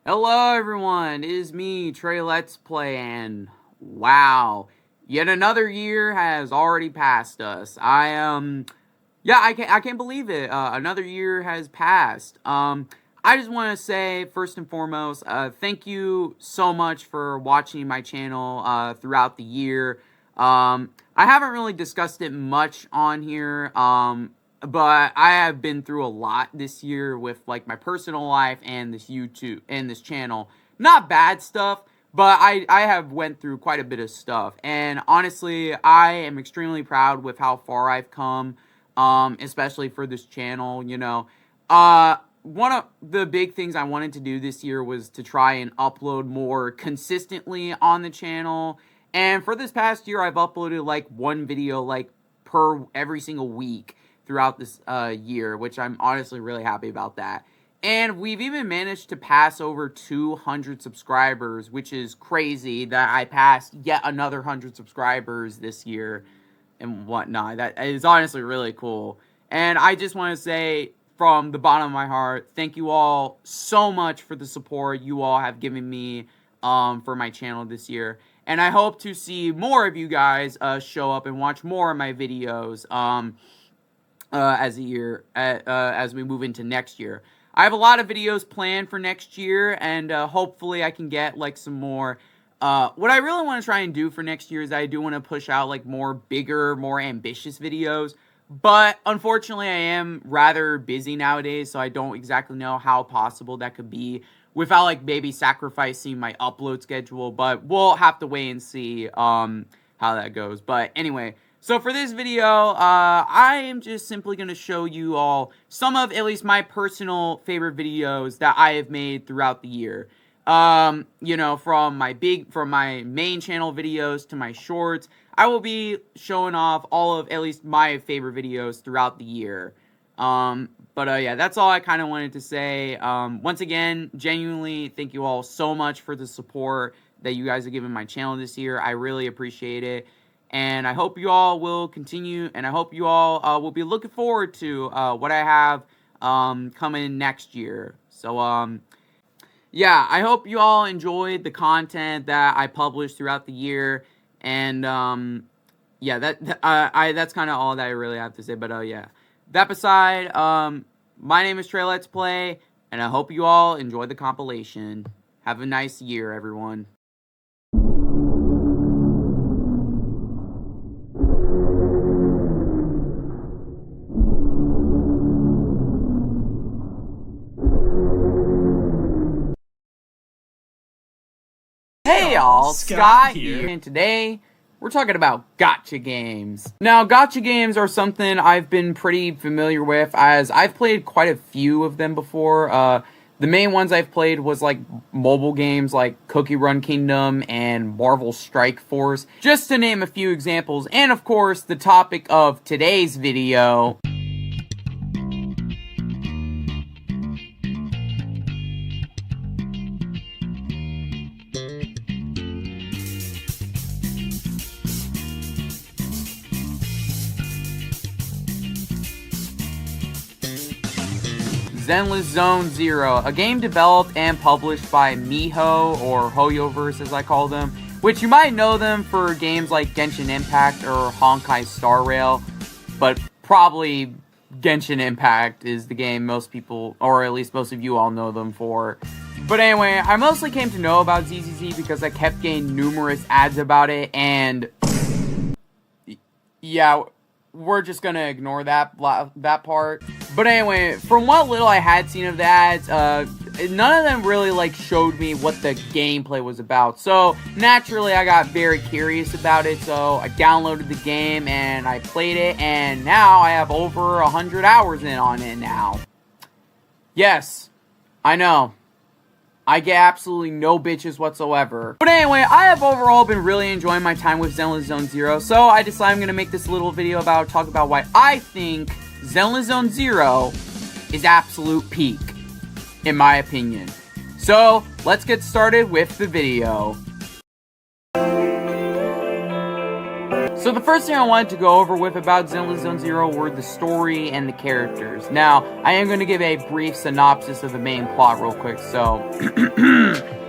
Hello everyone, it is me, Treletsplays, and wow, yet another year has already passed us. I can't believe it. Another year has passed. I just want to say, first and foremost, thank you so much for watching my channel, throughout the year. I haven't really discussed it much on here, but I have been through a lot this year with, like, my personal life and this YouTube and this channel. Not bad stuff, but I have went through quite a bit of stuff. And honestly, I am extremely proud with how far I've come, especially for this channel, you know. One of the big things I wanted to do this year was to try and upload more consistently on the channel. And for this past year, I've uploaded, like, one video, like, per every single week throughout this year, which I'm honestly really happy about that. And we've even managed to pass over 200 subscribers, which is crazy that I passed yet another 100 subscribers this year and whatnot. That is honestly really cool. And I just want to say, from the bottom of my heart, thank you all so much for the support you all have given me for my channel this year. And I hope to see more of you guys show up and watch more of my videos as we move into next year. I have a lot of videos planned for next year, and hopefully I can get, like, some more. What I really want to try and do for next year is I do want to push out, like, more bigger, more ambitious videos. But unfortunately, I am rather busy nowadays, so I don't exactly know how possible that could be without, like, maybe sacrificing my upload schedule. But we'll have to wait and see how that goes. But anyway, so for this video, I am just simply going to show you all some of at least my personal favorite videos that I have made throughout the year. You know, from my main channel videos to my shorts, I will be showing off all of at least my favorite videos throughout the year. Yeah, that's all I kind of wanted to say. Once again, genuinely, thank you all so much for the support that you guys have given my channel this year. I really appreciate it. And I hope you all will continue, and I hope you all will be looking forward to what I have coming next year. So, yeah, I hope you all enjoyed the content that I published throughout the year. And, yeah, that's kind of all that I really have to say. But, yeah, that beside, my name is Treletsplays, and I hope you all enjoyed the compilation. Have a nice year, everyone. Hey y'all, Scott here, and today we're talking about gacha games. Now, gacha games are something I've been pretty familiar with, as I've played quite a few of them before. The main ones I've played was, like, mobile games like Cookie Run Kingdom and Marvel Strike Force, just to name a few examples. And of course, the topic of today's video, Zenless Zone Zero, a game developed and published by Miho, or Hoyoverse as I call them, which you might know them for games like Genshin Impact or Honkai Star Rail, but probably Genshin Impact is the game most people, or at least most of you all, know them for. But anyway, I mostly came to know about ZZZ because I kept getting numerous ads about it, and yeah, we're just gonna ignore that part. But anyway, from what little I had seen of the ads, none of them really, like, showed me what the gameplay was about. So naturally, I got very curious about it. So I downloaded the game and I played it, and now I have over 100 hours in on it now. Yes, I know. I get absolutely no bitches whatsoever. But anyway, I have overall been really enjoying my time with Zenless Zone Zero, so I decided I'm going to make this little video talk about why I think Zenless Zone Zero is absolute peak, in my opinion. So, let's get started with the video. So the first thing I wanted to go over with about Zenless Zone Zero were the story and the characters. Now, I am going to give a brief synopsis of the main plot real quick. So,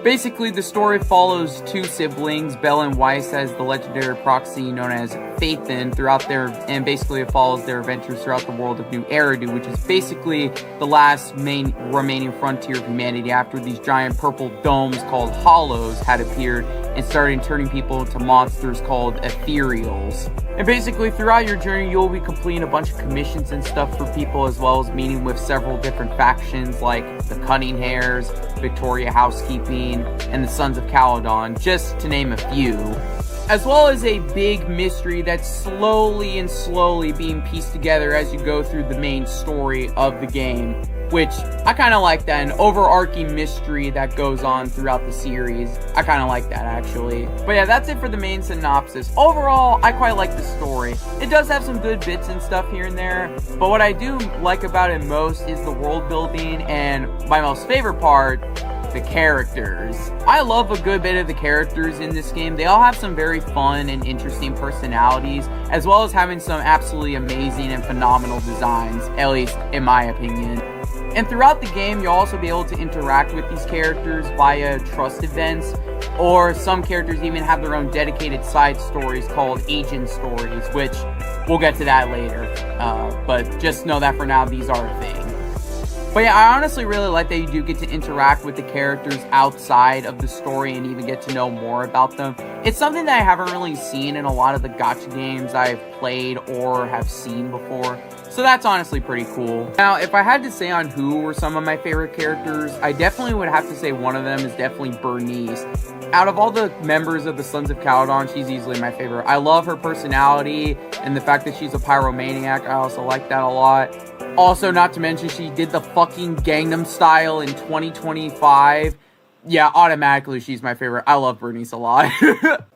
basically the story follows two siblings, Belle and Weiss, as the legendary proxy known as Phaethon, and basically it follows their adventures throughout the world of New Eridu, which is basically the last main remaining frontier of humanity after these giant purple domes called Hollows had appeared and started turning people into monsters called Ethereals. And basically throughout your journey you'll be completing a bunch of commissions and stuff for people, as well as meeting with several different factions like the Cunning Hairs, Victoria Housekeeping, and the Sons of Caledon, just to name a few. As well as a big mystery that's slowly being pieced together as you go through the main story of the game, which I kind of like that, an overarching mystery that goes on throughout the series. I kind of like that, actually. But yeah, that's it for the main synopsis. Overall, I quite like the story. It does have some good bits and stuff here and there, but what I do like about it most is the world building, and my most favorite part, the characters. I love a good bit of the characters in this game. They all have some very fun and interesting personalities, as well as having some absolutely amazing and phenomenal designs, at least in my opinion. And throughout the game, you'll also be able to interact with these characters via trust events, or some characters even have their own dedicated side stories called agent stories, which we'll get to that later. But just know that for now, these are a thing. But yeah, I honestly really like that you do get to interact with the characters outside of the story and even get to know more about them. It's something that I haven't really seen in a lot of the gacha games I've played or have seen before. So that's honestly pretty cool. Now, if I had to say on who were some of my favorite characters, I definitely would have to say one of them is definitely Bernice. Out of all the members of the Sons of Caledon, she's easily my favorite. I love her personality and the fact that she's a pyromaniac. I also like that a lot. Also, not to mention, she did the fucking Gangnam Style in 2025. Yeah, automatically, she's my favorite. I love Bernice a lot.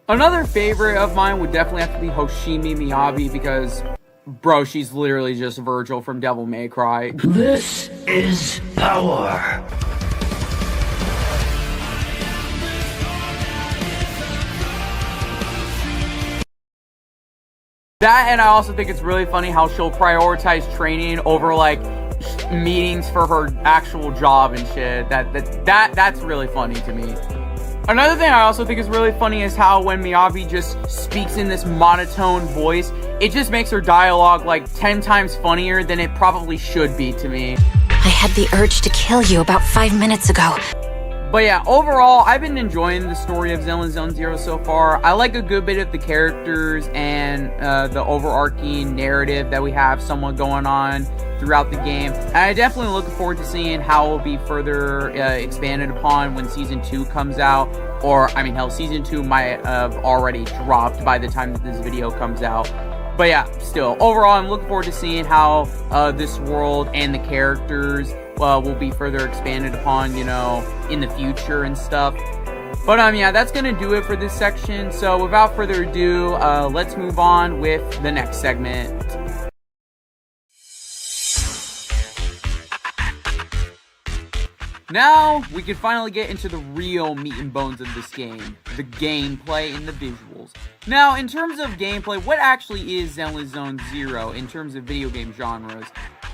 Another favorite of mine would definitely have to be Hoshimi Miyabi, because, bro, she's literally just Virgil from Devil May Cry. This is power. That, and I also think it's really funny how she'll prioritize training over, like, meetings for her actual job and shit. That's really funny to me. Another thing I also think is really funny is how when Miyabi just speaks in this monotone voice, it just makes her dialogue like 10 times funnier than it probably should be to me. I had the urge to kill you about 5 minutes ago. But yeah, overall, I've been enjoying the story of Zenless Zone Zero so far. I like a good bit of the characters and the overarching narrative that we have somewhat going on throughout the game. And I definitely look forward to seeing how it will be further expanded upon when Season 2 comes out. Or, I mean, hell, Season 2 might have already dropped by the time that this video comes out. But yeah, still, overall, I'm looking forward to seeing how this world and the characters will be further expanded upon, you know, in the future and stuff. But yeah, that's gonna do it for this section. So without further ado, let's move on with the next segment. Now, we can finally get into the real meat and bones of this game, the gameplay and the visuals. Now, in terms of gameplay, what actually is Zenless Zone Zero in terms of video game genres?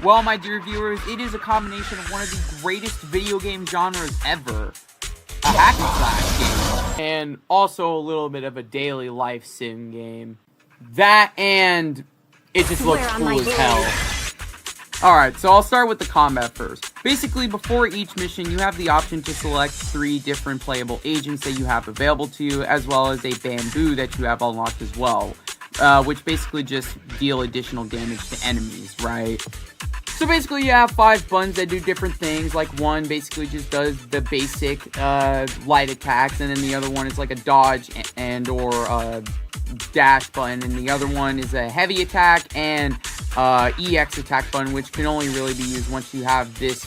Well, my dear viewers, it is a combination of one of the greatest video game genres ever, a hack and slash game, and also a little bit of a daily life sim game. That, and it just looks cool as hell. Alright, so I'll start with the combat first. Basically, before each mission, you have the option to select 3 different playable agents that you have available to you, as well as a bamboo that you have unlocked as well, which basically just deal additional damage to enemies, right? So basically, you have 5 buttons that do different things. Like, one basically just does the basic light attacks, and then the other one is like a dodge and or dash button, and the other one is a heavy attack and EX attack button, which can only really be used once you have this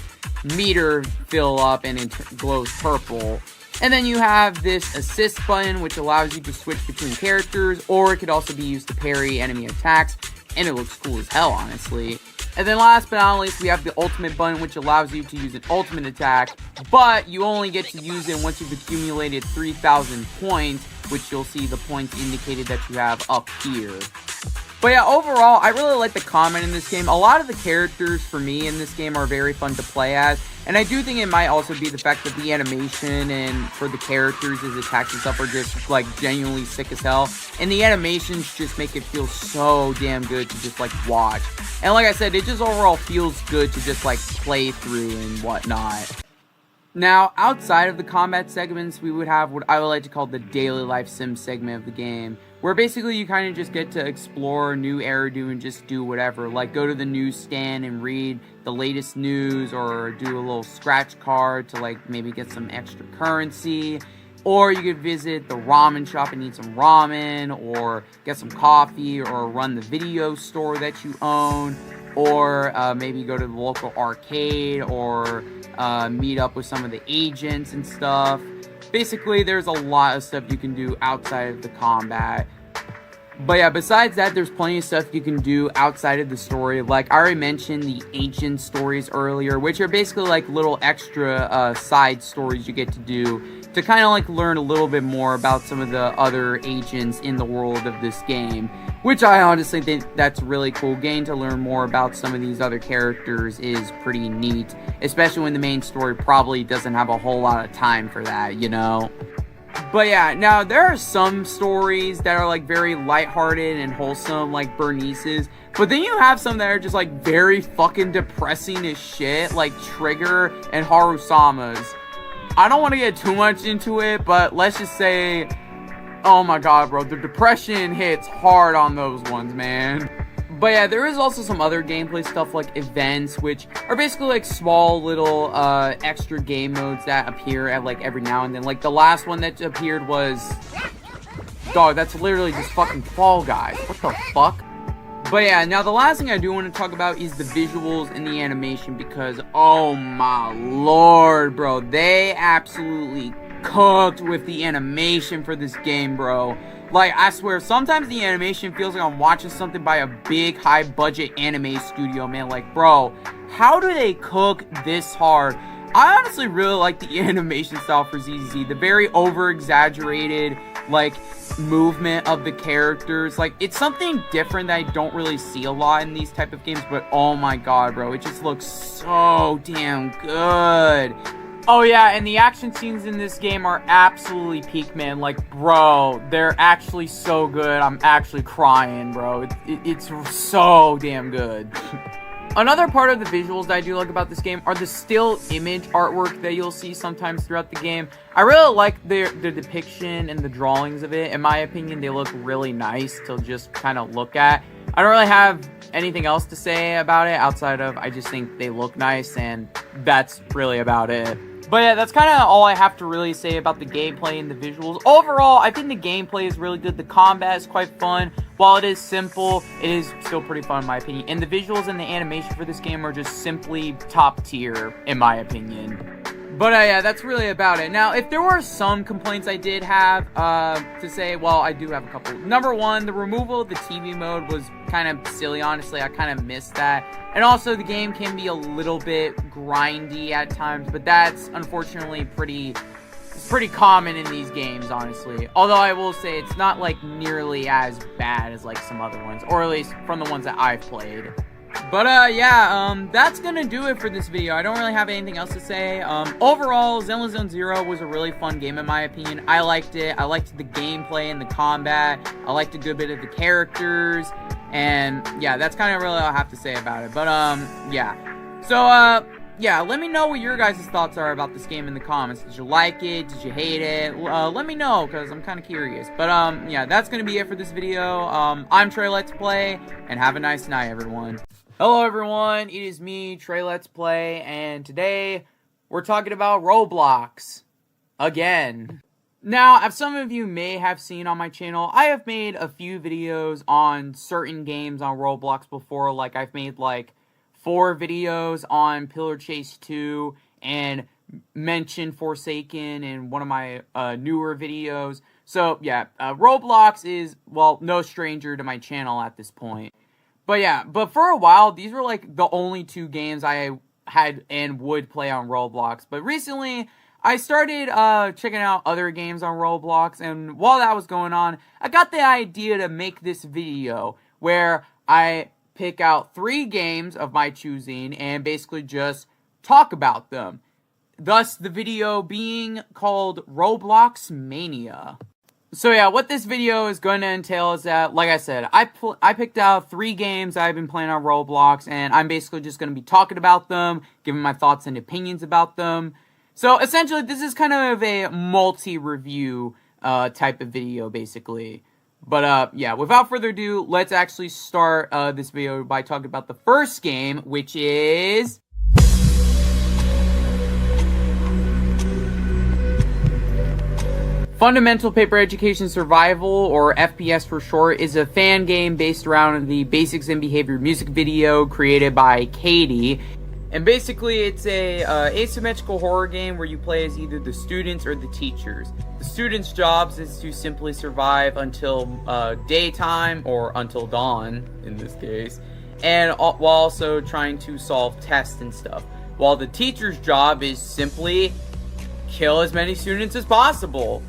meter fill up and it glows purple. And then you have this assist button, which allows you to switch between characters, or it could also be used to parry enemy attacks, and it looks cool as hell, honestly. And then last but not least, we have the ultimate button, which allows you to use an ultimate attack, but you only get to use it once you've accumulated 3,000 points, which you'll see the points indicated that you have up here. But yeah, overall, I really like the combat in this game. A lot of the characters for me in this game are very fun to play as. And I do think it might also be the fact that the animation and for the characters as attacks and stuff are just like genuinely sick as hell. And the animations just make it feel so damn good to just like watch. And like I said, it just overall feels good to just like play through and whatnot. Now, outside of the combat segments, we would have what I would like to call the daily life sim segment of the game, where basically you kind of just get to explore new Eridu and just do whatever, like go to the newsstand and read the latest news, or do a little scratch card to like maybe get some extra currency, or you could visit the ramen shop and eat some ramen, or get some coffee, or run the video store that you own, or maybe go to the local arcade, or meet up with some of the agents and stuff. Basically, there's a lot of stuff you can do outside of the combat. But yeah, besides that, there's plenty of stuff you can do outside of the story. Like, I already mentioned the agent stories earlier, which are basically like little extra side stories you get to do to kind of like learn a little bit more about some of the other agents in the world of this game. Which I honestly think that's really cool. Getting to learn more about some of these other characters is pretty neat. Especially when the main story probably doesn't have a whole lot of time for that, you know? But yeah, now there are some stories that are like very lighthearted and wholesome, like Bernice's. But then you have some that are just like very fucking depressing as shit, like Trigger and Harusama's. I don't want to get too much into it, but let's just say, oh my god, bro, the depression hits hard on those ones, man. But yeah, there is also some other gameplay stuff like events, which are basically like small little extra game modes that appear at like every now and then. Like the last one that appeared was, dog, that's literally just fucking Fall Guys. What the fuck? But yeah, now the last thing I do want to talk about is the visuals and the animation, because oh my lord, bro, they absolutely cooked with the animation for this game, bro. Like, I swear, sometimes the animation feels like I'm watching something by a big, high-budget anime studio, man. Like, bro, how do they cook this hard? I honestly really like the animation style for ZZZ. The very over-exaggerated, like, movement of the characters. Like, it's something different that I don't really see a lot in these type of games, but oh my god, bro, it just looks so damn good. Oh yeah, and the action scenes in this game are absolutely peak, man. Like, bro, they're actually so good. I'm actually crying, bro. It's so damn good. Another part of the visuals that I do like about this game are the still image artwork that you'll see sometimes throughout the game. I really like the depiction and the drawings of it. In my opinion, they look really nice to just kind of look at. I don't really have anything else to say about it outside of I just think they look nice, and that's really about it. But yeah, that's kind of all I have to really say about the gameplay and the visuals. Overall, I think the gameplay is really good. The combat is quite fun. While it is simple, it is still pretty fun in my opinion. And the visuals and the animation for this game are just simply top tier, in my opinion. But yeah, that's really about it. Now, if there were some complaints I did have to say, well, I do have a couple. Number one, the removal of the TV mode was kind of silly, honestly. I kind of missed that. And also, the game can be a little bit grindy at times, but that's unfortunately pretty common in these games, honestly. Although I will say it's not like nearly as bad as like some other ones, or at least from the ones that I've played. But yeah, that's gonna do it for this video. I don't really have anything else to say. Overall, Zenless Zone Zero was a really fun game in my opinion. I liked it. I liked the gameplay and the combat. I liked a good bit of the characters. And yeah, that's kind of really all I have to say about it. But yeah. So yeah, let me know what your guys' thoughts are about this game in the comments. Did you like it? Did you hate it? Let me know, because I'm kind of curious. But yeah, that's gonna be it for this video. I'm Treletsplay, and have a nice night, everyone. Hello everyone, it is me, Treletsplay, and today we're talking about Roblox. Again. Now, as some of you may have seen on my channel, I have made a few videos on certain games on Roblox before. Like, I've made like 4 videos on Pillar Chase 2, and mentioned Forsaken in one of my newer videos. So yeah, Roblox is, well, no stranger to my channel at this point. But yeah, but for a while, these were like the only 2 games I had and would play on Roblox. But recently, I started checking out other games on Roblox, and while that was going on, I got the idea to make this video where I pick out 3 games of my choosing and basically just talk about them. Thus, the video being called Roblox Mania. So yeah, what this video is going to entail is that, like I said, I picked out 3 games I've been playing on Roblox, and I'm basically just going to be talking about them, giving my thoughts and opinions about them. So essentially, this is kind of a multi-review type of video, basically. But yeah, without further ado, let's actually start this video by talking about the first game, which is Fundamental Paper Education Survival, or FPS for short, is a fan game based around the Basics in Behavior music video created by Katie. And basically, it's a asymmetrical horror game where you play as either the students or the teachers. The students' jobs is to simply survive until daytime, or until dawn, in this case, and while also trying to solve tests and stuff. While the teacher's job is simply kill as many students as possible.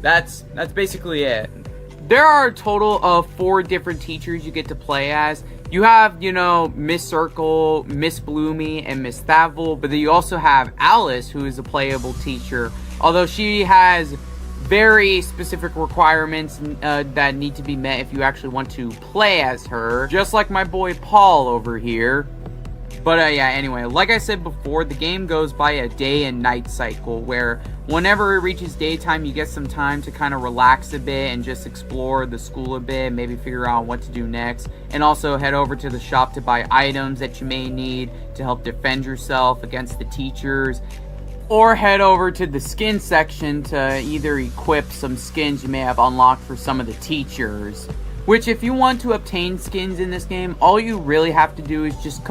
That's basically it. There are a total of 4 different teachers you get to play as. You have, Miss Circle, Miss Bloomy, and Miss Thavel, but then you also have Alice, who is a playable teacher, although she has very specific requirements that need to be met if you actually want to play as her, just like my boy Paul over here. But yeah, anyway, like I said before, the game goes by a day and night cycle, where whenever it reaches daytime, you get some time to kind of relax a bit and just explore the school a bit, maybe figure out what to do next, and also head over to the shop to buy items that you may need to help defend yourself against the teachers, or head over to the skin section to either equip some skins you may have unlocked for some of the teachers. Which, if you want to obtain skins in this game, all you really have to do is just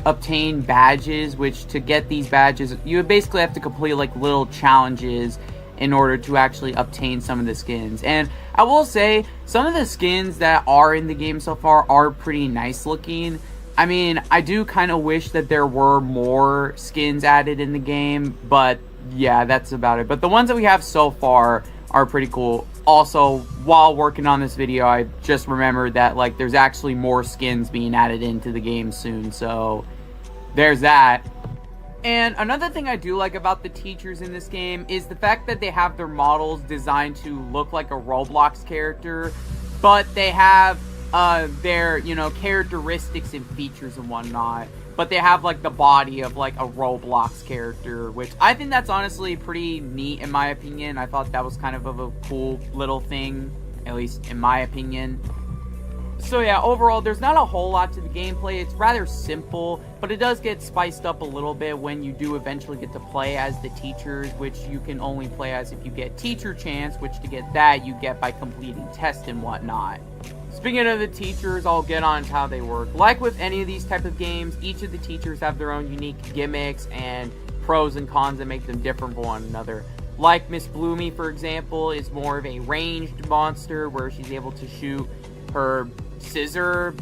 obtain badges, which to get these badges, you basically have to complete like little challenges in order to actually obtain some of the skins. And I will say, some of the skins that are in the game so far are pretty nice looking. I mean, I do kind of wish that there were more skins added in the game, but yeah, that's about it. But the ones that we have so far are pretty cool. Also, while working on this video, I just remembered that like there's actually more skins being added into the game soon, so there's that. And another thing I do like about the teachers in this game is the fact that they have their models designed to look like a Roblox character, but they have their, characteristics and features and whatnot. But they have, like, the body of, like, a Roblox character, which I think that's honestly pretty neat, in my opinion. I thought that was kind of a cool little thing, at least in my opinion. So, yeah, overall, there's not a whole lot to the gameplay. It's rather simple, but it does get spiced up a little bit when you do eventually get to play as the teachers, which you can only play as if you get teacher chance, which to get that, you get by completing tests and whatnot. Speaking of the teachers, I'll get on to how they work. Like with any of these type of games, each of the teachers have their own unique gimmicks and pros and cons that make them different from one another. Like Miss Bloomy, for example, is more of a ranged monster where she's able to shoot her her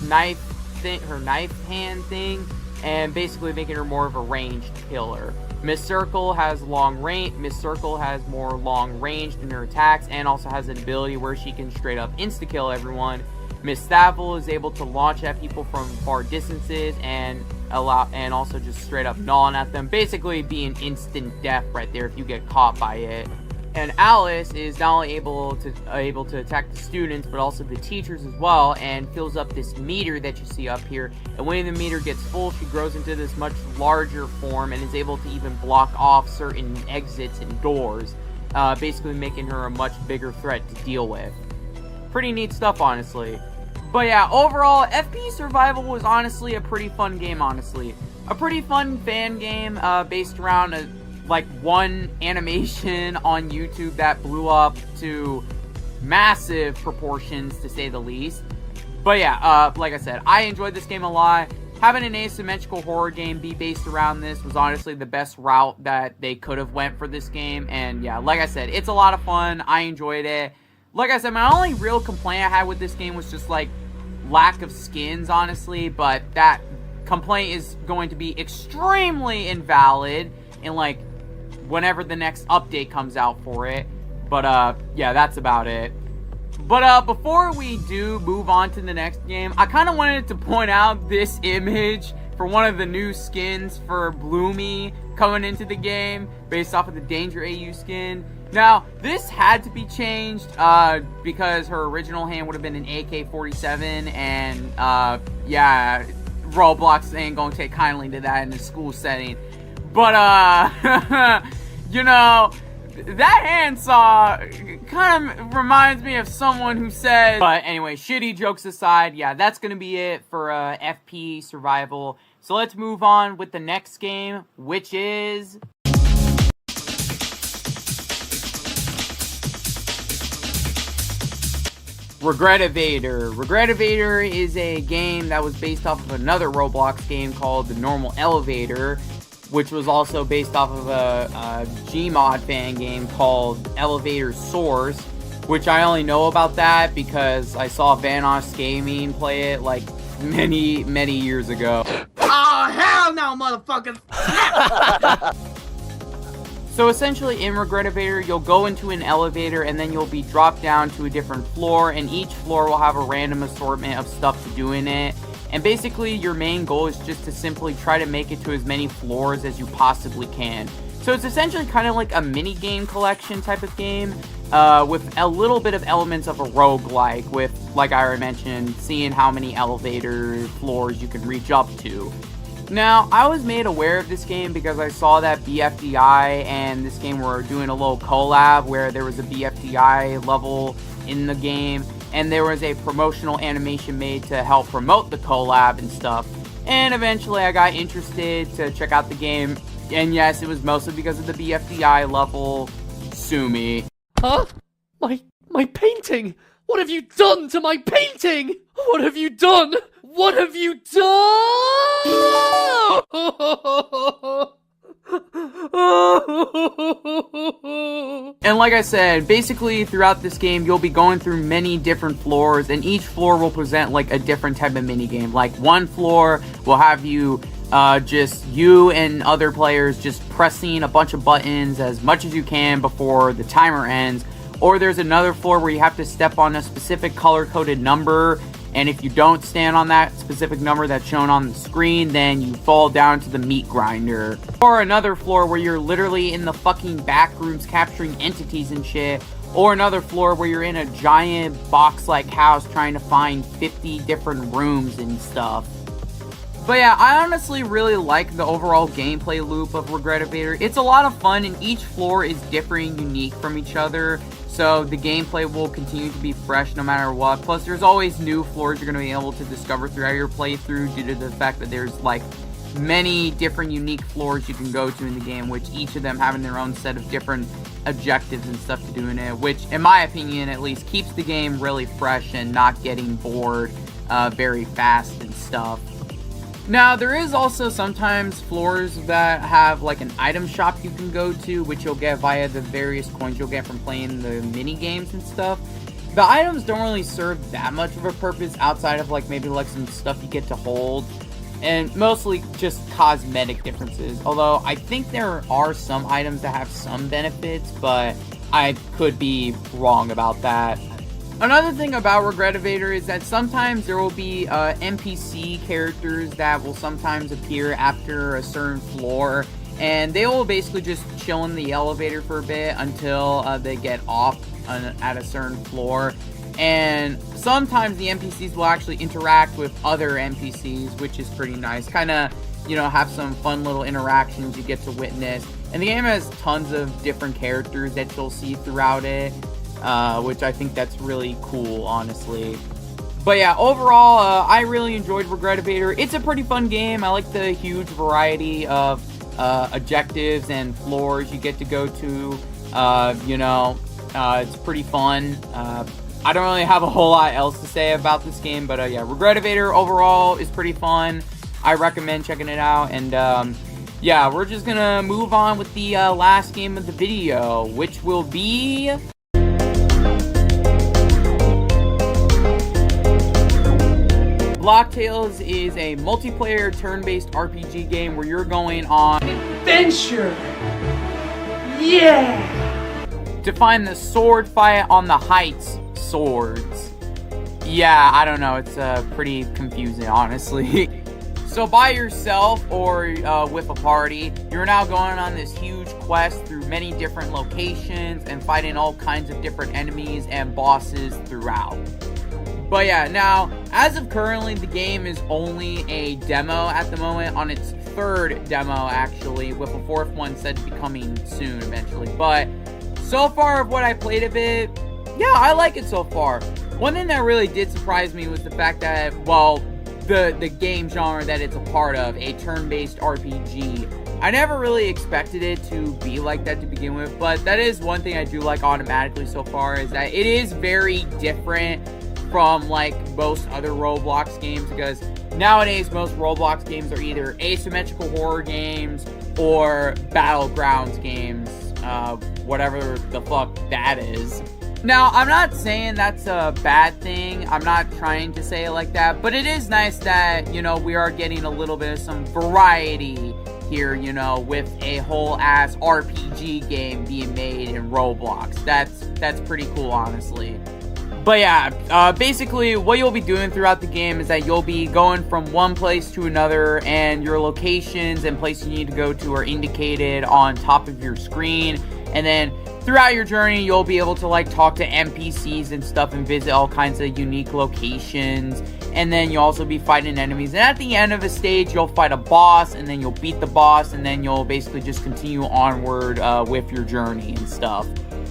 knife hand thing, and basically making her more of a ranged killer. Miss Circle has more long range in her attacks, and also has an ability where she can straight up insta-kill everyone. Miss Thavel is able to launch at people from far distances and also just straight up gnawing at them, basically being instant death right there if you get caught by it. And Alice is not only able to attack the students, but also the teachers as well, and fills up this meter that you see up here. And when the meter gets full, she grows into this much larger form and is able to even block off certain exits and doors, basically making her a much bigger threat to deal with. Pretty neat stuff, honestly. But yeah, overall, FP Survival was honestly a pretty fun game, honestly. A pretty fun fan game based around one animation on YouTube that blew up to massive proportions, to say the least. But yeah, like I said, I enjoyed this game a lot. Having an asymmetrical horror game be based around this was honestly the best route that they could have went for this game. And yeah, like I said, it's a lot of fun. I enjoyed it. Like I said, my only real complaint I had with this game was just like lack of skins, honestly. But that complaint is going to be extremely invalid in like whenever the next update comes out for it. But yeah, that's about it. But before we do move on to the next game, I kind of wanted to point out this image for one of the new skins for Bloomy coming into the game, based off of the Danger AU skin. Now, this had to be changed because her original hand would have been an AK-47, and yeah, Roblox ain't gonna take kindly to that in a school setting. But you know, that handsaw kind of reminds me of someone who said... But anyway, shitty jokes aside, yeah, that's going to be it for FP Survival. So let's move on with the next game, which is... Regret Evader. Regret Evader is a game that was based off of another Roblox game called The Normal Elevator, which was also based off of a Gmod fan game called Elevator Source, which I only know about that because I saw Vanoss Gaming play it like many years ago. Oh, hell no, motherfuckers! So essentially in Regret Evader, you'll go into an elevator and then you'll be dropped down to a different floor, and each floor will have a random assortment of stuff to do in it. And basically, your main goal is just to simply try to make it to as many floors as you possibly can. So it's essentially kind of like a mini-game collection type of game, with a little bit of elements of a roguelike, with, like I already mentioned, seeing how many elevator floors you can reach up to. Now, I was made aware of this game because I saw that BFDI and this game were doing a little collab where there was a BFDI level in the game, and there was a promotional animation made to help promote the collab and stuff. And eventually I got interested to check out the game, and yes, it was mostly because of the BFDI level. Sue me. Huh? My painting! What have you done to my painting? What have you done? What have you done? And like I said, basically throughout this game, you'll be going through many different floors, and each floor will present like a different type of minigame. Like one floor will have you, just you and other players just pressing a bunch of buttons as much as you can before the timer ends. Or there's another floor where you have to step on a specific color-coded number, and if you don't stand on that specific number that's shown on the screen, then you fall down to the meat grinder. Or another floor where you're literally in the fucking back rooms capturing entities and shit. Or another floor where you're in a giant box-like house trying to find 50 different rooms and stuff. But yeah, I honestly really like the overall gameplay loop of Regret Evader. It's a lot of fun, and each floor is different and unique from each other. So the gameplay will continue to be fresh no matter what. Plus, there's always new floors you're going to be able to discover throughout your playthrough due to the fact that there's like many different unique floors you can go to in the game, which each of them having their own set of different objectives and stuff to do in it, which in my opinion at least keeps the game really fresh and not getting bored very fast and stuff. Now, there is also sometimes floors that have like an item shop you can go to, which you'll get via the various coins you'll get from playing the mini games and stuff. The items don't really serve that much of a purpose outside of like maybe like some stuff you get to hold, and mostly just cosmetic differences. Although I think there are some items that have some benefits, but I could be wrong about that. Another thing about Regret Evader is that sometimes there will be NPC characters that will sometimes appear after a certain floor, and they will basically just chill in the elevator for a bit until they get off at a certain floor. And sometimes the NPCs will actually interact with other NPCs, which is pretty nice. Kind of, you know, have some fun little interactions you get to witness. And the game has tons of different characters that you'll see throughout it. Which I think that's really cool, honestly. But yeah, overall, I really enjoyed Regret Evader. It's a pretty fun game. I like the huge variety of objectives and floors you get to go to. You know, it's pretty fun. I don't really have a whole lot else to say about this game, but yeah, Regret Evader overall is pretty fun. I recommend checking it out, and yeah, we're just gonna move on with the last game of the video, which will be... Block Tales is a multiplayer turn-based RPG game where you're going on an adventure To find the sword fight on the heights swords. Yeah, I don't know. It's pretty confusing, honestly. So by yourself or with a party, you're now going on this huge quest through many different locations and fighting all kinds of different enemies and bosses throughout. But yeah, now, as of currently, the game is only a demo at the moment, on its third demo, actually, with a fourth one said to be coming soon, eventually. But so far of what I played of it, yeah, I like it so far. One thing that really did surprise me was the fact that, well, the game genre that it's a part of, a turn-based RPG. I never really expected it to be like that to begin with, but that is one thing I do like automatically so far, is that it is very different from like most other Roblox games, because nowadays most Roblox games are either asymmetrical horror games or battlegrounds games, whatever the fuck that is. Now, I'm not saying that's a bad thing. I'm not trying to say it like that. But it is nice that, you know, we are getting a little bit of some variety here, you know, with a whole-ass RPG game being made in Roblox. That's pretty cool, honestly. But yeah, basically what you'll be doing throughout the game is that you'll be going from one place to another, and your locations and places you need to go to are indicated on top of your screen. And then throughout your journey, you'll be able to like talk to NPCs and stuff and visit all kinds of unique locations. And then you'll also be fighting enemies. And at the end of a stage, you'll fight a boss, and then you'll beat the boss, and then you'll basically just continue onward with your journey and stuff.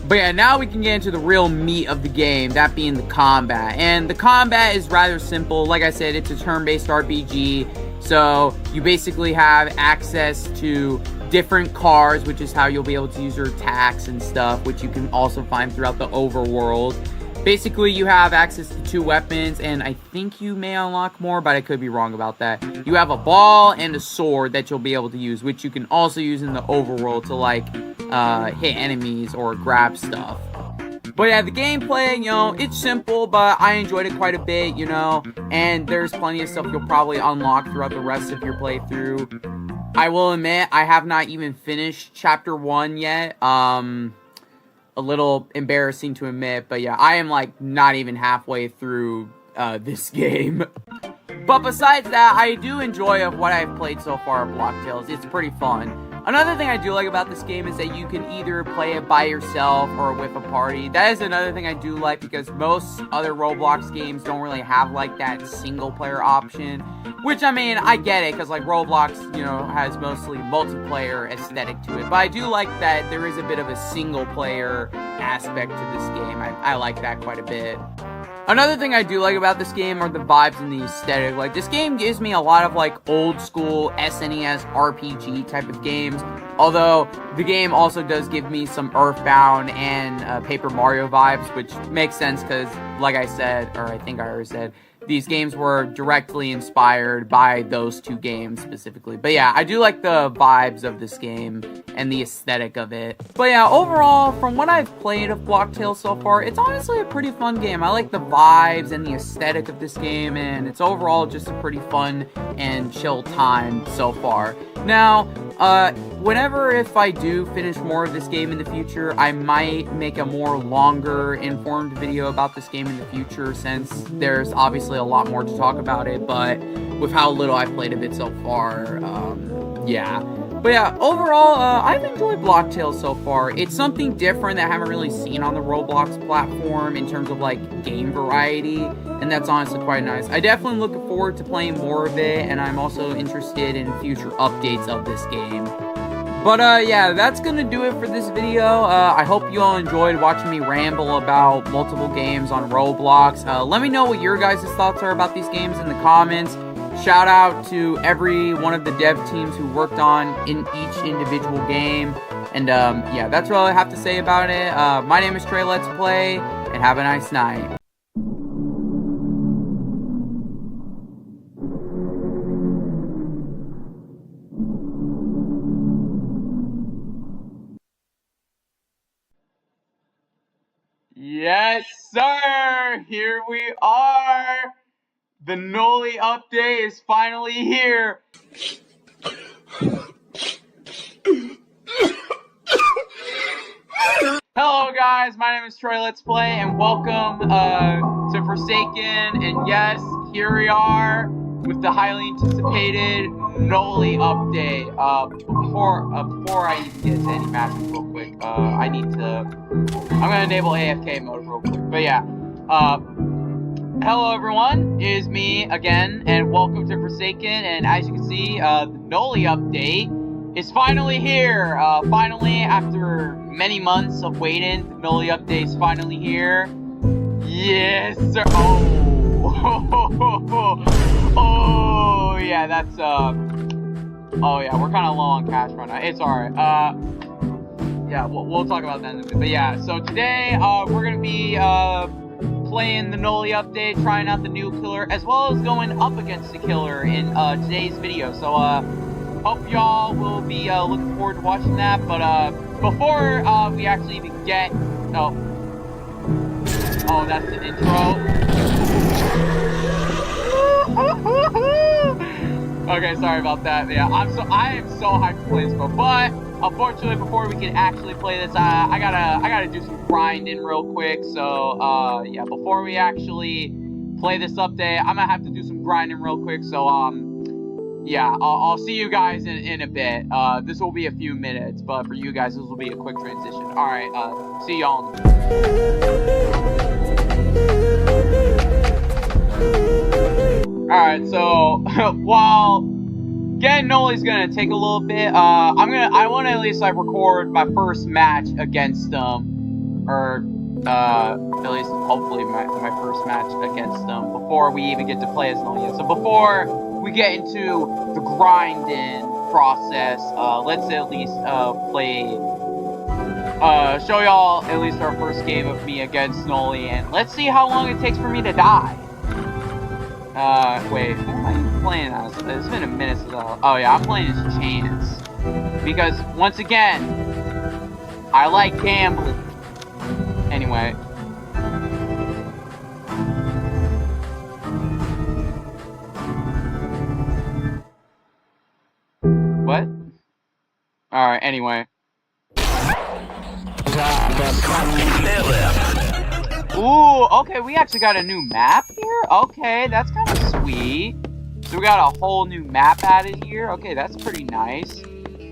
But yeah, now we can get into the real meat of the game, that being the combat. And the combat is rather simple. Like I said, it's a turn-based RPG. So you basically have access to different cars, which is how you'll be able to use your attacks and stuff, which you can also find throughout the overworld. Basically, you have access to 2 weapons, and I think you may unlock more, but I could be wrong about that. You have a ball and a sword that you'll be able to use, which you can also use in the overworld to, like, hit enemies or grab stuff. But yeah, the gameplay, you know, it's simple, but I enjoyed it quite a bit, you know, and there's plenty of stuff you'll probably unlock throughout the rest of your playthrough. I will admit, I have not even finished Chapter 1 yet. A little embarrassing to admit, but yeah, I am like not even halfway through this game. But besides that, I do enjoy what I've played so far of Block Tales. It's pretty fun. Another thing I do like about this game is that you can either play it by yourself or with a party. That is another thing I do like, because most other Roblox games don't really have like that single player option. Which, I mean, I get it, because like Roblox, you know, has mostly multiplayer aesthetic to it. But I do like that there is a bit of a single player aspect to this game. I like that quite a bit. Another thing I do like about this game are the vibes and the aesthetic. Like, this game gives me a lot of, like, old-school SNES RPG type of games. Although, the game also does give me some Earthbound and Paper Mario vibes, which makes sense because, like I said, or I think I already said, these games were directly inspired by those 2 games specifically. But yeah, I do like the vibes of this game and the aesthetic of it. But yeah, overall, from what I've played of Block Tales so far, it's honestly a pretty fun game. I like the vibes and the aesthetic of this game, and it's overall just a pretty fun and chill time so far. Now, whenever if I do finish more of this game in the future, I might make a more longer informed video about this game in the future, since there's obviously a lot more to talk about it, but with how little I've played of it so far, yeah. But yeah, overall, I've enjoyed Block Tales so far. It's something different that I haven't really seen on the Roblox platform in terms of, like, game variety, and that's honestly quite nice. I definitely look forward to playing more of it, and I'm also interested in future updates of this game. But, yeah, that's gonna do it for this video. I hope you all enjoyed watching me ramble about multiple games on Roblox. Let me know what your guys' thoughts are about these games in the comments. Shout out to every one of the dev teams who worked on in each individual game. And, yeah, that's all I have to say about it. My name is Treletsplays, and have a nice night. Yes, sir! Here we are! The Noli update is finally here! Hello guys, my name is Treletsplay and welcome to Forsaken, and yes, here we are with the highly anticipated Noli update. Before I even get into any matches real quick, I'm gonna enable AFK mode real quick, but yeah, hello everyone, it is me again, and welcome to Forsaken, and as you can see, the Noli update is finally here. Finally, after many months of waiting, the Noli update is finally here. Yes, sir. Oh, yeah, that's, oh yeah, we're kind of low on cash right now. It's alright. Yeah, we'll talk about that in a bit. But yeah, so today, we're gonna be, playing the Noli update, trying out the new killer, as well as going up against the killer in, today's video. So, hope y'all will be looking forward to watching that, but before we actually even get... Oh, that's the intro. Okay, sorry about that. Yeah, I am so hyped to play this, but unfortunately, before we can actually play this, I gotta do some grinding real quick. So yeah, before we actually play this update, I'm gonna have to do some grinding real quick. So yeah, I'll see you guys in a bit. This will be a few minutes, but for you guys, this will be a quick transition. Alright, see y'all in a bit. Alright, so, while getting Noli's gonna take a little bit, I wanna at least, like, record my first match against them, or, at least, hopefully, my first match against them, before we even get to play as Noli. So, before we get into the grinding process, let's at least show y'all at least our first game of me against Noli, and let's see how long it takes for me to die. Wait, who am I playing as? It's been a minute since oh yeah, I'm playing as Chance. Because, once again, I like gambling. Anyway. What? Alright, anyway. Ooh, okay, we actually got a new map here? Okay, that's kind of sweet. So we got a whole new map added here? Okay, that's pretty nice.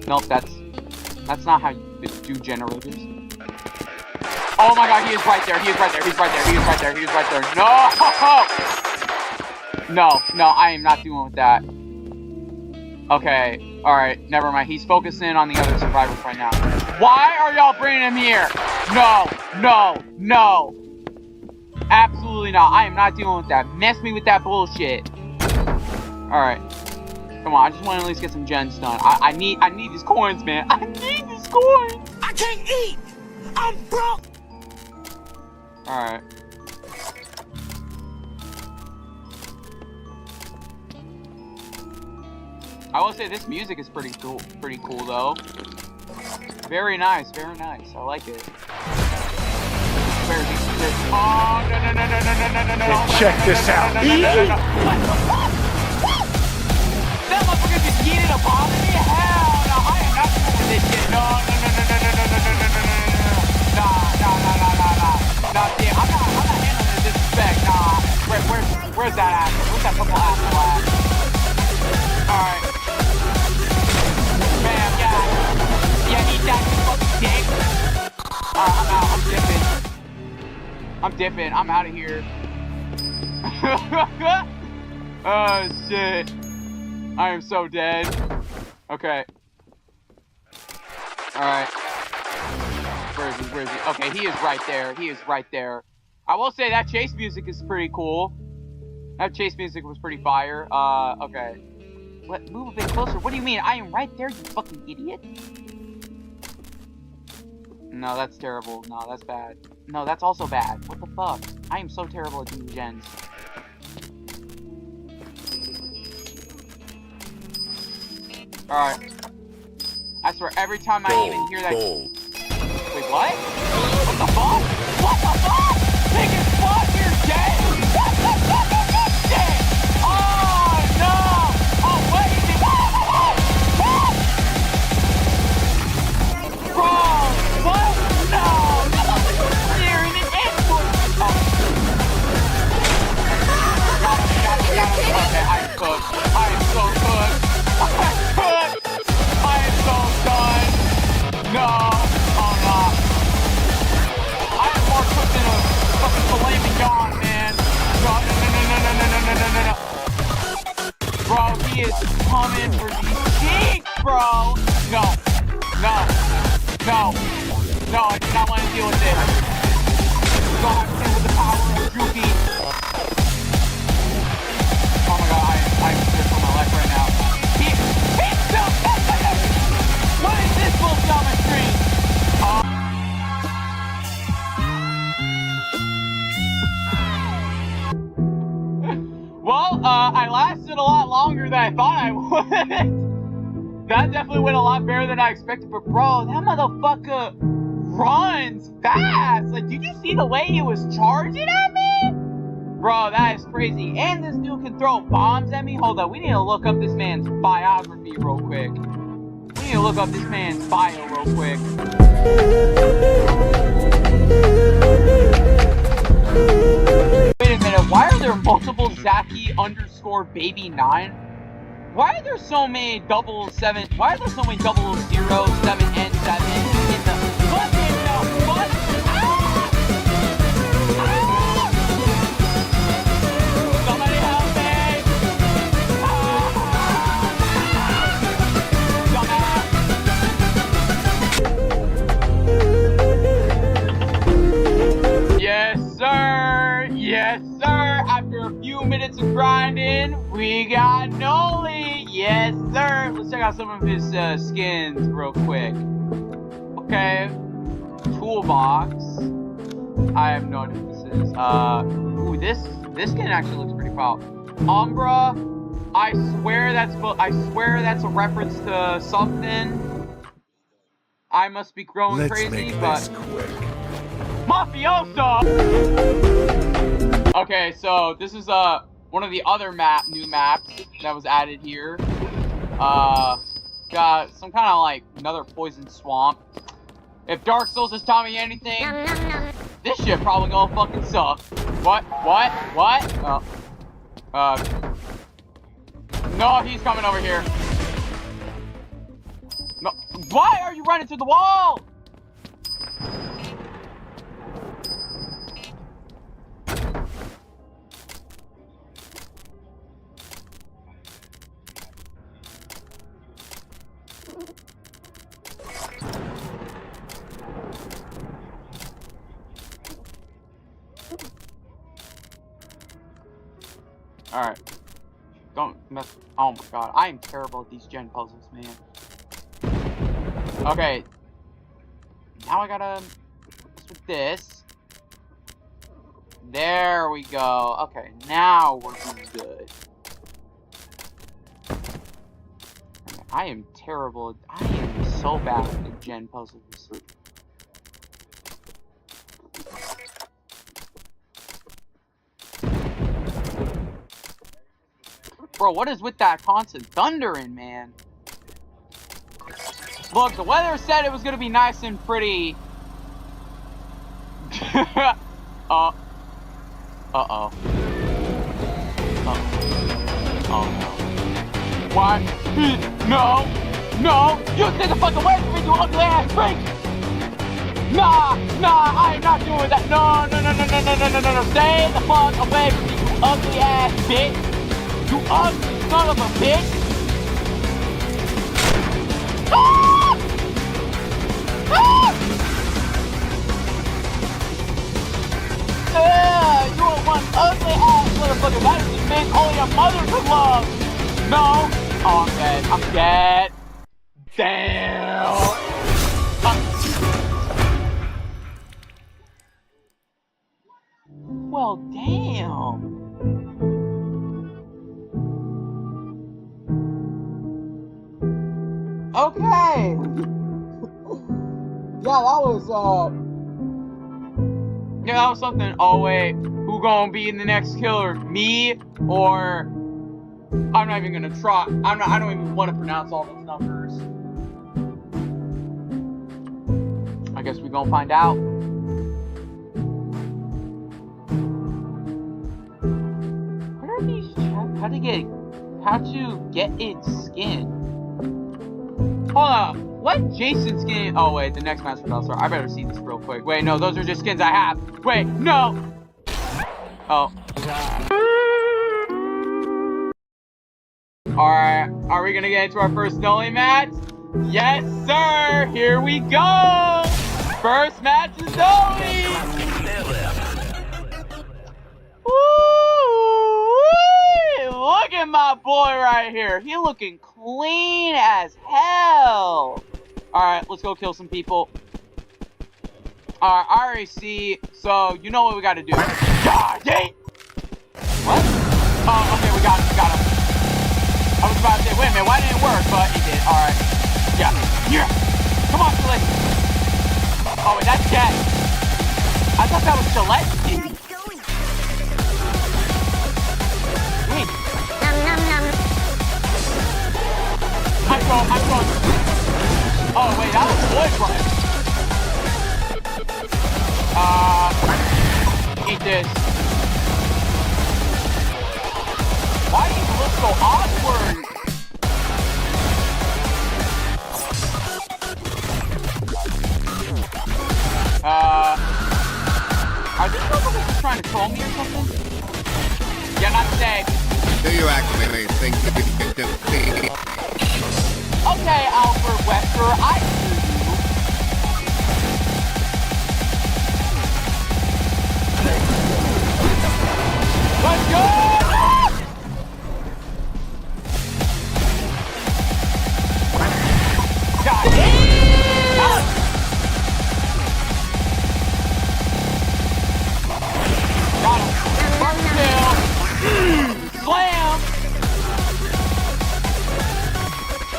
Nope, that's not how you do generators. Oh my god, he is right there, he is right there, he's right there, he is right there, he is right there. No! No, I am not dealing with that. Okay, alright, never mind. He's focusing on the other survivors right now. Why are y'all bringing him here? No, no, no. Absolutely not. I am not dealing with that. Mess me with that bullshit. Alright. Come on, I just want to at least get some gens done. I need these coins, man. I need these coins. I can't eat! I'm broke! Alright. I will say this music is pretty cool though. Very nice, very nice. I like it. Oh, no. Check this out. That motherfucker just yeeted a bomb at me? Hell no, I am not doing this shit. No. Nah, yeah, I'm not handling this disrespect. Nah. Where's that asshole? Where's that purple asshole at? Alright. Bam, yeah, eat that, you fucking dick. Alright, I'm out, I'm dipping, I'm out of here. Oh, shit. I am so dead. Okay. Alright. Where is he? Okay, he is right there. I will say that chase music is pretty cool. That chase music was pretty fire. Okay. What? Move a bit closer. What do you mean? I am right there, you fucking idiot. No, that's terrible. No, that's bad. No, that's also bad. What the fuck? I am so terrible at doing gens. Alright. I swear, every time I even hear that... Wait, what? What the fuck? What the fuck? Biggest fuck, you're dead! What the fuck is this shit? Oh, no! Oh, what is it? Bro, what? No! coming for these cheeks, bro. No. No. No. No, I do not want to deal with this. We don't have to deal with the power of Droopy. Oh my god, I'm sick on my life right now. He's still What is this bullshit on my screen? Well, I lasted a lot longer than I thought I would. That definitely went a lot better than I expected, but bro, that motherfucker runs fast. Like, did you see the way he was charging at me? Bro, that is crazy. And this dude can throw bombs at me. Hold up, we need to look up this man's biography real quick. We need to look up this man's bio real quick. Wait a minute, why are there multiple Zaki_baby9? Why are there so many 7? Why are there so many 007 and 7 in the fucking what? Somebody help me! Yes, sir! Yes, sir! After a few minutes of grinding, we got Noli! Yes, sir! Let's check out some of his skins real quick. Okay. Toolbox. I have no idea what this is. Ooh, this skin actually looks pretty foul. Umbra. I swear that's a reference to something. I must be growing crazy, but Mafioso! Okay, so this is one of the other new maps that was added here. Got some kind of like another poison swamp. If Dark Souls has taught me anything, this shit probably gonna fucking suck. What? Oh. No, he's coming over here. No, why are you running to the wall? Alright. Don't mess. Oh my god. I am terrible at these gen puzzles, man. Okay. Now I gotta mess with this. There we go. Okay, now we're doing good. I am terrible. I am so bad at gen puzzles. Bro, what is with that constant thundering, man? Look, the weather said it was gonna be nice and pretty. Uh-oh. Oh no. What? No! No! You take the fuck away from me, you ugly ass freak! Nah! I am not doing that! No! Stay the fuck away from me, you ugly ass bitch! You ugly son of a bitch! Ah! Ah! You are one ugly ass motherfucker. That is the thing only a mother could love. No. Oh, I'm dead. I'm dead. Damn. Well, damn. Okay. Yeah, that was something. Oh wait, who gonna be the next killer? Me or I'm not even gonna try. I don't even want to pronounce all those numbers. I guess we gonna find out. What are these checks? How to get its skin? Hold on. What Jason skin? Oh wait, the next Master Sorry, I better see this real quick. Wait, no, those are just skins I have. Wait, no. Oh. Alright, are we gonna get into our first Dolly match? Yes, sir! Here we go! First match is Dolly! Woo! Look at my boy right here. He looking clean as hell. Alright, let's go kill some people. Alright, I already see. So, you know what we gotta do. God dang! What? Oh, okay, we got him. I was about to say, wait a minute, why didn't it work? But it did. Alright. Yeah. Come on, Gillette. Oh, wait, that's dead. I thought that was Gillette. Wait. I'm going. Oh, wait, that was Void Run. Eat this. Why do you look so awkward? Are these people just trying to troll me or something? Yeah, not today. Do you actually think you can do me? Okay, Alfred Wesker, I hear you. Let's go! God damn! Got him. First kill. Slam!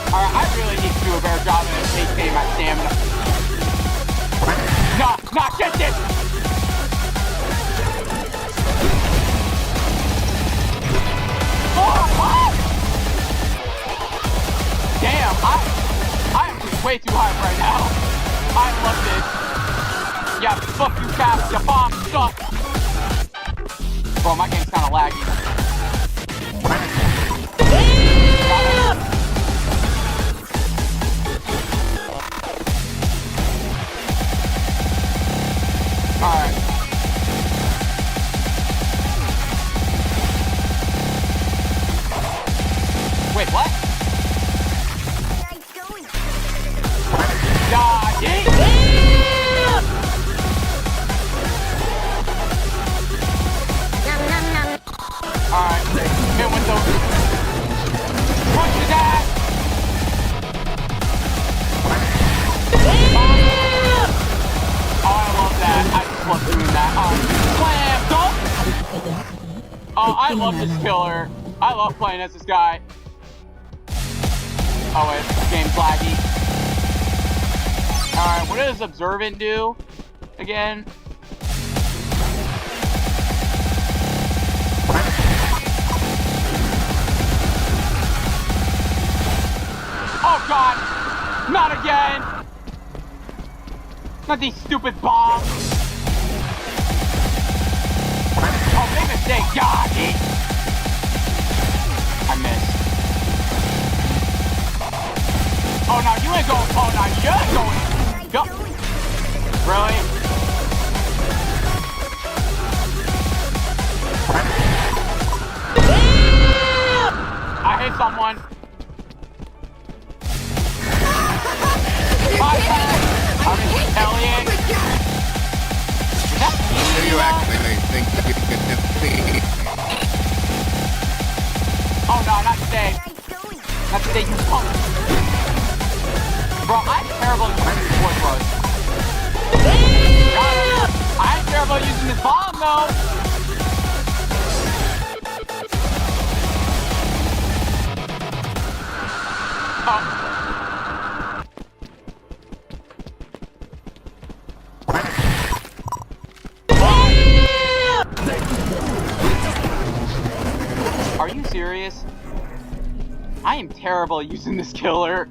Alright, I really need to do a better job at maintaining my stamina. Nah, get this! Damn, I am way too hyped right now. I love this. Yeah, fuck you, Cap. Your bomb sucks. Bro, my game's kind of laggy. Alright. Wait, what? God damn! Alright, hit with those. Punch his ass! Oh, I love that. I just love doing that. Slam! Don't! Oh, I love this killer. I love playing as this guy. Oh wait, this game's laggy. Alright, what does Observant do? Again? Oh god! Not again! Not these stupid bombs! Oh, big mistake! God! I missed. Oh, now you ain't going. Oh, now you ain't going. Go. Really? I hit someone. I'm in Elliot. Do you actually think you can do me? Oh, no, not today. Not today, you punk. Bro, I'm terrible at using this voice rush. I'm terrible at using this bomb, though. Oh. Are you serious? I am terrible at using this killer.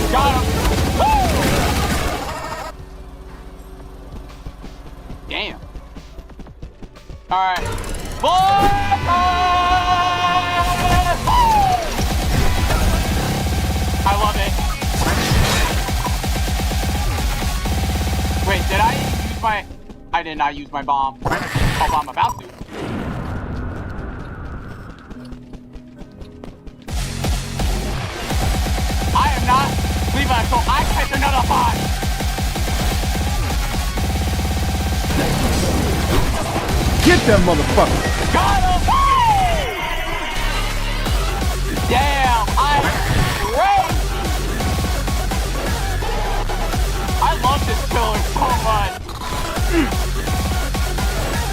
Got him! Woo! Damn. Alright. I love it. I did not use my bomb. Although I'm about to. I am not leaving until I catch another bot. Get that motherfucker! Got him! Damn, I'm crazy! I love this killer so much.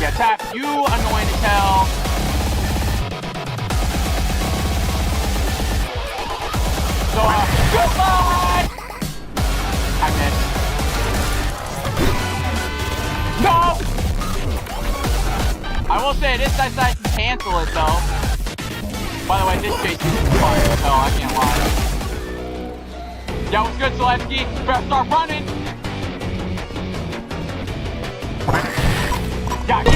Yeah, Tap, you annoying as hell. So, goodbye! I missed. No! I will say, this I decided to cancel it, though. By the way, this chase is fun as hell, I can't lie. Yeah, what's good, Treletsky? Better start running! Got it!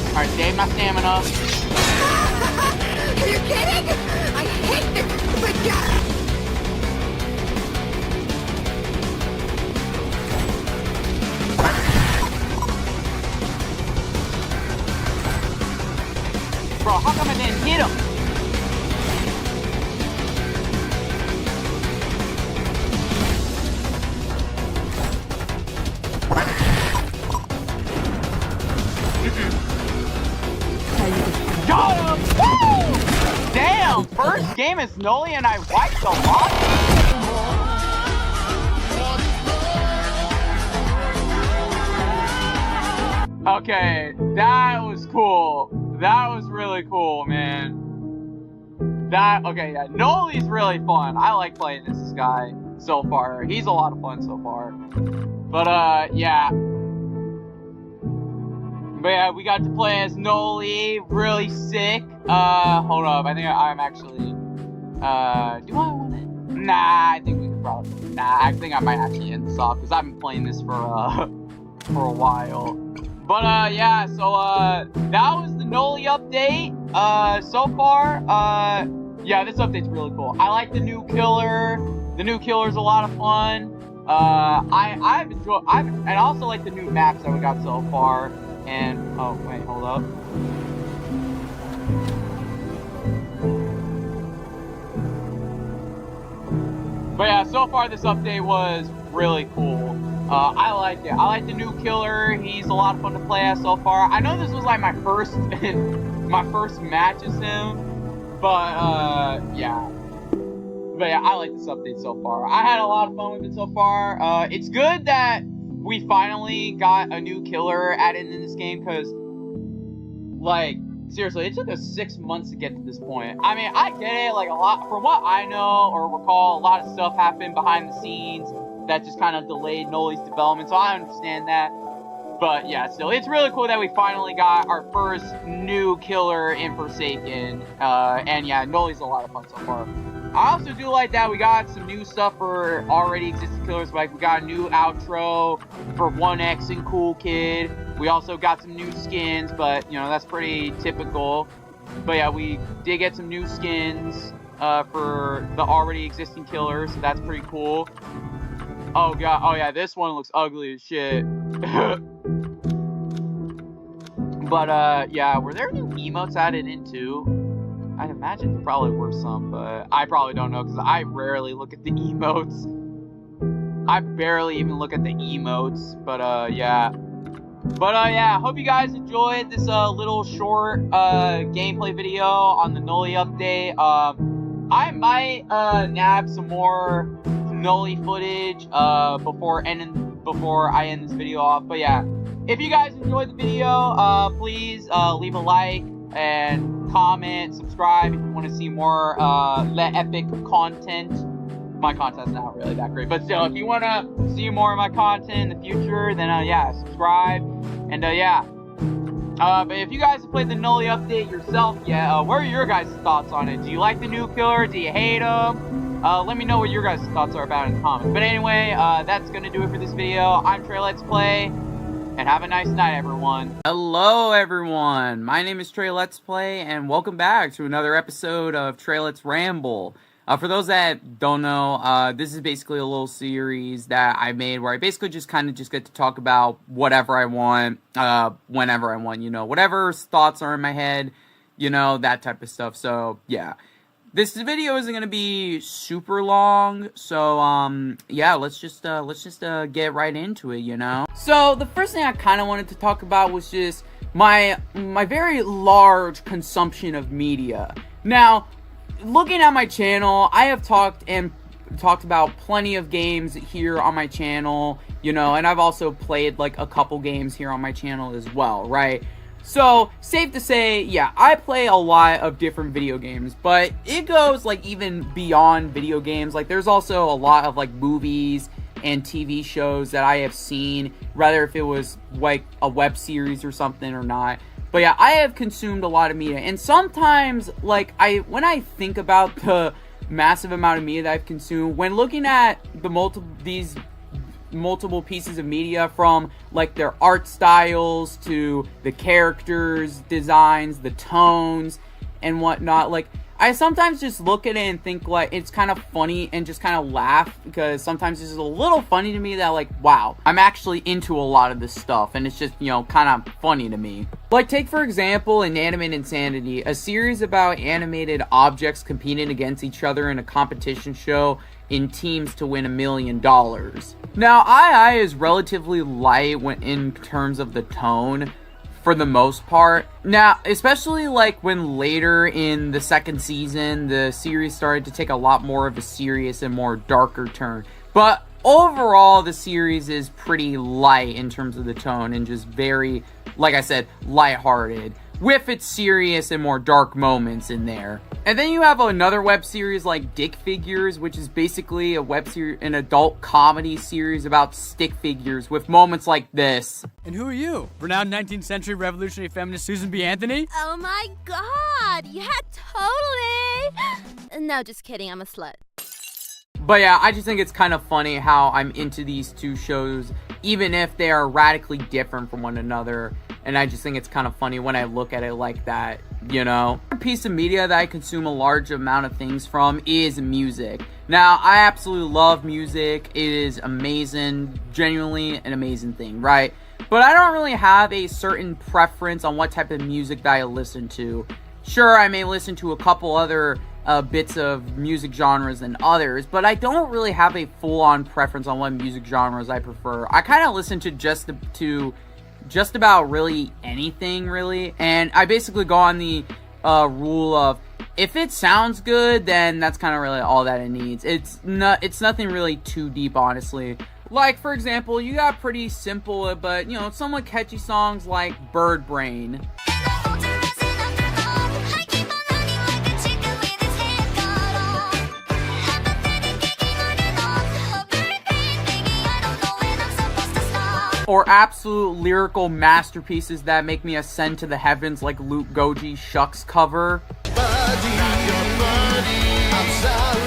Alright, save my stamina. Are you kidding? I hate this stupid guy! Bro, how come I didn't hit him? Got him! Woo! Damn! First game is Noli and I wiped a lot. Okay, that was cool. That was really cool, man. Okay, yeah, Noli's really fun. I like playing this guy so far. He's a lot of fun so far. But, yeah. But yeah, we got to play as Noli. Really sick. Hold up. I think I'm actually, do I want it? Nah, I think we could probably, I think I might actually end this off, because I've been playing this for a while. But, yeah, so, that was the Noli update, so far. Yeah, this update's really cool. I like the new killer. The new killer's a lot of fun. I've enjoyed, and I also like the new maps that we got so far. And, oh, wait, hold up. But yeah, so far this update was really cool. I like it. I like the new killer. He's a lot of fun to play as so far. I know this was like my first match as him, but yeah. But yeah, I like this update so far. I had a lot of fun with it so far. It's good that we finally got a new killer added in this game, because, like, seriously, it took us 6 months to get to this point. I mean, I get it, like, a lot, from what I know or recall, a lot of stuff happened behind the scenes that just kind of delayed Noli's development, so I understand that. But yeah, still, it's really cool that we finally got our first new killer in Forsaken. And yeah, Noli's a lot of fun so far. I also do like that we got some new stuff for already existing killers. Like, we got a new outro for 1X and Cool Kid. We also got some new skins, but, you know, that's pretty typical. But yeah, we did get some new skins for the already existing killers, so that's pretty cool. Oh god, oh yeah, this one looks ugly as shit. But yeah, were there new emotes added in too? I'd imagine there probably were some, but I probably don't know, because I rarely look at the emotes. I barely even look at the emotes, but yeah. But yeah, hope you guys enjoyed this little short gameplay video on the Noli update. I might nab some more Noli footage before I end this video off. But yeah, if you guys enjoyed the video, please leave a like and comment, subscribe if you want to see more Let Epic content. My content's not really that great, but still, if you want to see more of my content in the future, then yeah, subscribe. And yeah, but if you guys have played the Noli update yourself yet, what are your guys' thoughts on it? Do you like the new killer? Do you hate him? Let me know what your guys' thoughts are about it in the comments. But anyway, that's gonna do it for this video. I'm Treletsplay, and have a nice night, everyone. Hello, everyone. My name is Treletsplay, and welcome back to another episode of Trelets Ramble. For those that don't know, this is basically a little series that I made where I basically just kind of just get to talk about whatever I want, whenever I want, you know, whatever thoughts are in my head, you know, that type of stuff. So, yeah. This video isn't gonna be super long, so yeah, let's just get right into it, you know. So the first thing I kind of wanted to talk about was just my very large consumption of media. Now, looking at my channel, I have talked about plenty of games here on my channel, you know, and I've also played like a couple games here on my channel as well, right? So, safe to say, yeah, I play a lot of different video games, but it goes, like, even beyond video games. Like, there's also a lot of, like, movies and TV shows that I have seen, whether if it was, like, a web series or something or not. But, yeah, I have consumed a lot of media, and sometimes, like, when I think about the massive amount of media that I've consumed, when looking at the multiple pieces of media, from like their art styles to the characters, designs, the tones and whatnot, like I sometimes just look at it and think like it's kind of funny and just kind of laugh, because sometimes it's just a little funny to me that like, wow, I'm actually into a lot of this stuff and it's just, you know, kind of funny to me. Like, take for example Inanimate Insanity, a series about animated objects competing against each other in a competition show in teams to win $1 million. Now, II is relatively light in terms of the tone for the most part. Now, especially like when later in the second season, the series started to take a lot more of a serious and more darker turn. But overall, the series is pretty light in terms of the tone and just very, like I said, lighthearted, with its serious and more dark moments in there. And then you have another web series like Dick Figures, which is basically an adult comedy series about stick figures with moments like this. And who are you? Renowned 19th century revolutionary feminist Susan B. Anthony? Oh my god, yeah, totally. No, just kidding, I'm a slut. But yeah, I just think it's kind of funny how I'm into these two shows, even if they are radically different from one another. And I just think it's kind of funny when I look at it like that, you know. A piece of media that I consume a large amount of things from is music. Now, I absolutely love music. It is amazing, genuinely an amazing thing, right? But I don't really have a certain preference on what type of music that I listen to. Sure, I may listen to a couple other bits of music genres than others, but I don't really have a full-on preference on what music genres I prefer. I kind of listen to just about really anything, really, and I basically go on the rule of, if it sounds good, then that's kind of really all that it needs. It's nothing really too deep, honestly. Like, for example, you got pretty simple but, you know, somewhat catchy songs like Bird Brain. Or absolute lyrical masterpieces that make me ascend to the heavens, like Luke Goji's Shucks cover. I'm sorry.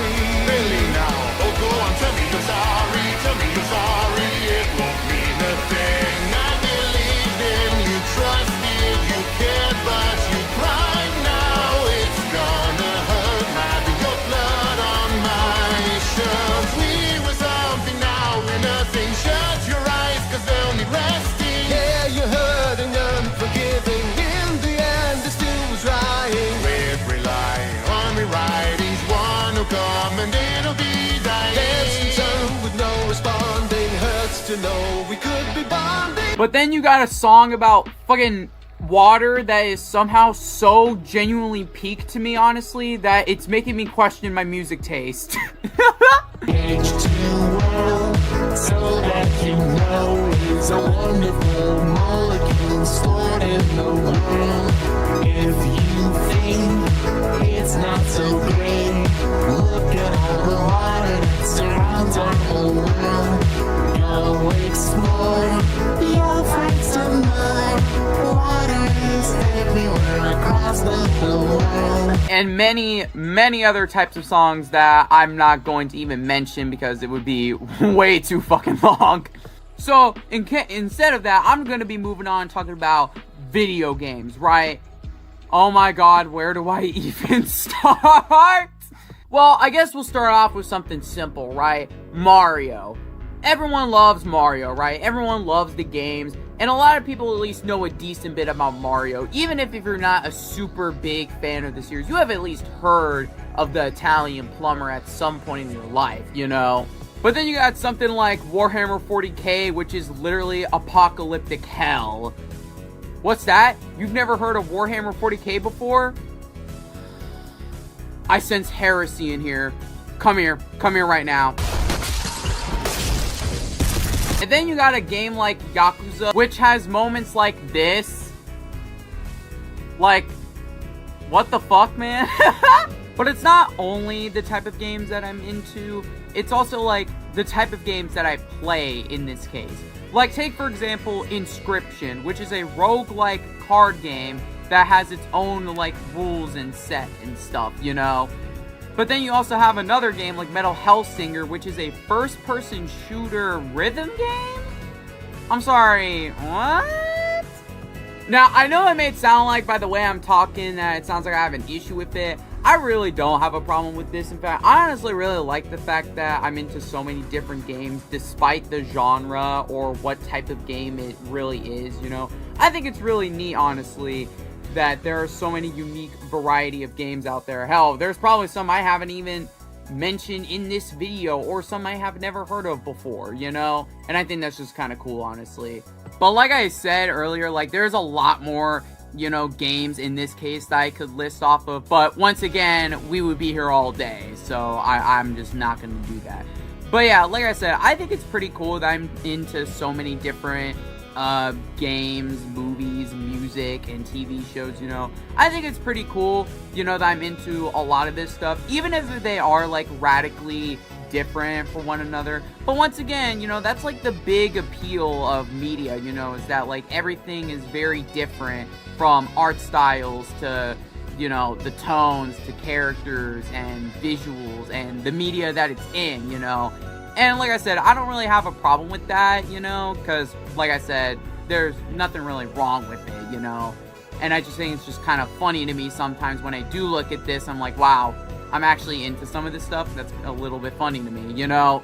Really now. Oh, go on, tell me you're sorry. Tell me you're sorry. It won't mean a thing. I believed in you, trusted you, cared, but you cried now. It's gonna hurt. Might be your blood on my shirt. We were something, now we're nothing. Shut your eyes, 'cause they're only resting. Yeah, you're hurt and unforgiving. In the end, it still was trying. We're relying on rewritings. One will come and it'll be dying. Dancing with no responding. Hurts to know we could be bonding. But then you got a song about fucking water that is somehow so genuinely peak to me, honestly, that it's making me question my music taste. H2O, so that you know it's a wonderful molecule stored in the world. If you think it's not so great, look at all the water that surrounds our whole world. Go explore, you'll find some mud. Water is everywhere across the world. And many other types of songs that I'm not going to even mention because it would be way too fucking long. So instead of that, I'm going to be moving on talking about video games, right? Oh my god, where do I even start? Well, I guess we'll start off with something simple, right? Mario. Everyone loves Mario, right? Everyone loves the games, and a lot of people at least know a decent bit about Mario. Even if you're not a super big fan of the series, you have at least heard of the Italian plumber at some point in your life, you know? But then you got something like Warhammer 40k, which is literally apocalyptic hell. What's that? You've never heard of Warhammer 40k before? I sense heresy in here. Come here right now. And then you got a game like Yakuza, which has moments like this. Like, what the fuck, man? But it's not only the type of games that I'm into, it's also like the type of games that I play in this case. Like, take for example Inscription, which is a roguelike card game that has its own like rules and set and stuff, you know? But then you also have another game like Metal Hellsinger, which is a first-person shooter rhythm game? I'm sorry, what? Now, I know it may sound like, by the way I'm talking, that it sounds like I have an issue with it. I really don't have a problem with this. In fact, I honestly really like the fact that I'm into so many different games, despite the genre or what type of game it really is, you know? I think it's really neat, honestly, that there are so many unique variety of games out there. Hell, there's probably some I haven't even mentioned in this video, or some I have never heard of before, you know? And I think that's just kind of cool, honestly. But like I said earlier, like, there's a lot more, you know, games in this case that I could list off of. But once again, we would be here all day, so I'm just not going to do that. But yeah, like I said, I think it's pretty cool that I'm into so many different games, movies, music, and TV shows, you know. I think it's pretty cool, you know, that I'm into a lot of this stuff, even if they are, like, radically different from one another. But once again, you know, that's, like, the big appeal of media, you know, is that, like, everything is very different, from art styles to, you know, the tones to characters and visuals and the media that it's in, you know. And like I said, I don't really have a problem with that, you know, because, like I said, there's nothing really wrong with it, you know. And I just think it's just kind of funny to me sometimes when I do look at this, I'm like, wow, I'm actually into some of this stuff. That's a little bit funny to me, you know.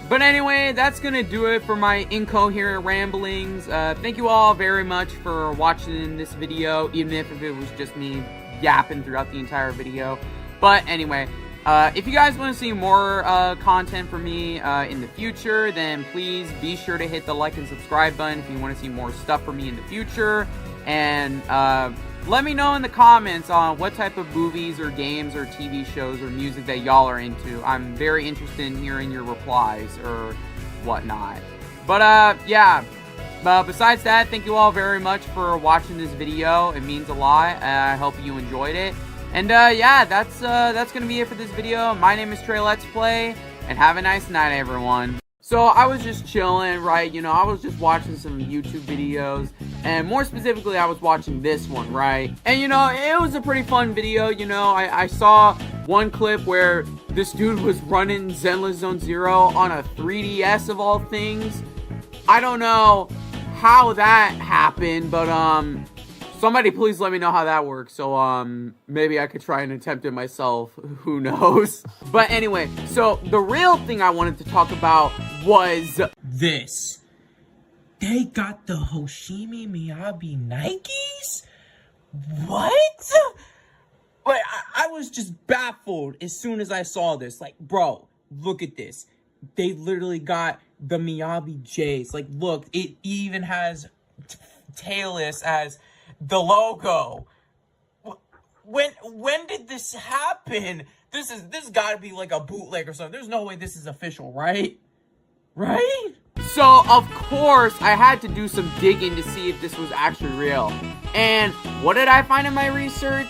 But anyway, that's going to do it for my incoherent ramblings. Thank you all very much for watching this video, even if it was just me yapping throughout the entire video. But anyway, if you guys want to see more content from me in the future, then please be sure to hit the like and subscribe button if you want to see more stuff from me in the future. And let me know in the comments on what type of movies or games or TV shows or music that y'all are into. I'm very interested in hearing your replies or whatnot. But yeah, besides that, thank you all very much for watching this video. It means a lot. I hope you enjoyed it. And yeah, that's gonna be it for this video. My name is Treletsplays, and have a nice night, everyone. So I was just chilling, right? You know, I was just watching some YouTube videos, and more specifically, I was watching this one, right? And you know, it was a pretty fun video. You know, I saw one clip where this dude was running Zenless Zone Zero on a 3DS of all things. I don't know how that happened, but somebody please let me know how that works, so maybe I could try and attempt it myself. Who knows? But anyway, so the real thing I wanted to talk about was this. They got the Hoshimi Miyabi Nikes? What? Like, I was just baffled as soon as I saw this. Like, bro, look at this. They literally got the Miyabi J's. Like, look, it even has Tailless as the logo. When did this happen? This gotta be like a bootleg or something. There's no way this is official, right? Right? So, of course, I had to do some digging to see if this was actually real. And what did I find in my research?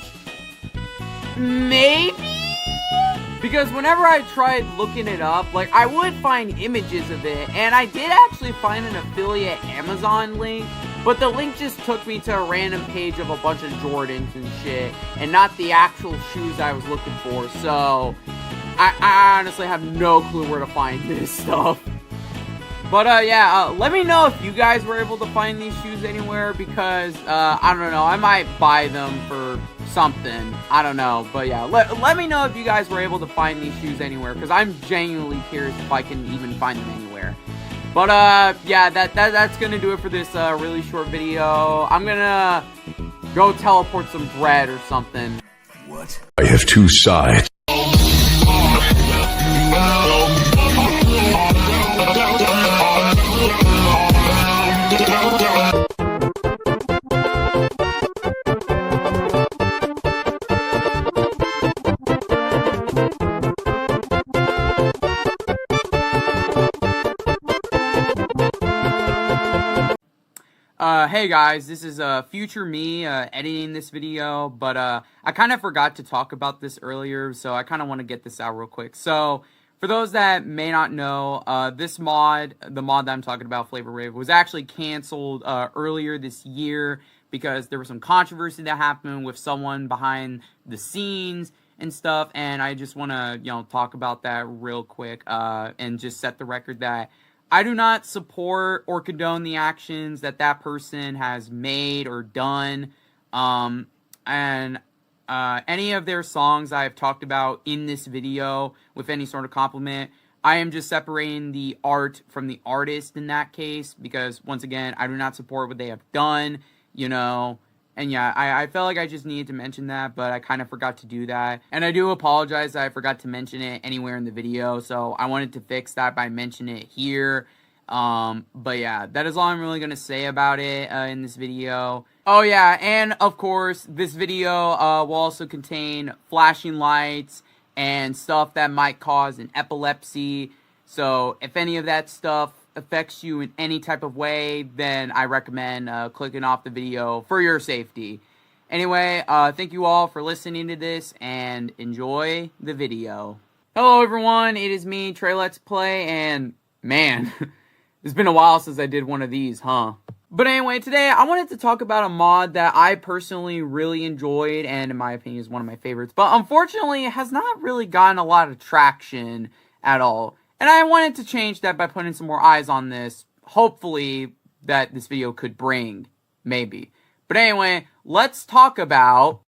Maybe? Because whenever I tried looking it up, like, I would find images of it, and I did actually find an affiliate Amazon link, but the link just took me to a random page of a bunch of Jordans and shit, and not the actual shoes I was looking for, so I honestly have no clue where to find this stuff. But, yeah, let me know if you guys were able to find these shoes anywhere, because, I don't know, I might buy them for something. I don't know, but yeah, let me know if you guys were able to find these shoes anywhere, because I'm genuinely curious if I can even find them anywhere. But yeah, that's gonna do it for this really short video. I'm gonna go teleport some bread or something. What? I have two sides. Hey guys, this is future me editing this video, but I kind of forgot to talk about this earlier, so I kind of want to get this out real quick. So, for those that may not know, this mod, the mod that I'm talking about, Flavor Rave, was actually canceled earlier this year because there was some controversy that happened with someone behind the scenes and stuff, and I just want to, you know, talk about that real quick and just set the record that I do not support or condone the actions that that person has made or done, and any of their songs I have talked about in this video with any sort of compliment, I am just separating the art from the artist in that case, because once again, I do not support what they have done, you know. And yeah, I felt like I just needed to mention that, but I kind of forgot to do that. And I do apologize that I forgot to mention it anywhere in the video, so I wanted to fix that by mentioning it here. But yeah, that is all I'm really going to say about it in this video. Oh yeah, and of course, this video will also contain flashing lights and stuff that might cause an epilepsy. So if any of that stuff affects you in any type of way, then I recommend clicking off the video for your safety. Anyway, thank you all for listening to this, and enjoy the video. Hello everyone, it is me, Treletsplays, and man, it's been a while since I did one of these, huh? But anyway, today I wanted to talk about a mod that I personally really enjoyed, and in my opinion is one of my favorites, but unfortunately it has not really gotten a lot of traction at all. And I wanted to change that by putting some more eyes on this. Hopefully that this video could bring, maybe. But anyway, let's talk about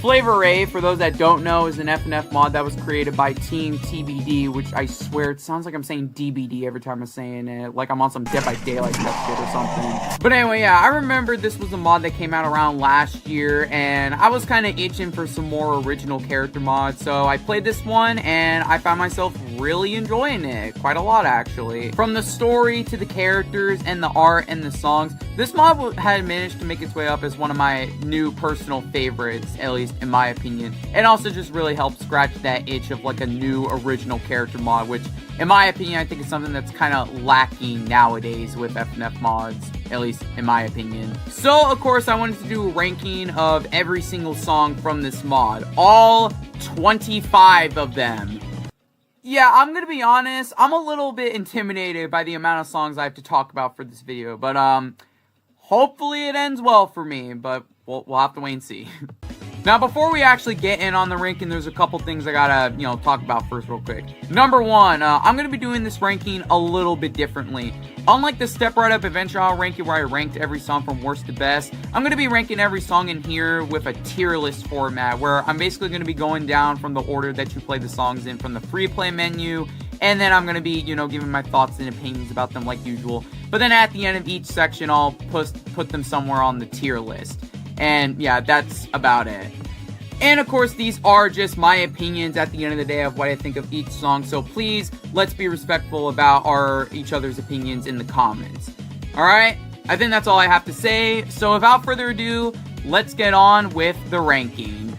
Flavor Rave, for those that don't know, is an FNF mod that was created by Team TBD, which I swear it sounds like I'm saying DBD every time I'm saying it, like I'm on some Dead by Daylight stuff shit or something. But anyway, yeah, I remember this was a mod that came out around last year, and I was kind of itching for some more original character mods, so I played this one, and I found myself really enjoying it, quite a lot actually. From the story to the characters and the art and the songs, this mod had managed to make its way up as one of my new personal favorites, at least in my opinion. It also just really helped scratch that itch of like a new original character mod, which in my opinion I think is something that's kind of lacking nowadays with FNF mods, at least in my opinion. So of course I wanted to do a ranking of every single song from this mod, all 25 of them. Yeah, I'm gonna be honest, I'm a little bit intimidated by the amount of songs I have to talk about for this video, but hopefully it ends well for me, but we'll have to wait and see. Now, before we actually get in on the ranking, there's a couple things I gotta, you know, talk about first real quick. Number one, I'm gonna be doing this ranking a little bit differently. Unlike the Step Right Up Adventure Isle ranking where I ranked every song from worst to best, I'm gonna be ranking every song in here with a tier list format, where I'm basically gonna be going down from the order that you play the songs in from the free play menu, and then I'm gonna be, you know, giving my thoughts and opinions about them like usual. But then at the end of each section, I'll put them somewhere on the tier list. And yeah, that's about it. And of course, these are just my opinions at the end of the day of what I think of each song. So please, let's be respectful about each other's opinions in the comments. Alright? I think that's all I have to say. So without further ado, let's get on with the ranking.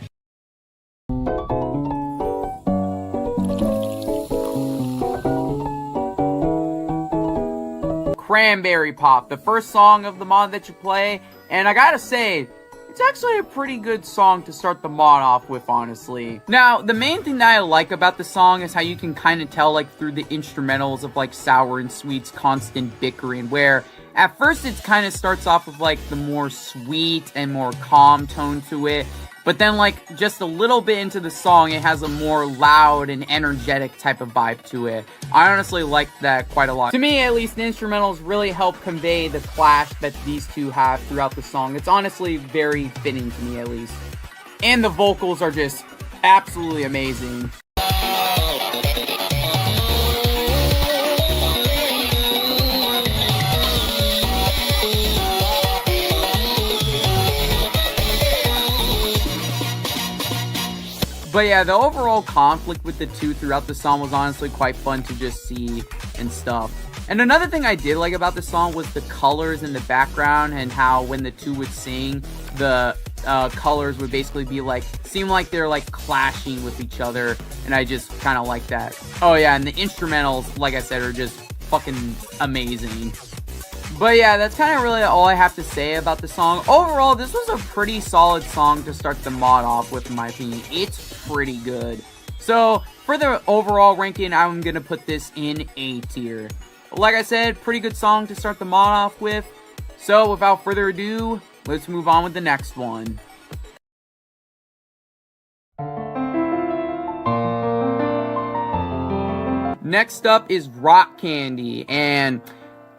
Cranberry Pop, the first song of the mod that you play. And I gotta say, it's actually a pretty good song to start the mod off with, honestly. Now, the main thing that I like about the song is how you can kind of tell, like, through the instrumentals of, like, Sour and Sweet's constant bickering, where at first it kind of starts off with, like, the more sweet and more calm tone to it, But then, like, just a little bit into the song, it has a more loud and energetic type of vibe to it. I honestly like that quite a lot. To me, at least, the instrumentals really help convey the clash that these two have throughout the song. It's honestly very fitting to me, at least. And the vocals are just absolutely amazing. But yeah, the overall conflict with the two throughout the song was honestly quite fun to just see and stuff. And another thing I did like about the song was the colors in the background, and how when the two would sing, the colors would basically be like, seem like they're like clashing with each other, and I just kind of like that. Oh yeah, and the instrumentals, like I said, are just fucking amazing. But yeah, that's kind of really all I have to say about the song. Overall, this was a pretty solid song to start the mod off with, in my opinion. It's pretty good. So, for the overall ranking, I'm going to put this in A tier. Like I said, pretty good song to start the mod off with. So, without further ado, let's move on with the next one. Next up is Rock Candy, and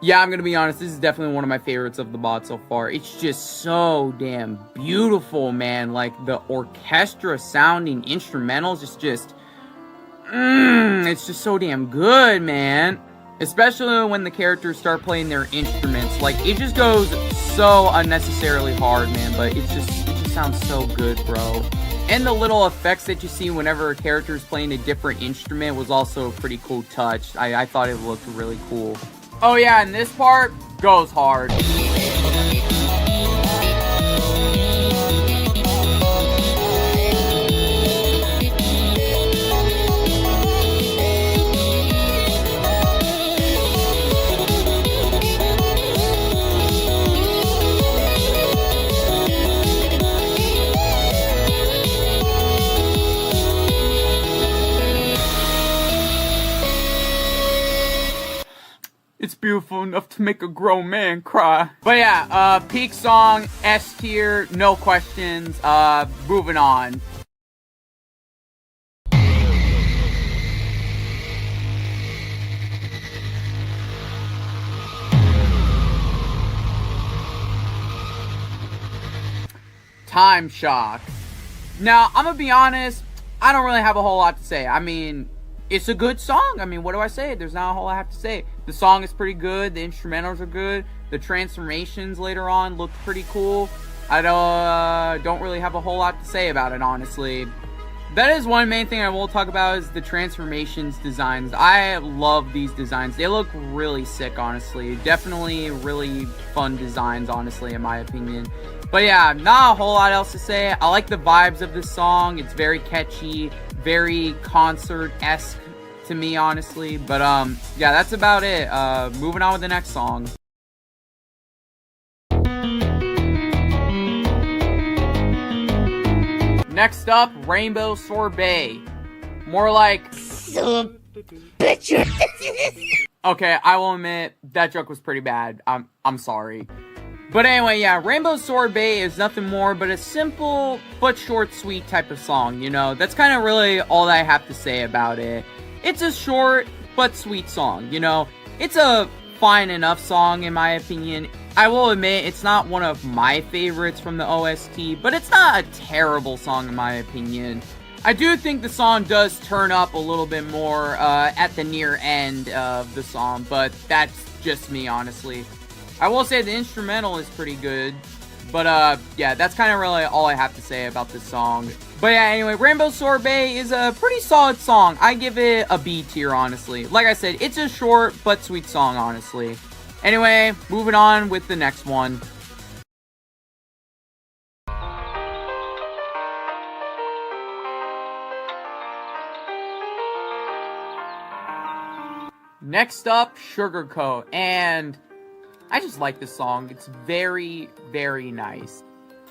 yeah, I'm gonna be honest, this is definitely one of my favorites of the mod so far. It's just so damn beautiful, man. Like, the orchestra sounding instrumentals is just, it's just so damn good, man. Especially when the characters start playing their instruments. Like, it just goes so unnecessarily hard, man, but it just sounds so good, bro. And the little effects that you see whenever a character is playing a different instrument was also a pretty cool touch. I thought it looked really cool. Oh yeah, and this part goes hard. It's beautiful enough to make a grown man cry. But yeah, peak song, S tier, no questions. Moving on. Time Shock. Now, I'm gonna be honest, I don't really have a whole lot to say. I mean, it's a good song. I mean, what do I say? There's not a whole lot I have to say. The song is pretty good. The instrumentals are good. The transformations later on look pretty cool. I don't really have a whole lot to say about it, honestly. That is one main thing I will talk about, is the transformations designs. I love these designs. They look really sick, honestly. Definitely really fun designs, honestly, in my opinion. But yeah, not a whole lot else to say. I like the vibes of this song. It's very catchy, very concert-esque to me, honestly. But yeah, that's about it. Moving on with the next song. Next up, Rainbow Sorbet. More like okay, I will admit that joke was pretty bad. I'm sorry. But anyway, yeah, Rainbow Sorbet is nothing more but a simple but short, sweet type of song, you know? That's kind of really all that I have to say about it. It's a short but sweet song, you know? It's a fine enough song, in my opinion. I will admit, it's not one of my favorites from the OST, but it's not a terrible song, in my opinion. I do think the song does turn up a little bit more at the near end of the song, but that's just me, honestly. I will say the instrumental is pretty good, but yeah, that's kind of really all I have to say about this song. But yeah, anyway, Rainbow Sorbet is a pretty solid song. I give it a B tier, honestly. Like I said, it's a short but sweet song, honestly. Anyway, moving on with the next one. Next up, Sugarcoat, and I just like this song. It's very, very nice.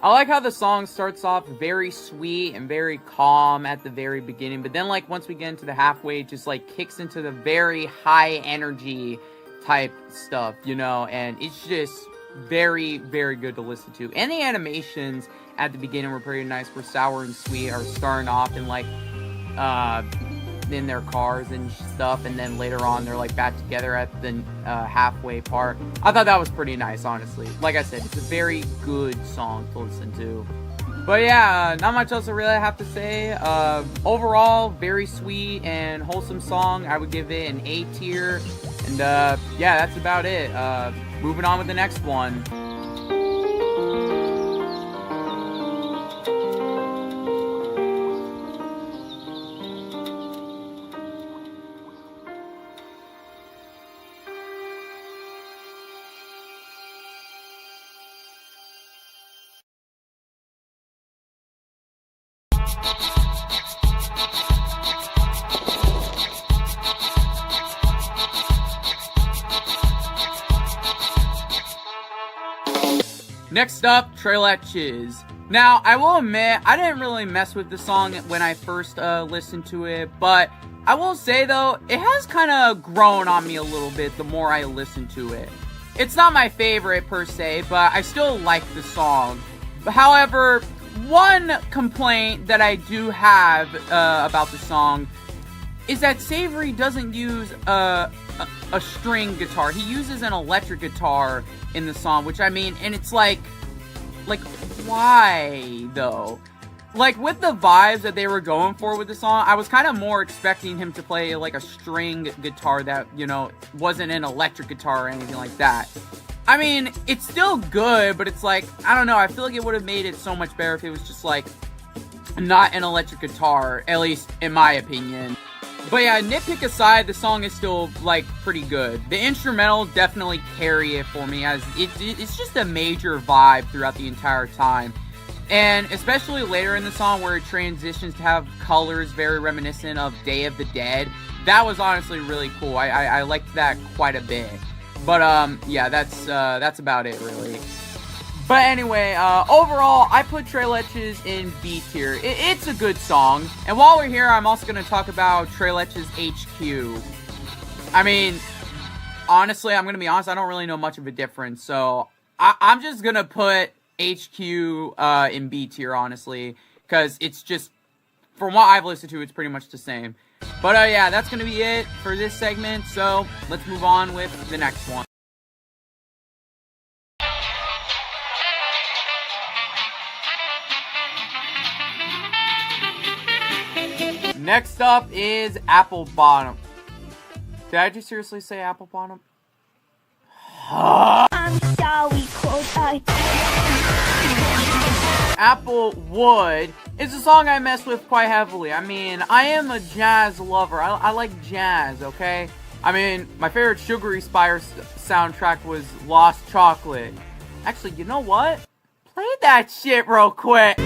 I like how the song starts off very sweet and very calm at the very beginning, but then, like, once we get into the halfway, it just, like, kicks into the very high energy type stuff, you know, and it's just very, very good to listen to. And the animations at the beginning were pretty nice, where Sour and Sweet are starting off in like in their cars and stuff, and then later on they're like back together at the halfway part. I thought that was pretty nice, honestly. Like I said, it's a very good song to listen to. But yeah, not much else I really have to say. Overall, very sweet and wholesome song. I would give it an A tier. And yeah, that's about it. Moving on with the next one. Next up, Treletsplays. Now, I will admit, I didn't really mess with the song when I first listened to it, but I will say, though, it has kind of grown on me a little bit the more I listen to it. It's not my favorite, per se, but I still like the song. However, one complaint that I do have about the song is that Savory doesn't use a string guitar. He uses an electric guitar in the song, which I mean, and it's like why though? Like, with the vibes that they were going for with the song, I was kind of more expecting him to play like a string guitar that, you know, wasn't an electric guitar or anything like that. I mean, it's still good, but it's like, I don't know, I feel like it would have made it so much better if it was just like not an electric guitar, at least in my opinion. But yeah, nitpick aside, the song is still, like, pretty good. The instrumental definitely carry it for me, as it's just a major vibe throughout the entire time. And especially later in the song, where it transitions to have colors very reminiscent of Day of the Dead, that was honestly really cool. I liked that quite a bit. But, yeah, that's about it, really. But anyway, overall, I put Treletsplays in B tier. It's a good song. And while we're here, I'm also going to talk about Treletsplays HQ. I mean, honestly, I'm going to be honest, I don't really know much of a difference. So, I'm just going to put HQ in B tier, honestly. Because it's just, from what I've listened to, it's pretty much the same. But, yeah, that's going to be it for this segment. So, let's move on with the next one. Next up is Apple Bottom. Did I just seriously say Apple Bottom? I'm sorry, Cold. Apple Wood is a song I mess with quite heavily. I mean, I am a jazz lover. I like jazz, okay? I mean, my favorite Sugary Spire soundtrack was Lost Chocolate. Actually, you know what? Play that shit real quick.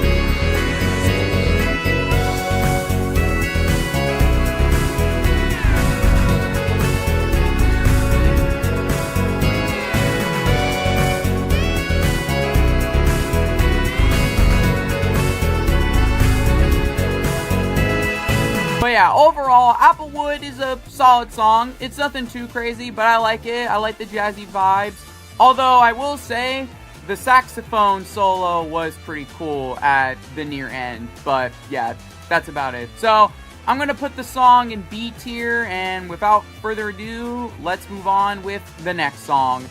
But yeah, overall, Applewood is a solid song. It's nothing too crazy, but I like it. I like the jazzy vibes. Although, I will say, the saxophone solo was pretty cool at the near end. But yeah, that's about it. So, I'm going to put the song in B tier, and without further ado, let's move on with the next song.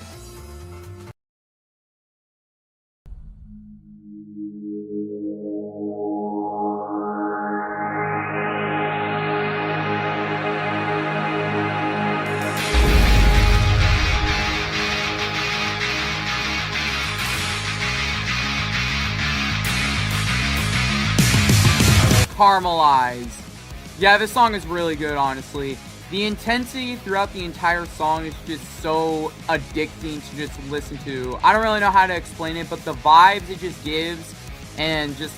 Caramelize. Yeah, this song is really good, honestly. The intensity throughout the entire song is just so addicting to just listen to. I don't really know how to explain it, but the vibes it just gives and just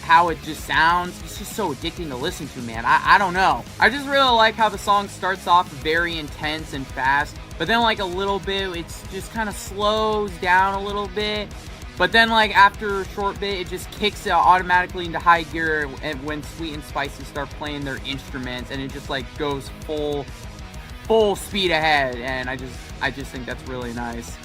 how it just sounds, it's just so addicting to listen to, man. I don't know. I just really like how the song starts off very intense and fast, but then like a little bit, it's just kind of slows down a little bit. But then, like, after a short bit, it just kicks it automatically into high gear when Sweet and Spicy start playing their instruments, and it just, like, goes full speed ahead, and I just think that's really nice.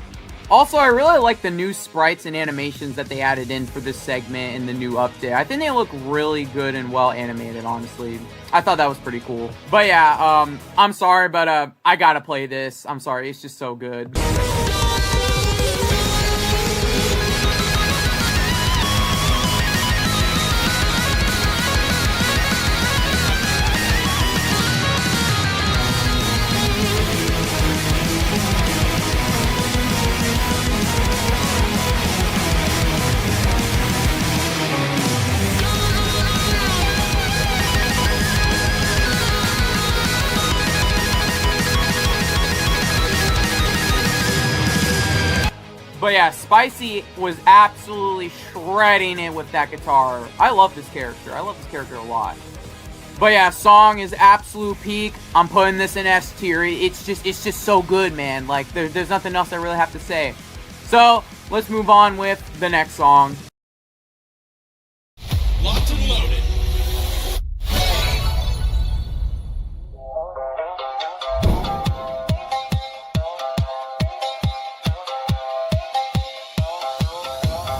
Also, I really like the new sprites and animations that they added in for this segment in the new update. I think they look really good and well animated, honestly. I thought that was pretty cool. But yeah, I'm sorry, but I gotta play this. I'm sorry, it's just so good. But yeah, Spicy was absolutely shredding it with that guitar. I love this character. I love this character a lot. But yeah, song is absolute peak. I'm putting this in S tier. It's just so good, man. Like, there's nothing else I really have to say. So, let's move on with the next song. Locked and loaded.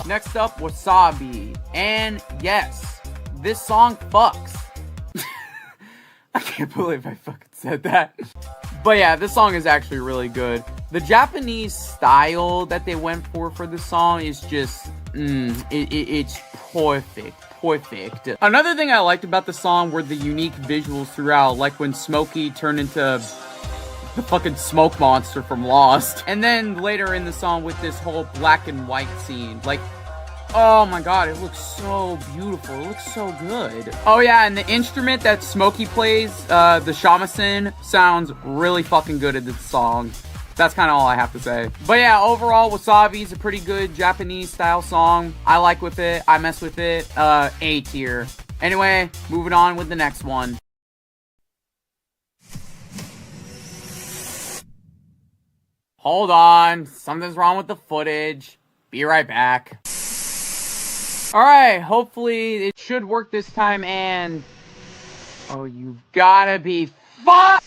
Next up, Wasabi. And yes, this song fucks. I can't believe I fucking said that. But yeah, this song is actually really good. The Japanese style that they went for this song is just, it's perfect. Perfect. Another thing I liked about the song were the unique visuals throughout, like when Smokey turned into the fucking smoke monster from Lost. And then later in the song with this whole black and white scene. Like, oh my god, it looks so beautiful. It looks so good. Oh yeah, and the instrument that Smokey plays, the shamisen, sounds really fucking good in this song. That's kind of all I have to say. But yeah, overall, Wasabi is a pretty good Japanese style song. I like with it. I mess with it. A tier. Anyway, moving on with the next one. Hold on. Something's wrong with the footage. Be right back. Alright, hopefully it should work this time, and... oh, you gotta be fuck!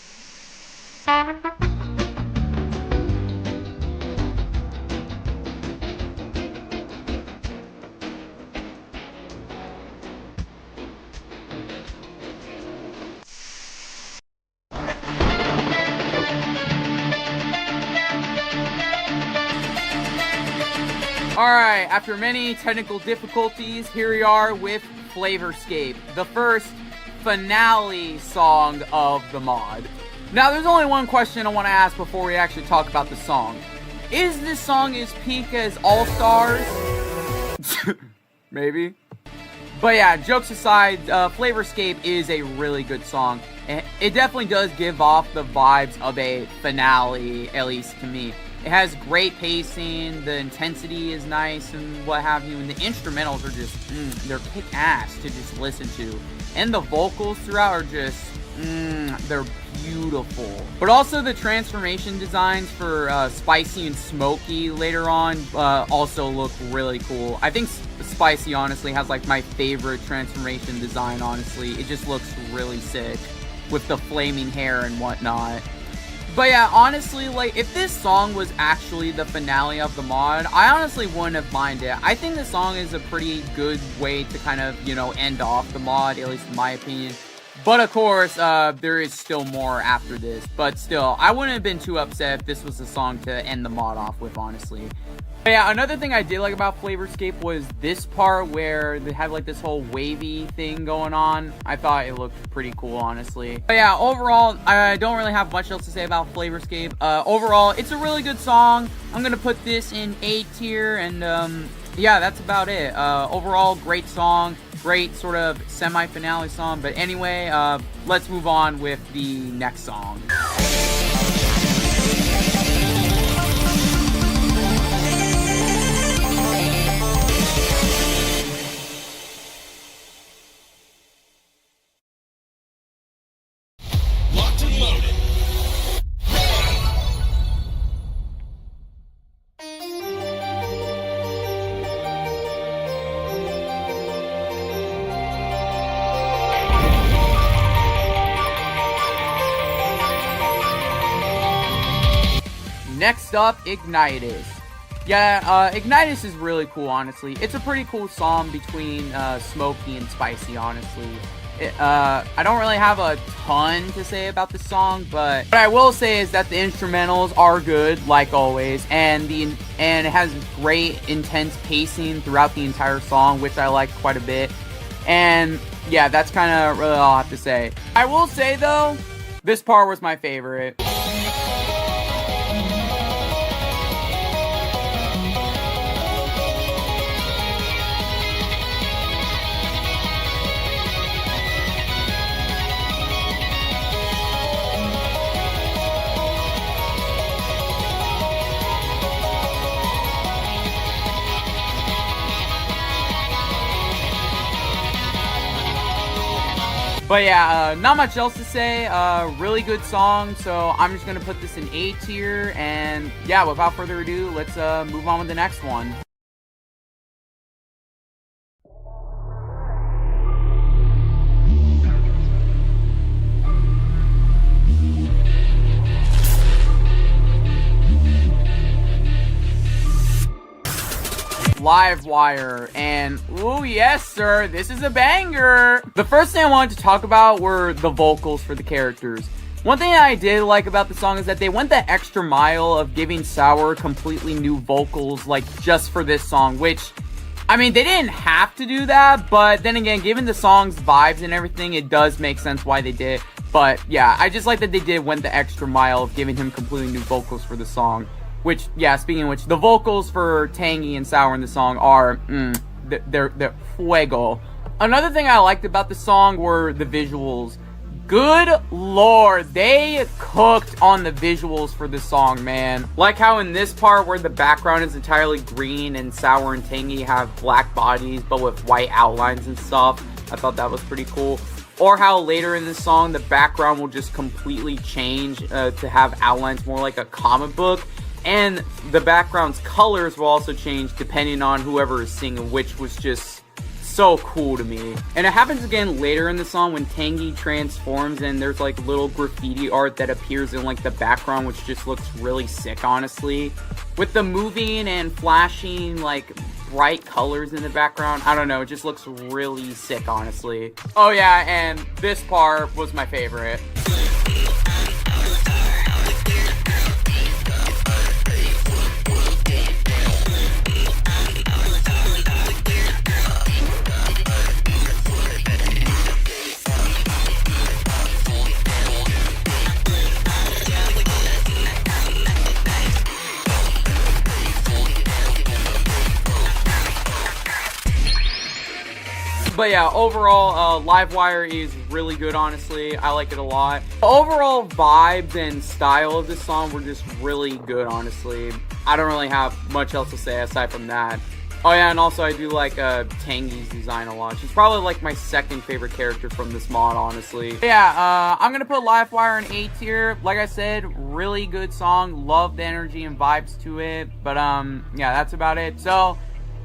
Alright, after many technical difficulties, here we are with Flavorscape, the first finale song of the mod. Now, there's only one question I want to ask before we actually talk about the song. Is this song as peak as All Stars? Maybe. But yeah, jokes aside, Flavorscape is a really good song. It definitely does give off the vibes of a finale, at least to me. It has great pacing, the intensity is nice and what have you, and the instrumentals are just, they're kick-ass to just listen to. And the vocals throughout are just, they're beautiful. But also the transformation designs for Spicy and Smokey later on also look really cool. I think Spicy honestly has like my favorite transformation design, honestly. It just looks really sick with the flaming hair and whatnot. But yeah, honestly, like, if this song was actually the finale of the mod, I honestly wouldn't have minded it. I think the song is a pretty good way to kind of, you know, end off the mod, at least in my opinion. But of course, there is still more after this. But still, I wouldn't have been too upset if this was the song to end the mod off with, honestly. But yeah, another thing I did like about Flavorscape was this part where they had like this whole wavy thing going on. I thought it looked pretty cool, honestly. But yeah, overall, I don't really have much else to say about Flavorscape. Overall, it's a really good song. I'm gonna put this in A tier, and yeah, that's about it. Overall, great song. Great sort of semi-finale song. But anyway, let's move on with the next song. Locked and loaded. Next up, Ignitus. Yeah, Ignitus is really cool, honestly. It's a pretty cool song between Smokey and Spicy, honestly. I don't really have a ton to say about the song, but what I will say is that the instrumentals are good, like always, and it has great, intense pacing throughout the entire song, which I like quite a bit. And yeah, that's kind of really all I have to say. I will say, though, this part was my favorite. But yeah, not much else to say. Really good song, so I'm just gonna put this in A tier. And yeah, without further ado, let's move on with the next one. Livewire, and ooh, yes sir, this is a banger. The first thing I wanted to talk about were the vocals for the characters. One thing I did like about the song is that they went the extra mile of giving Sour completely new vocals, like just for this song, which, I mean, they didn't have to do that, but then again, given the song's vibes and everything, it does make sense why they did. But yeah, I just like that they went the extra mile of giving him completely new vocals for the song. Which, yeah, speaking of which, the vocals for Tangy and Sour in the song are, they're fuego. Another thing I liked about the song were the visuals. Good lord, they cooked on the visuals for this song, man. Like how in this part where the background is entirely green and Sour and Tangy have black bodies but with white outlines and stuff. I thought that was pretty cool. Or how later in the song, the background will just completely change to have outlines more like a comic book. And the background's colors will also change depending on whoever is singing, which was just so cool to me. And it happens again later in the song when Tangy transforms and there's like little graffiti art that appears in like the background, which just looks really sick, honestly. With the moving and flashing like bright colors in the background, I don't know, it just looks really sick, honestly. Oh yeah, and this part was my favorite. But yeah, overall, Livewire is really good, honestly. I like it a lot. The overall vibes and style of this song were just really good, honestly. I don't really have much else to say aside from that. Oh yeah, and also I do like Tangy's design a lot. She's probably like my second favorite character from this mod, honestly. But yeah, I'm gonna put Livewire in A tier. Like I said, really good song. Love the energy and vibes to it. But yeah, that's about it. So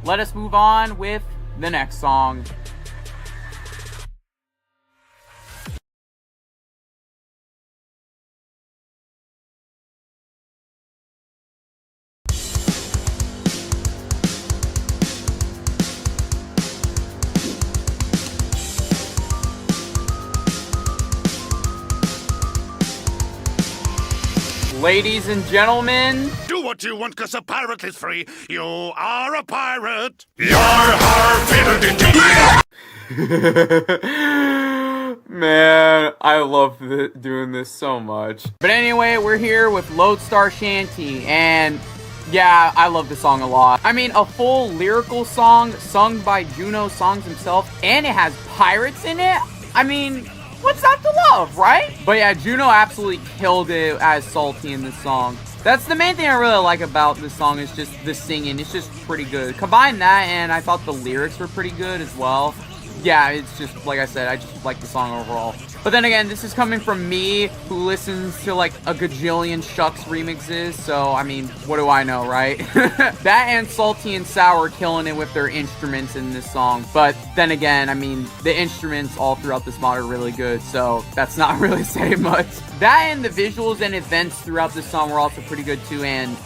let us move on with the next song. Ladies and gentlemen, do what you want, cause a pirate is free. You are a pirate. Yar, man, I love doing this so much. But anyway, we're here with Lodestar Shanty, and yeah, I love the song a lot. I mean, a full lyrical song sung by Juno Songs himself, and it has pirates in it. I mean, what's not to love, right? But yeah, Juno absolutely killed it as Salty in this song. That's the main thing I really like about this song is just the singing. It's just pretty good. Combine that and I thought the lyrics were pretty good as well. Yeah, it's just, like I said, I just like the song overall. But then again, this is coming from me, who listens to like a gajillion Shucks remixes, so I mean, what do I know, right? That and Salty and Sour killing it with their instruments in this song. But then again, I mean, the instruments all throughout this mod are really good, so that's not really saying much. That and the visuals and events throughout this song were also pretty good too, and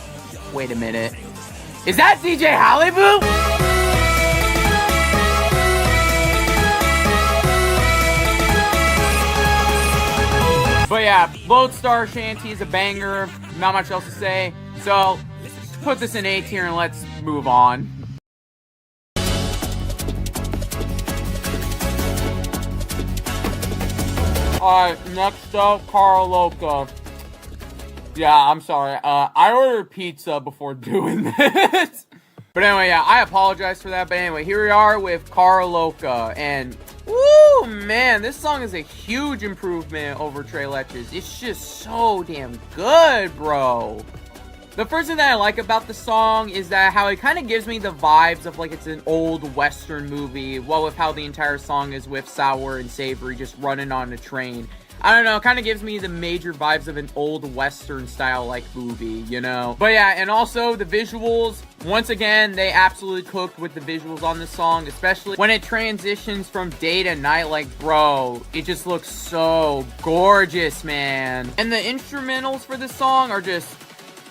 wait a minute. Is that DJ Halliboo? But yeah, Lodestar Shanty is a banger. Not much else to say. So, put this in A tier and let's move on. Alright, next up, Cara Loca. Yeah, I'm sorry. I ordered pizza before doing this. But anyway, yeah, I apologize for that. But anyway, here we are with Cara Loca. And, woo, man, this song is a huge improvement over Treletsplays. It's just so damn good, bro. The first thing that I like about the song is that how it kind of gives me the vibes of like it's an old Western movie. Well, with how the entire song is with Sour and Savory just running on a train. I don't know, it kind of gives me the major vibes of an old Western style like movie, you know? But yeah, and also the visuals, once again, they absolutely cooked with the visuals on this song, especially when it transitions from day to night, like, bro, it just looks so gorgeous, man. And the instrumentals for this song are just,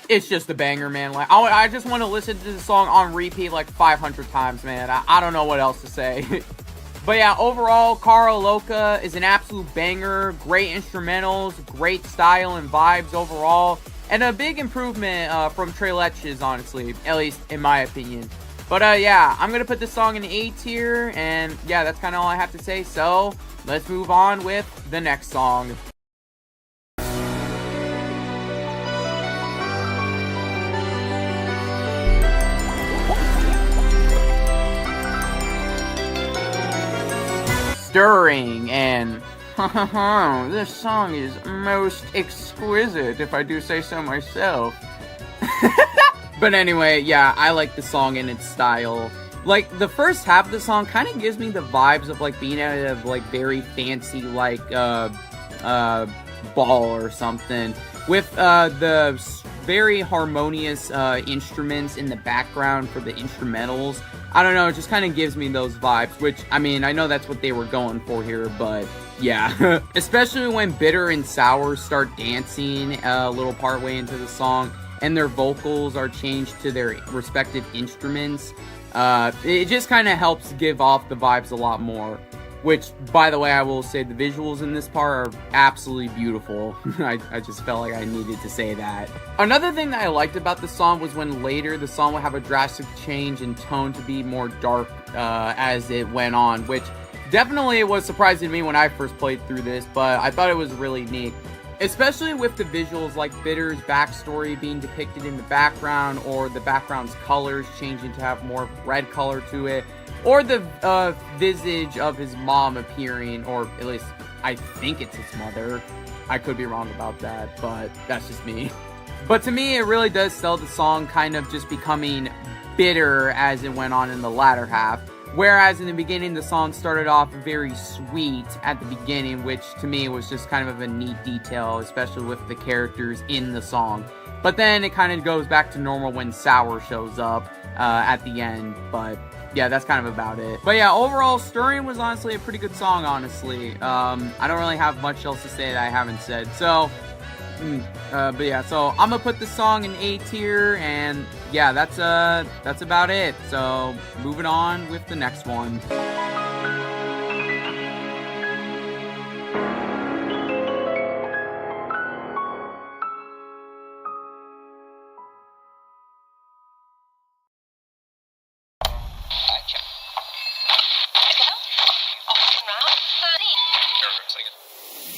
it's just a banger, man. Like, I just want to listen to the song on repeat like 500 times, man. I don't know what else to say. But yeah, overall, Cara Loca is an absolute banger. Great instrumentals, great style and vibes overall. And a big improvement from Treletsplays, honestly. At least in my opinion. But yeah, I'm going to put this song in A tier. And yeah, that's kind of all I have to say. So, let's move on with the next song. Stirring, and this song is most exquisite, if I do say so myself. But anyway, yeah, I like the song and its style. Like, the first half of the song kind of gives me the vibes of, like, being at a, like, very fancy, like, ball or something. With, the very harmonious, instruments in the background for the instrumentals. I don't know, it just kind of gives me those vibes, which, I mean, I know that's what they were going for here, but yeah. Especially when Bitter and Sour start dancing a little part way into the song, and their vocals are changed to their respective instruments. It just kind of helps give off the vibes a lot more. Which, by the way, I will say the visuals in this part are absolutely beautiful. I just felt like I needed to say that. Another thing that I liked about the song was when later the song would have a drastic change in tone to be more dark as it went on, which definitely was surprising to me when I first played through this, but I thought it was really neat. Especially with the visuals like Bitter's backstory being depicted in the background, or the background's colors changing to have more red color to it. Or the visage of his mom appearing, or at least I think it's his mother. I could be wrong about that, but that's just me. But to me, it really does sell the song kind of just becoming bitter as it went on in the latter half. Whereas in the beginning, the song started off very sweet at the beginning, which to me was just kind of a neat detail, especially with the characters in the song. But then it kind of goes back to normal when Sour shows up at the end, but yeah, that's kind of about it. But yeah, overall, Stirring was honestly a pretty good song, honestly. I don't really have much else to say that I haven't said. So, but yeah, so I'm gonna put this song in A tier, and yeah, that's about it. So, moving on with the next one.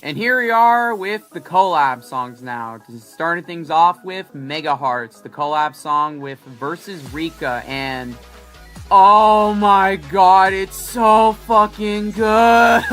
And here we are with the collab songs now. Starting things off with Mega Hearts, the collab song with Versus Rika, and oh my god, it's so fucking good.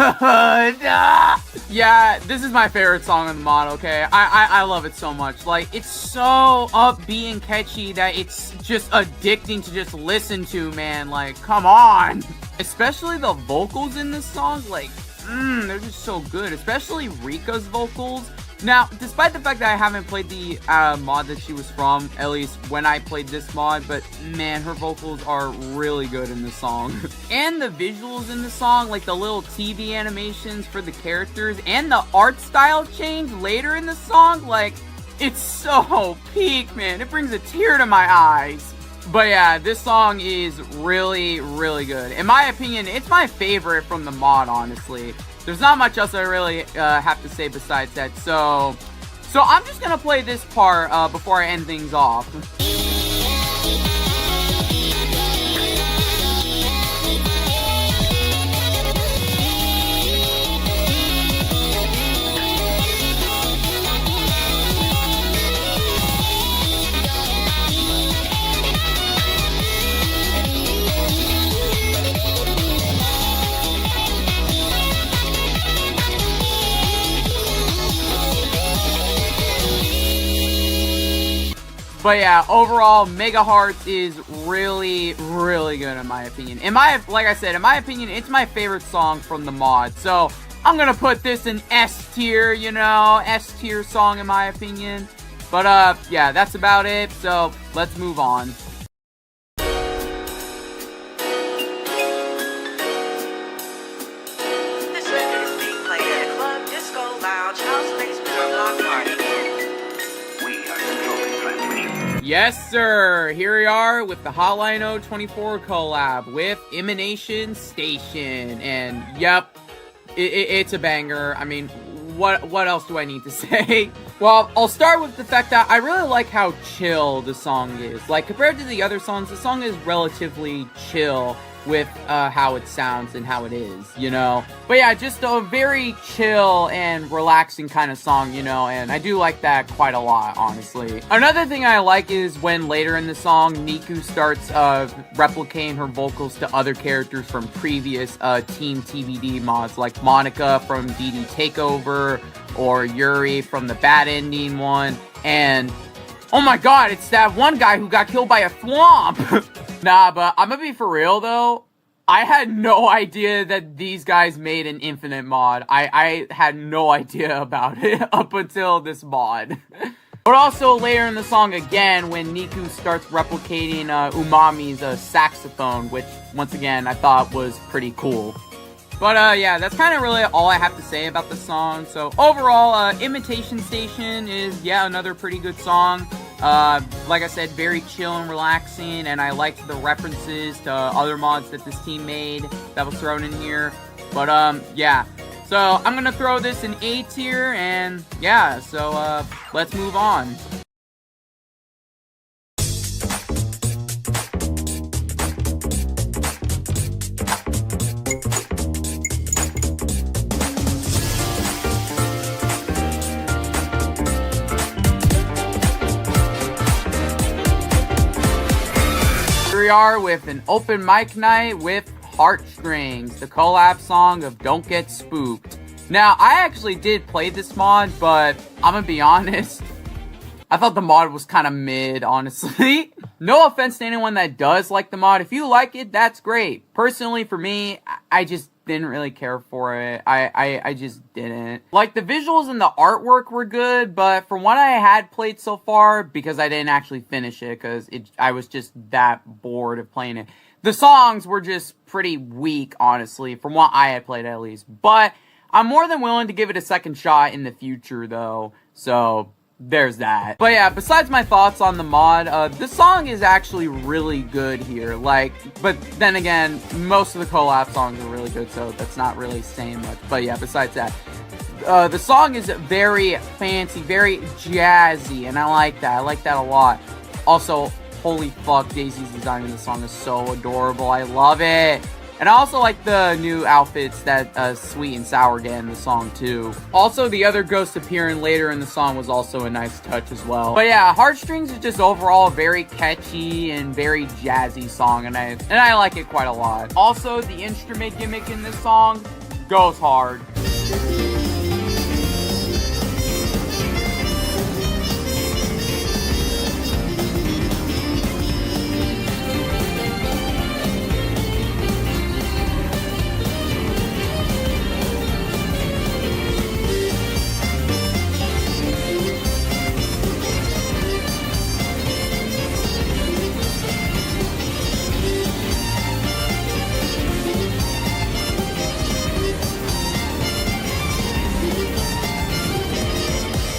Yeah, this is my favorite song on the mod, okay? I love it so much. Like, it's so upbeat and catchy that it's just addicting to just listen to, man. Like, come on. Especially the vocals in this song, like, they're just so good, especially Rika's vocals. Now, despite the fact that I haven't played the mod that she was from, at least when I played this mod, but man, her vocals are really good in this song. And the visuals in the song, like the little TV animations for the characters, and the art style change later in the song, like, it's so peak, man. It brings a tear to my eyes. But yeah, this song is really, really good. In my opinion, it's my favorite from the mod, honestly. There's not much else I really have to say besides that. So I'm just gonna play this part before I end things off. But yeah, overall, Mega Hearts is really, really good in my opinion. Like I said, in my opinion, it's my favorite song from the mod. So I'm gonna put this in S tier, you know, S tier song in my opinion. But yeah, that's about it. So let's move on. This record is being played at a club, disco, lounge, house, basement, or block party. Yes, sir. Here we are with the Hotline 024 collab with Emanation Station. And yep, it's a banger. I mean, what else do I need to say? Well, I'll start with the fact that I really like how chill the song is. Like, compared to the other songs, the song is relatively chill with how it sounds and how it is, you know? But yeah, just a very chill and relaxing kind of song, you know? And I do like that quite a lot, honestly. Another thing I like is when later in the song, Niku starts replicating her vocals to other characters from previous Team TBD mods, like Monica from DD Takeover, or Yuri from the Bad Ending one, and oh my god, it's that one guy who got killed by a thwomp! Nah, but I'm gonna be for real though. I had no idea that these guys made an Infinite mod. I had no idea about it up until this mod. But also later in the song again, when Niku starts replicating Umami's saxophone, which once again I thought was pretty cool. But yeah, that's kind of really all I have to say about the song. So overall, Imitation Station is, yeah, another pretty good song. Like I said, very chill and relaxing, and I liked the references to other mods that this team made that was thrown in here. But yeah, so I'm gonna throw this in A tier, and yeah, so let's move on. Here we are with an open mic night with Heartstrings, the collab song of Don't Get Spooked. Now, I actually did play this mod, but I'm gonna be honest, I thought the mod was kind of mid, honestly. No offense to anyone that does like the mod. If you like it, that's great. Personally, for me, I just didn't really care for it. I just didn't. Like, the visuals and the artwork were good, but from what I had played so far, because I didn't actually finish it, because I was just that bored of playing it, the songs were just pretty weak, honestly, from what I had played at least. But I'm more than willing to give it a second shot in the future, though, so there's that. But yeah, besides my thoughts on the mod, the song is actually really good here. Like, but then again, most of the collab songs are really good, so that's not really saying much. But yeah, besides that, the song is very fancy, very jazzy, and I like that. I like that a lot. Also, holy fuck, Daisy's design in the song is so adorable. I love it. And I also like the new outfits that Sweet and Sour get in the song too. Also, the other ghost appearing later in the song was also a nice touch as well. But yeah, Heartstrings is just overall a very catchy and very jazzy song, and I like it quite a lot. Also, the instrument gimmick in this song goes hard.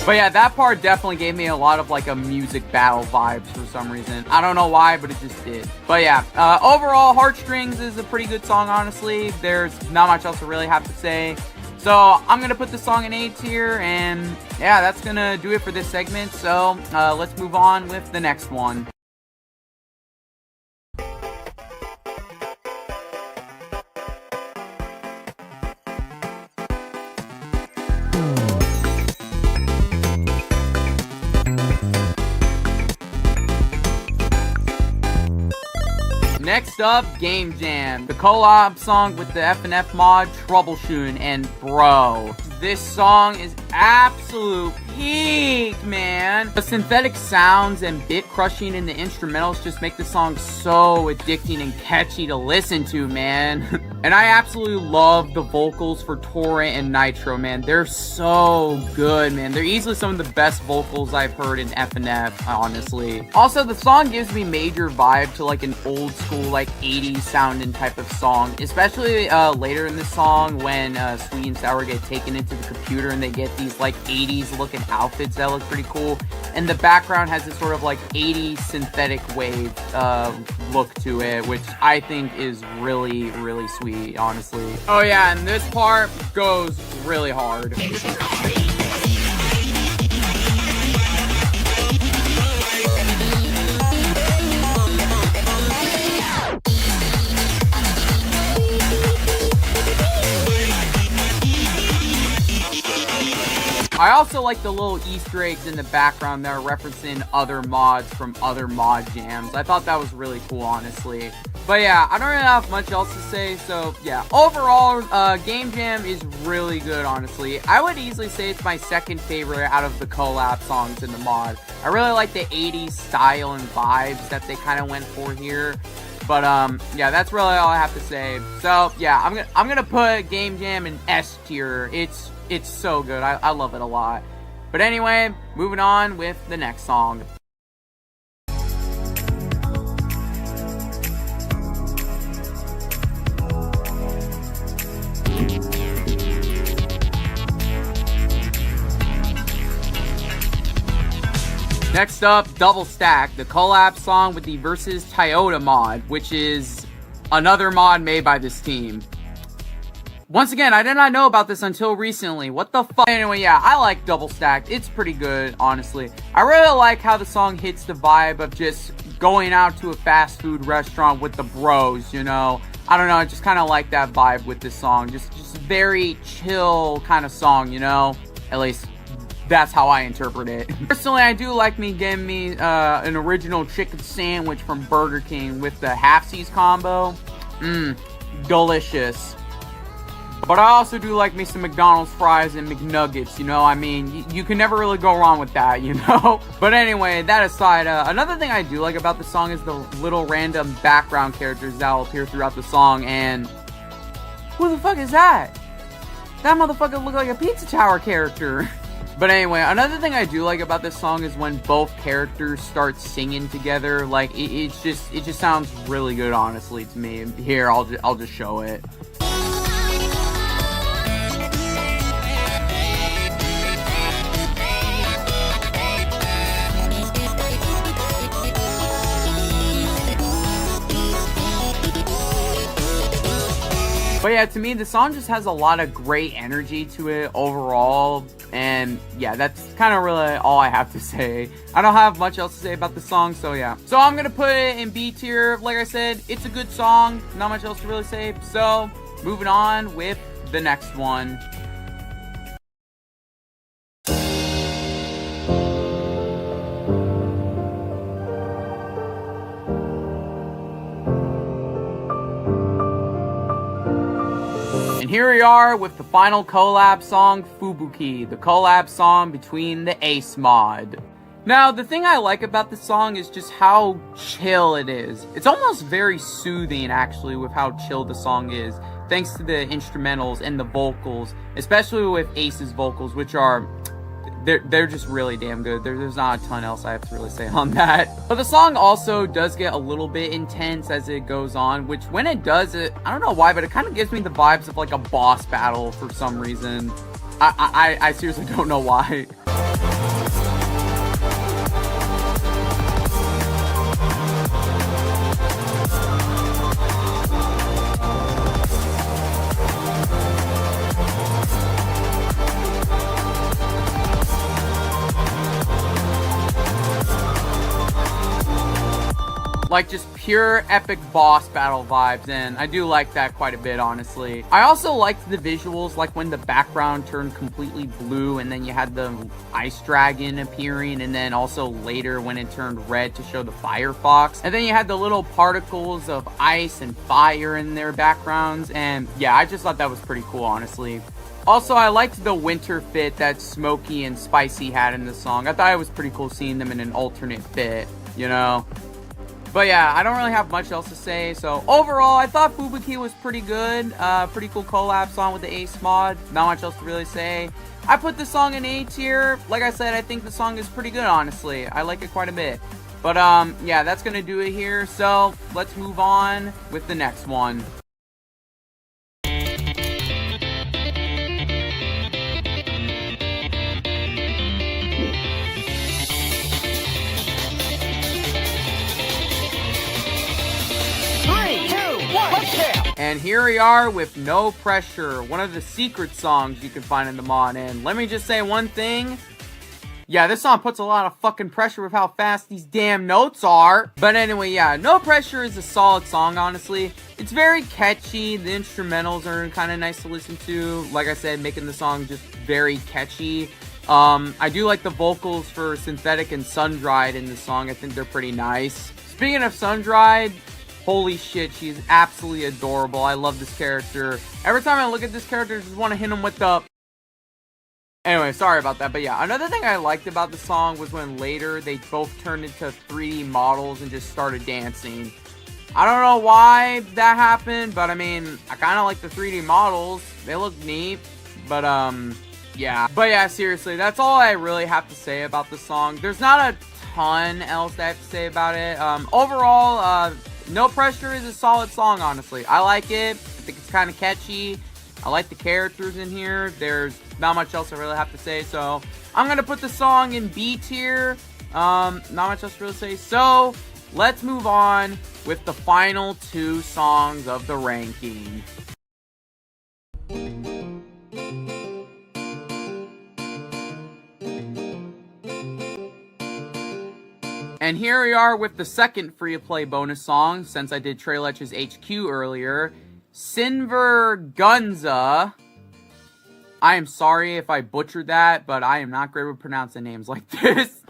But yeah, that part definitely gave me a lot of like a music battle vibes for some reason. I don't know why, but it just did. But yeah, overall, Heartstrings is a pretty good song, honestly. There's not much else to really have to say. So I'm going to put the song in A tier, and yeah, that's going to do it for this segment. So let's move on with the next one. Next up, Game Jam, the collab song with the FNF mod Troubleshooting, and bro, this song is absolute peak, man. The synthetic sounds and bit crushing in the instrumentals just make the song so addicting and catchy to listen to, man. And I absolutely love the vocals for Torrent and Nitro, man. They're so good, man. They're easily some of the best vocals I've heard in FNF, honestly. Also, the song gives me major vibe to like an old school, like 80s sounding type of song, especially later in the song when Sweet and Sour get taken into the computer and they get these like 80s looking outfits that look pretty cool, and the background has this sort of like 80s synthetic wave look to it, which I think is really, really sweet, honestly. Oh yeah, and this part goes really hard. I also like the little Easter eggs in the background that are referencing other mods from other mod jams. I thought that was really cool, honestly. But yeah, I don't really have much else to say, so yeah. Overall, Game Jam is really good, honestly. I would easily say it's my second favorite out of the collab songs in the mod. I really like the 80s style and vibes that they kind of went for here. But yeah, that's really all I have to say. So yeah, I'm gonna put Game Jam in S tier. It's so good. I love it a lot. But anyway, moving on with the next song. Next up, Double Stack, the collab song with the Versus Toyota mod, which is another mod made by this team. Once again, I did not know about this until recently. What the fuck? Anyway, yeah, I like Double Stacked. It's pretty good, honestly. I really like how the song hits the vibe of just going out to a fast food restaurant with the bros, you know? I don't know, I just kind of like that vibe with this song. Just very chill kind of song, you know? At least that's how I interpret it. Personally, I do like getting me an original chicken sandwich from Burger King with the half-seas combo. Delicious. But I also do like me some McDonald's fries and McNuggets, you know? I mean, you can never really go wrong with that, you know? But anyway, that aside, another thing I do like about the song is the little random background characters that will appear throughout the song, and who the fuck is that? That motherfucker look like a Pizza Tower character. But anyway, another thing I do like about this song is when both characters start singing together. Like, it just sounds really good, honestly, to me. Here, I'll just show it. But yeah, to me, the song just has a lot of great energy to it overall. And yeah, that's kind of really all I have to say. I don't have much else to say about the song, so yeah. So I'm going to put it in B tier. Like I said, it's a good song. Not much else to really say. So moving on with the next one. And here we are with the final collab song, Fubuki, the collab song between the Ace mod. Now, the thing I like about this song is just how chill it is. It's almost very soothing, actually, with how chill the song is, thanks to the instrumentals and the vocals, especially with Ace's vocals, which are... They're just really damn good. There's not a ton else I have to really say on that. But the song also does get a little bit intense as it goes on, which when it does it, I don't know why, but it kind of gives me the vibes of like a boss battle for some reason. I seriously don't know why. Like, just pure epic boss battle vibes, and I do like that quite a bit, honestly. I also liked the visuals, like when the background turned completely blue, and then you had the ice dragon appearing, and then also later when it turned red to show the Firefox. And then you had the little particles of ice and fire in their backgrounds, and yeah, I just thought that was pretty cool, honestly. Also, I liked the winter fit that Smokey and Spicy had in the song. I thought it was pretty cool seeing them in an alternate fit, you know? But yeah, I don't really have much else to say. So overall, I thought Fubuki was pretty good. Pretty cool collab song with the Ace mod. Not much else to really say. I put the song in A tier. Like I said, I think the song is pretty good, honestly. I like it quite a bit. But yeah, that's gonna do it here. So let's move on with the next one. And here we are with No Pressure, one of the secret songs you can find in the mod. And let me just say one thing. Yeah, this song puts a lot of fucking pressure with how fast these damn notes are. But anyway, yeah, No Pressure is a solid song, honestly. It's very catchy. The instrumentals are kind of nice to listen to. Like I said, making the song just very catchy. I do like the vocals for Synthetic and Sun-Dried in the song. I think they're pretty nice. Speaking of Sun-Dried, holy shit, she's absolutely adorable. I love this character. Every time I look at this character, I just want to hit him with the... Anyway, sorry about that. But yeah, another thing I liked about the song was when later they both turned into 3D models and just started dancing. I don't know why that happened, but I mean, I kind of like the 3D models. They look neat, but yeah. But yeah, seriously, that's all I really have to say about the song. There's not a ton else I have to say about it. Overall, No Pressure is a solid song, honestly. I like it. I think it's kind of catchy. I like the characters in here. There's not much else I really have to say, so I'm going to put the song in B tier. Not much else to really say. So, let's move on with the final 2 songs of the ranking. And here we are with the second free-to-play bonus song, since I did Treletsplays HQ earlier. Sinver Gunza. I am sorry if I butchered that, but I am not great with pronouncing names like this.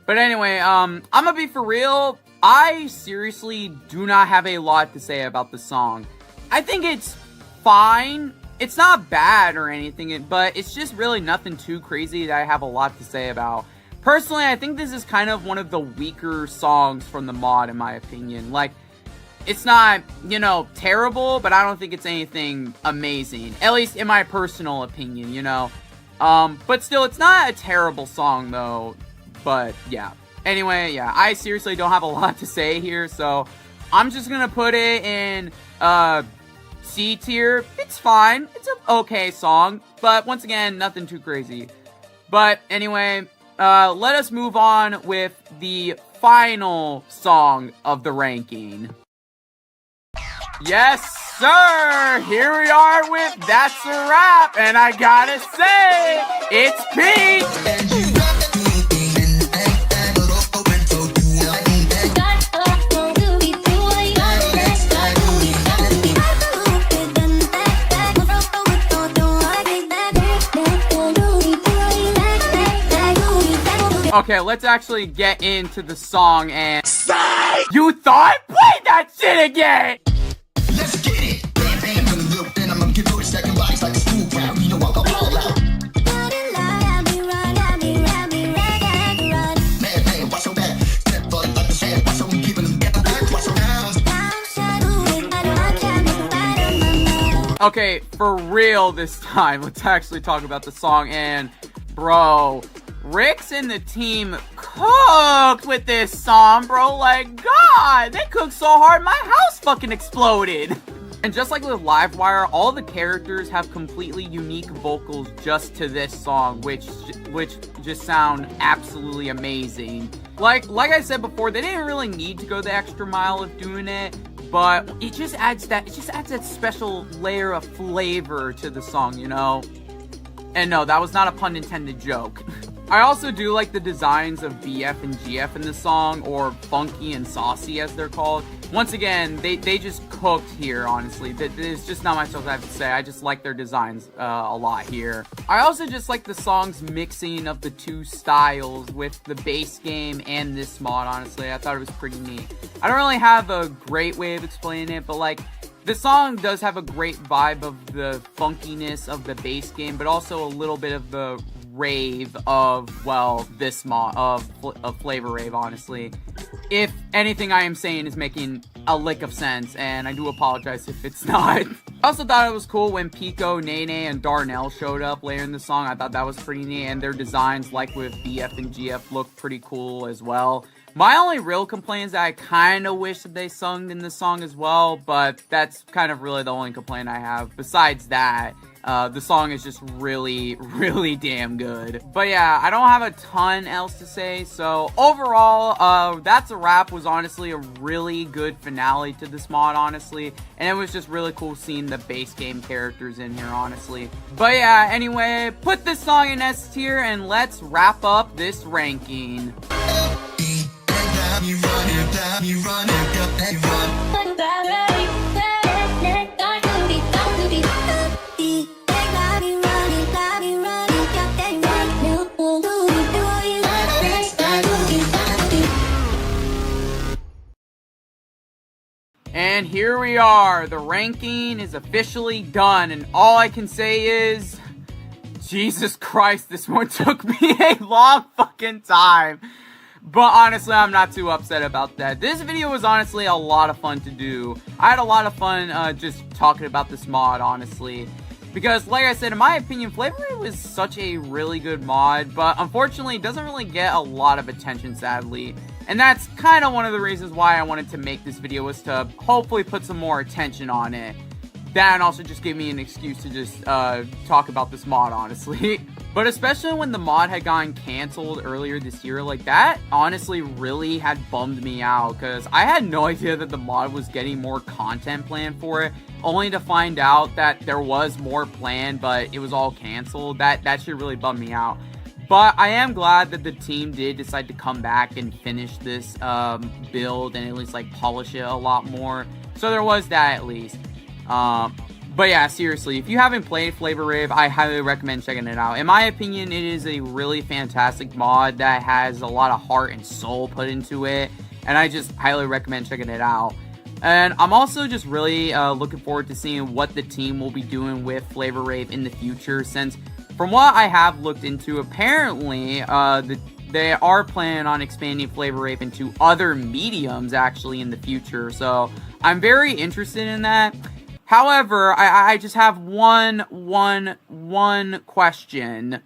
But anyway, I'm gonna be for real. I seriously do not have a lot to say about the song. I think it's fine. It's not bad or anything, but it's just really nothing too crazy that I have a lot to say about. Personally, I think this is kind of one of the weaker songs from the mod, in my opinion. Like, it's not, you know, terrible, but I don't think it's anything amazing. At least in my personal opinion, you know. But still, it's not a terrible song, though. But, yeah. Anyway, yeah, I seriously don't have a lot to say here, so I'm just gonna put it in, C tier. It's fine. It's an okay song, but once again, nothing too crazy. But anyway, let us move on with the final song of the ranking. Yes, sir! Here we are with That's a Wrap, and I gotta say, it's peak! Okay, let's actually get into the song and... Say! You thought? Play that shit again! Let's get it! I'm gonna give you a second bodies like a school round. You know I'll go all out. Man, what's so bad? Step for the sand. What's so we keeping them together? What's around? Okay, for real this time, let's actually talk about the song. And, bro, Rick's and the team cooked with this song, bro. Like, God, they cooked so hard, my house fucking exploded. And just like with Livewire, all the characters have completely unique vocals just to this song, which just sound absolutely amazing. Like I said before, they didn't really need to go the extra mile of doing it, but it just adds that special layer of flavor to the song, you know? And no, that was not a pun intended joke. I also do like the designs of BF and GF in this song, or Funky and Saucy as they're called. Once again, they just cooked here, honestly. There's just not much else I have to say. I just like their designs a lot here. I also just like the song's mixing of the two styles with the base game and this mod, honestly. I thought it was pretty neat. I don't really have a great way of explaining it, but like, the song does have a great vibe of the funkiness of the base game, but also a little bit of the rave of, well, this mod of Flavor Rave, honestly. If anything I am saying is making a lick of sense, and I do apologize if it's not. I also thought it was cool when Pico, Nene, and Darnell showed up later in the song. I thought that was pretty neat, and their designs, like with BF and GF, looked pretty cool as well. My only real complaint is that I kind of wish that they sung in the song as well, but that's kind of really the only complaint I have. Besides that, the song is just really, really damn good. But yeah, I don't have a ton else to say, so overall, That's a Wrap was honestly a really good finale to this mod, honestly, and it was just really cool seeing the base game characters in here, honestly. But yeah, anyway, put this song in S tier, and let's wrap up this ranking. And here we are, the ranking is officially done, and all I can say is, Jesus Christ, this one took me a long fucking time. But honestly, I'm not too upset about that. This video was honestly a lot of fun to do. I had a lot of fun just talking about this mod, honestly. Because, like I said, in my opinion, Flavor Rave was such a really good mod, but unfortunately, it doesn't really get a lot of attention, sadly. And that's kind of one of the reasons why I wanted to make this video, was to hopefully put some more attention on it. That also just gave me an excuse to just talk about this mod, honestly. But especially when the mod had gotten canceled earlier this year, like, that honestly really had bummed me out, because I had no idea that the mod was getting more content planned for it, only to find out that there was more planned, but it was all canceled. That shit really bummed me out. But I am glad that the team did decide to come back and finish this build, and at least like polish it a lot more. So there was that, at least. But yeah, seriously, if you haven't played Flavor Rave, I highly recommend checking it out. In my opinion, it is a really fantastic mod that has a lot of heart and soul put into it, and I just highly recommend checking it out. And I'm also just really looking forward to seeing what the team will be doing with Flavor Rave in the future, since from what I have looked into, apparently they are planning on expanding Flavor Rave into other mediums actually in the future, so I'm very interested in that. However, I just have one question.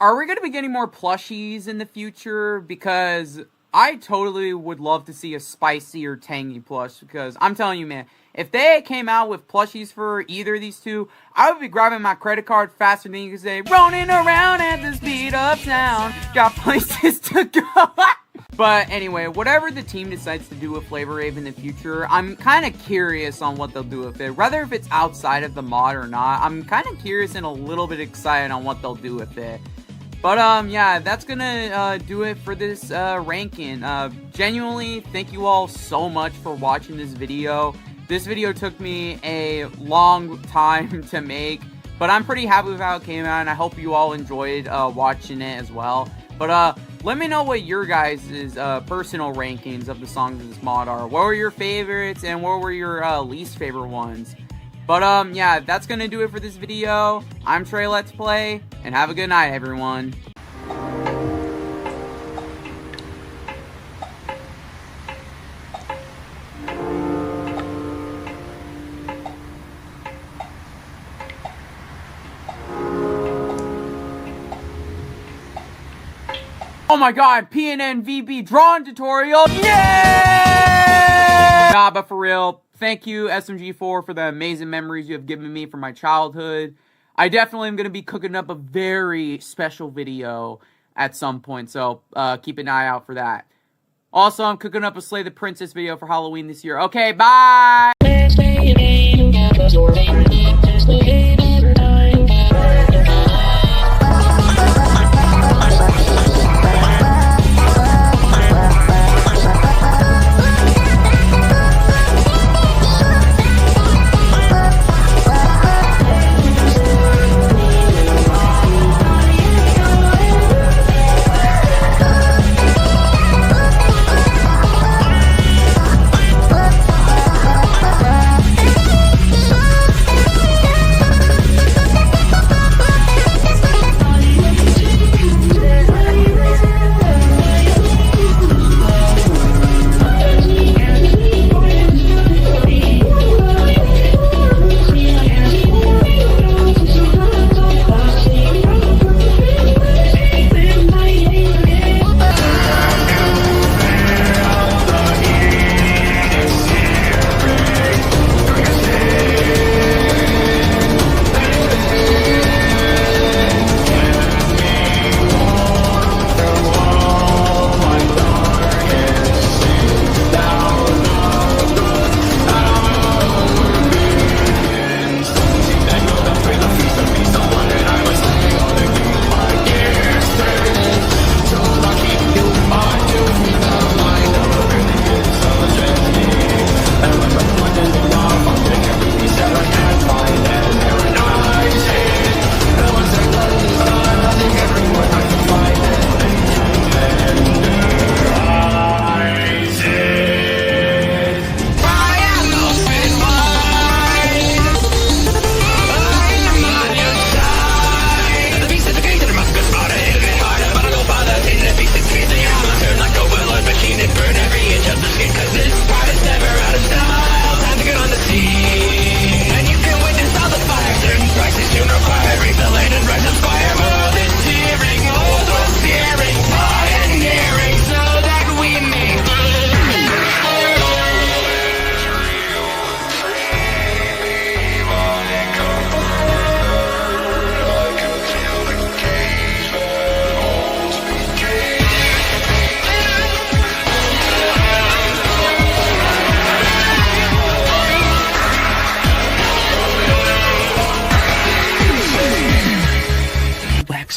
Are we going to be getting more plushies in the future? Because I totally would love to see a spicy or tangy plush, because I'm telling you, man, if they came out with plushies for either of these two, I would be grabbing my credit card faster than you can say, rolling around at the speed of sound, got places to go. But anyway, whatever the team decides to do with Flavor Rave in the future, I'm kind of curious on what they'll do with it. Whether if it's outside of the mod or not, I'm kind of curious and a little bit excited on what they'll do with it. But yeah, that's gonna do it for this ranking. Genuinely, thank you all so much for watching this video. This video took me a long time to make, but I'm pretty happy with how it came out, and I hope you all enjoyed watching it as well. But let me know what your guys' personal rankings of the songs of this mod are. What were your favorites, and what were your least favorite ones? But yeah, that's gonna do it for this video. I'm Trey Let's Play, and have a good night, everyone. Oh my god, PNN VB drawing tutorial! Yeah! Nah, but for real, thank you, SMG4, for the amazing memories you have given me from my childhood. I definitely am going to be cooking up a very special video at some point, so keep an eye out for that. Also, I'm cooking up a Slay the Princess video for Halloween this year. Okay, bye!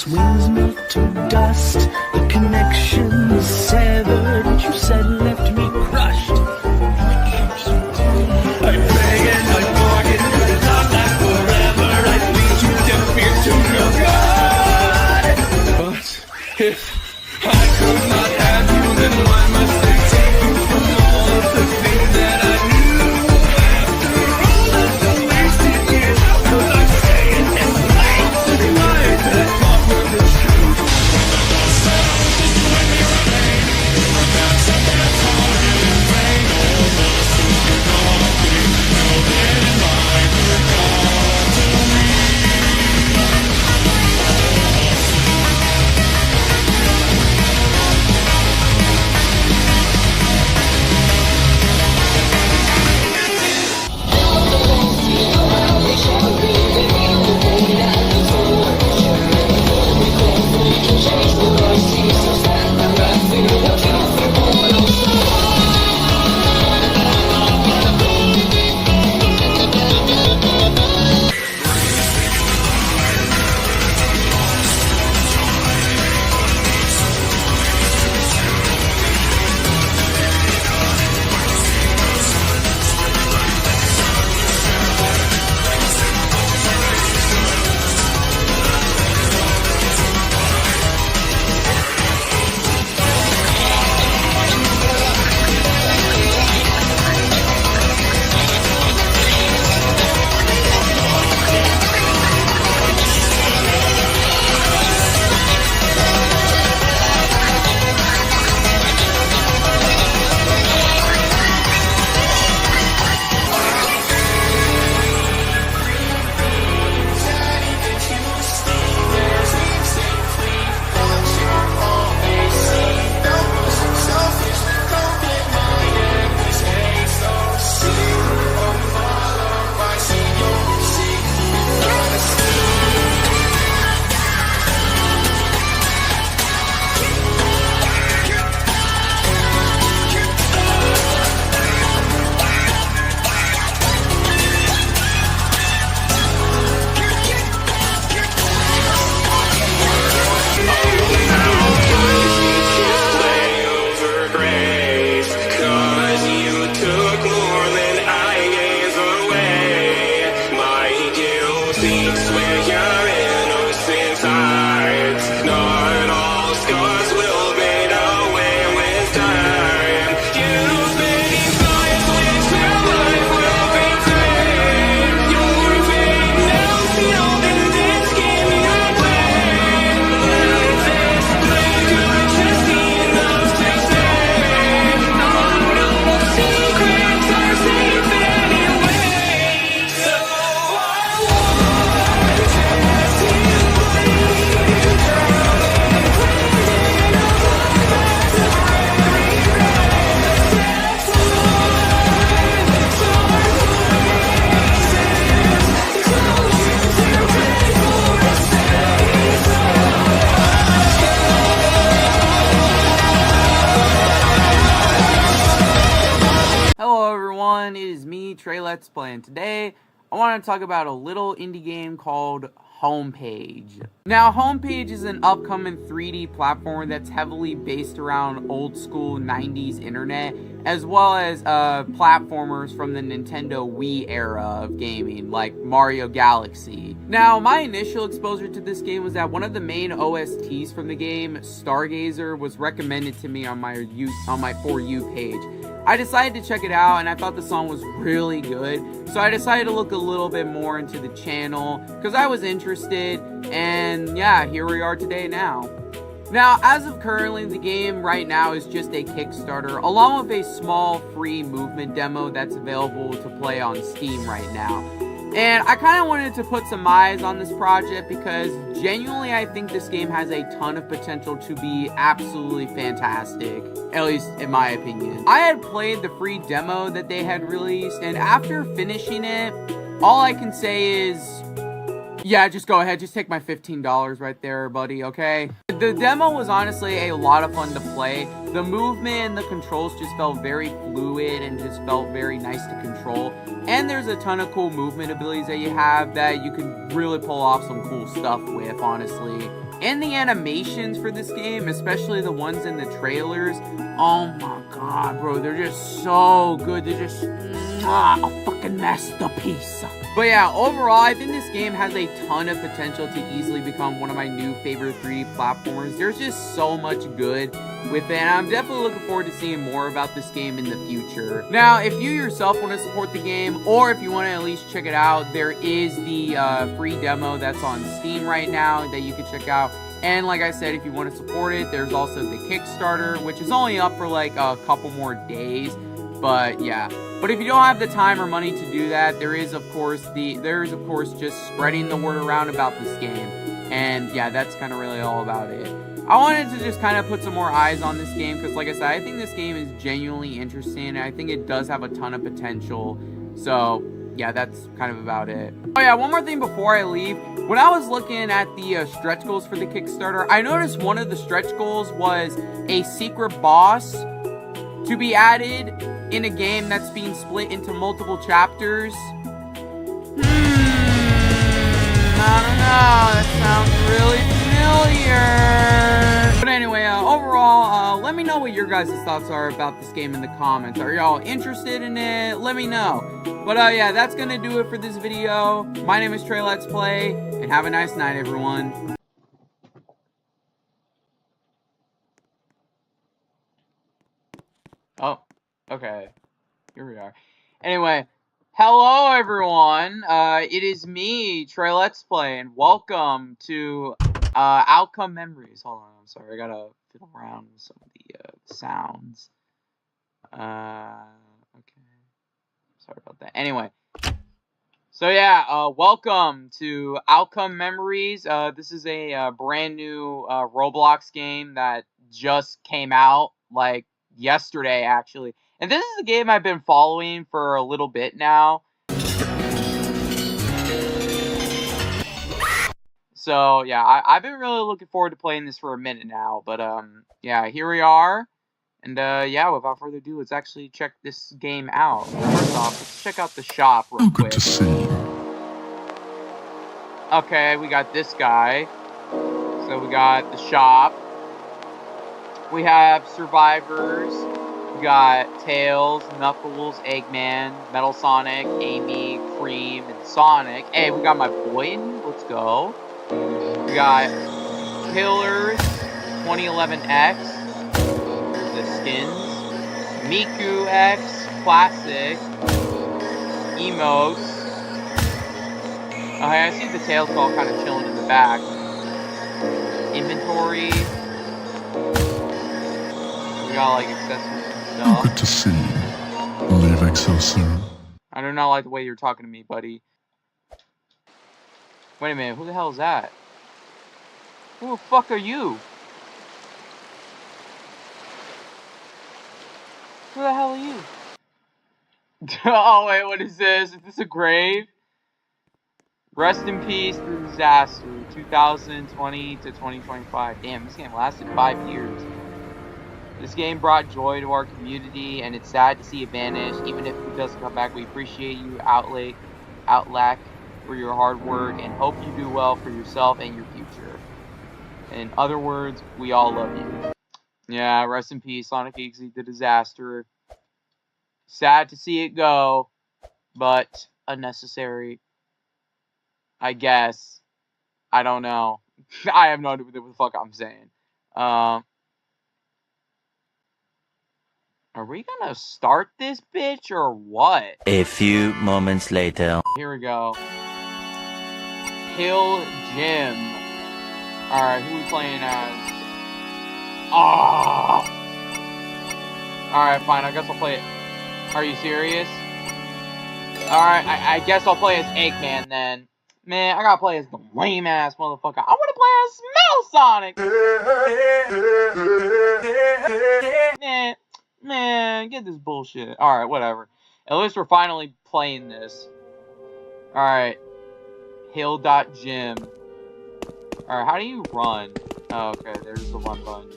wings melt to dust. The connection is severed. What you said left me crushed. I beg and I bargain, but it's not that forever. I lead you down fear to no God. But if I could not have you, then why must I take you from all of the things that I knew? After all of the wasted years, how could I say it and lie? Lies that I thought were the truth. Treletsplays, and today I want to talk about a little indie game called Homepage. Now, Homepage is an upcoming 3D platform that's heavily based around old school 90s internet, as well as platformers from the Nintendo Wii era of gaming, like Mario Galaxy. Now, my initial exposure to this game was that one of the main OSTs from the game, Stargazer, was recommended to me on my For You page. I decided to check it out, and I thought the song was really good, so I decided to look a little bit more into the channel, because I was interested, and yeah, here we are today now. Now, as of currently, the game right now is just a Kickstarter, along with a small free movement demo that's available to play on Steam right now. And I kind of wanted to put some eyes on this project because genuinely I think this game has a ton of potential to be absolutely fantastic, at least in my opinion. I had played the free demo that they had released, and after finishing it, all I can say is, Yeah, just go ahead. Just take my $15 right there, buddy, okay? The demo was honestly a lot of fun to play. The movement and the controls just felt very fluid and just felt very nice to control. And there's a ton of cool movement abilities that you have that you can really pull off some cool stuff with, honestly. And the animations for this game, especially the ones in the trailers, oh my god, bro, they're just so good. They're just a fucking masterpiece. But yeah, overall, I think this game has a ton of potential to easily become one of my new favorite 3D platformers. There's just so much good with it, and I'm definitely looking forward to seeing more about this game in the future. Now, if you yourself want to support the game, or if you want to at least check it out, there is the free demo that's on Steam right now that you can check out. And like I said, if you want to support it, there's also the Kickstarter, which is only up for like a couple more days. But yeah, but if you don't have the time or money to do that, there is of course just spreading the word around about this game. And yeah, that's kind of really all about it. I wanted to just kind of put some more eyes on this game because, like I said, I think this game is genuinely interesting, and I think it does have a ton of potential. So yeah, that's kind of about it. Oh yeah, one more thing before I leave. When I was looking at the stretch goals for the Kickstarter, I noticed one of the stretch goals was a secret boss to be added in a game that's being split into multiple chapters. I don't know, that sounds really familiar. But anyway, overall, let me know what your guys' thoughts are about this game in the comments. Are y'all interested in it? Let me know. But yeah, that's gonna do it for this video. My name is Trey Let's Play, and have a nice night, everyone. Oh, okay. Here we are. Anyway, hello everyone. It is me, Trey Let's Play, and welcome to Outcome Memories. Hold on, I'm sorry, I gotta fiddle around with some of the sounds. Okay. Sorry about that. Anyway. So yeah, welcome to Outcome Memories. This is a brand new Roblox game that just came out, like, yesterday, actually. And this is a game I've been following for a little bit now. So, yeah, I've been really looking forward to playing this for a minute now. But, yeah, here we are. And, yeah, without further ado, let's actually check this game out. First off, let's check out the shop real quick. Good to see you. Okay, we got this guy. So we got the shop. We have survivors. We got Tails, Knuckles, Eggman, Metal Sonic, Amy, Cream, and Sonic. Hey, we got my Boyd. Let's go. We got Killers, 2011X. There's the skins. Miku X, Classic. Emotes. Okay, I see the Tails ball kind of chilling in the back. Inventory. We got like accessories and stuff. Good to see you. Leaving so soon. I do not like the way you're talking to me, buddy. Wait a minute, who the hell is that? Who the fuck are you? Who the hell are you? Oh wait, what is this? Is this a grave? Rest in peace through disaster, 2020 to 2025. Damn, this game lasted 5 years. This game brought joy to our community, and it's sad to see it vanish. Even if it doesn't come back, we appreciate you, Outlack, for your hard work, and hope you do well for yourself and your future. In other words, we all love you. Yeah, rest in peace, Sonic X, the disaster. Sad to see it go, but unnecessary. I guess. I don't know. I have no idea what the fuck I'm saying. Are we gonna start this bitch or what? A few moments later. Here we go. Hill Jim. Alright, who we playing as? Oh! Alright, fine. I guess I'll play it. Are you serious? Alright, I guess I'll play as Eggman then. Man, I gotta play as the lame ass motherfucker. I wanna play as Metal Sonic! Man, get this bullshit. Alright, whatever. At least we're finally playing this. Alright. Hill.gym. Alright, how do you run? Oh, okay, there's the one button.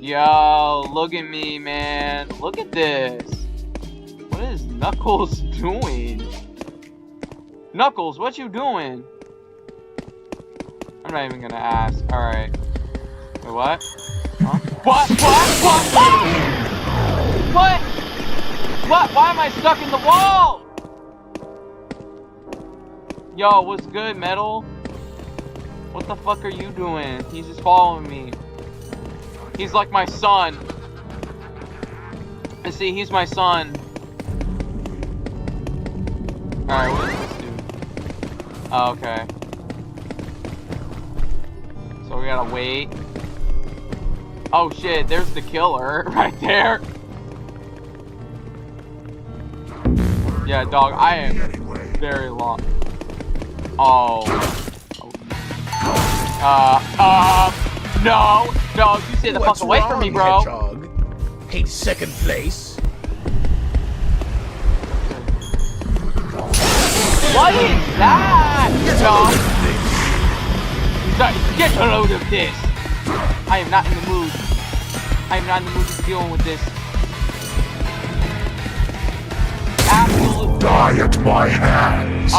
Yo, look at me, man. Look at this. What is Knuckles doing? Knuckles, what you doing? I'm not even gonna ask. Alright. Wait, what? Huh? What? What? What? Why am I stuck in the wall? Yo, what's good, Metal? What the fuck are you doing? He's just following me. He's like my son. I see, he's my son. Alright, what does this do? Oh, okay. So we gotta wait. Oh shit, there's the killer right there. Yeah, dog, I am very long. Oh. No, you stay the fuck away from me, bro. Hedgehog? Hate second place. What is that? Get a load of this. I am not in the mood. I am not in the mood to be dealing with this. Absolute. Die at my hands.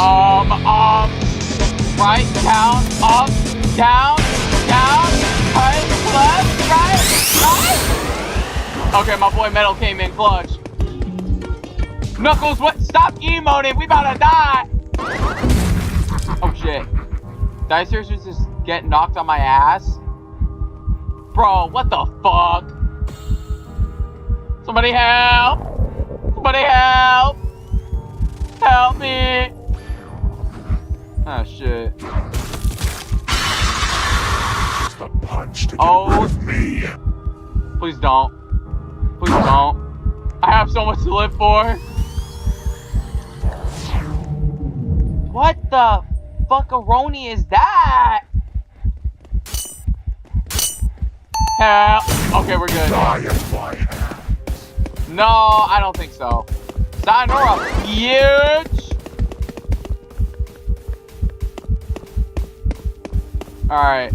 Right, down, up, down, right, left, right. Okay, my boy Metal came in clutch. Knuckles, what? Stop emoting. We about to die. Oh shit. Did I seriously just get knocked on my ass? Bro, what the fuck? Somebody help! Somebody help! Help me! Oh shit. Just a punch to get rid of me. Please don't. Please don't. I have so much to live for. What the fuckaroni is that? Help. Okay, we're good. Die at my hands. No, I don't think so. Sayonara, huge. Alright.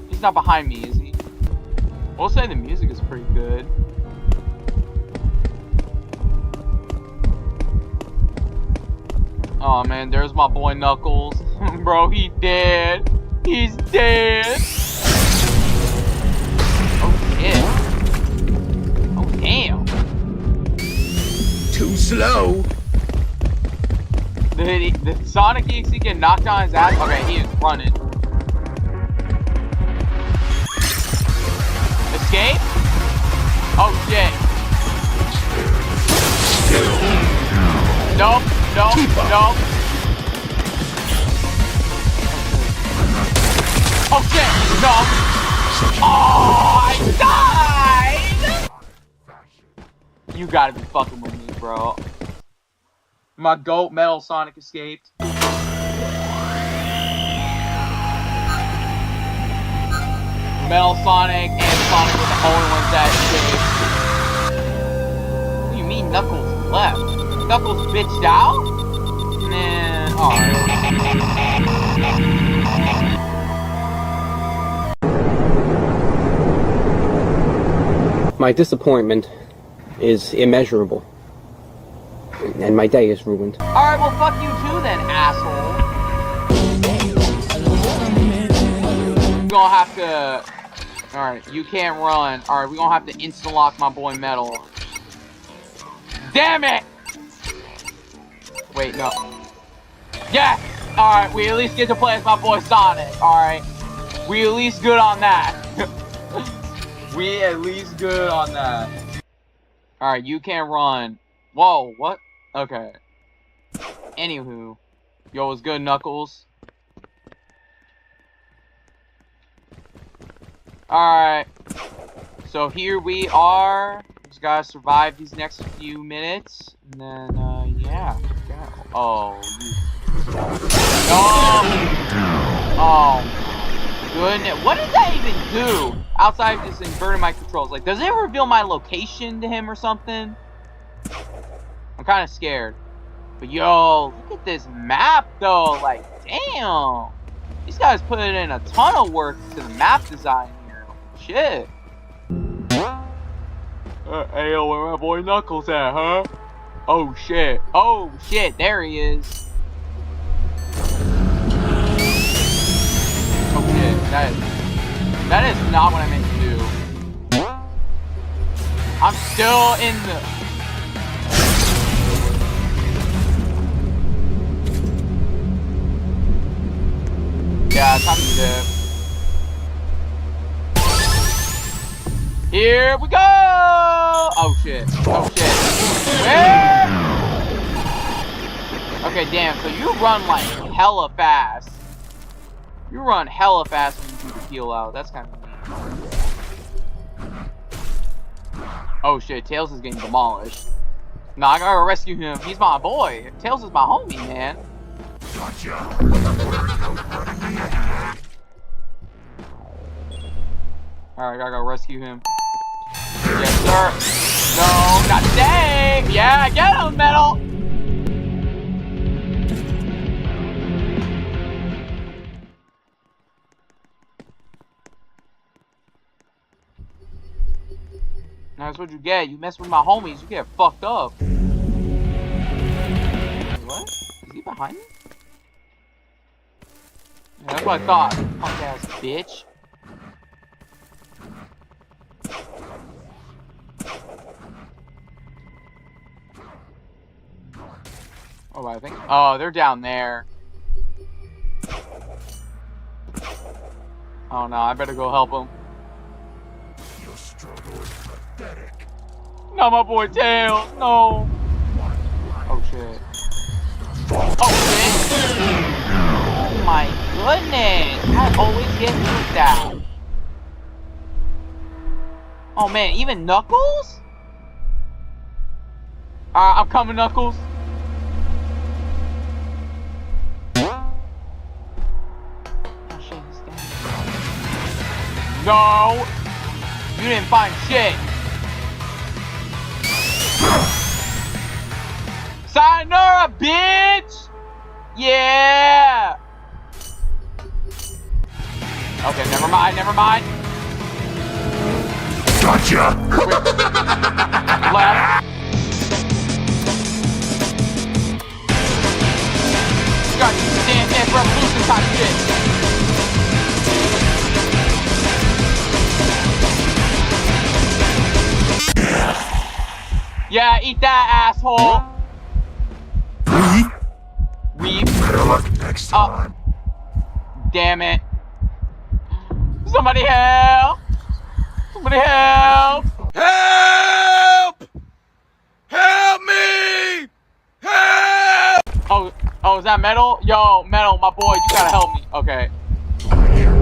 He's not behind me, is he? We'll say the music is pretty good. Oh man, there's my boy Knuckles. Bro, he dead. He's dead. Oh shit. Oh damn. Too slow. The Sonic EXE get knocked on his ass. Okay, he is running. Escape? Oh shit. Nope, nope, nope. Oh shit, no. Oh, I died! You gotta be fucking with me, bro. My GOAT Metal Sonic escaped. Metal Sonic and Sonic were the only ones that escaped. What do you mean Knuckles left? Knuckles bitched out? Man, alright. My disappointment is immeasurable. And my day is ruined. Alright, well fuck you too then, asshole. We're gonna have to... Alright, you can't run. Alright, we're gonna have to insta-lock my boy Metal. Damn it! Wait, no. Yes! Alright, we at least get to play as my boy Sonic. Alright. We at least good on that. We at least good on that. Alright, you can't run. Whoa, what? Okay. Anywho. Yo, what's good, Knuckles? Alright. So here we are. Just gotta survive these next few minutes. And then, yeah. Oh, you... Oh, goodness. What does that even do? Outside of just inverting my controls. Like, does it reveal my location to him or something? I'm kind of scared. But yo, look at this map though. Like, damn. These guys put in a ton of work to the map design here. Shit. Hey, yo, where my boy Knuckles at, huh? Oh shit. Oh shit, there he is. Oh shit, that is not what I meant to do. I'm still in the... Yeah, time to dip. Here we go! Oh shit. Oh shit. Where? Okay, damn, so you run like hella fast. You run hella fast when you do the peel out. That's kind of neat. Oh shit, Tails is getting demolished. No, I gotta rescue him. He's my boy. Tails is my homie, man. Gotcha. Alright, I gotta rescue him. Yes, sir. No, not today. Yeah, get him, Metal. That's what you get. You mess with my homies, you get fucked up. Wait, what? Is he behind me? Yeah, that's what I thought. Punk ass bitch. Oh, I think. Oh, they're down there. Oh no, I better go help them. Your struggle is pathetic. Not my boy Tails. No. Oh shit. Oh shit. Oh my goodness. I always get hit with that. Oh man, even Knuckles? I'm coming, Knuckles. No! You didn't find shit! Sayonara, bitch! Yeah! Okay, never mind, never mind. Gotcha! Left. Got you Dance Revolution type shit. Yeah, eat that, asshole. Weep. Better luck next time. Damn it. Somebody help! Somebody help! Help! Help me! Help! Oh, is that Metal? Yo, Metal, my boy, you gotta help me. Okay.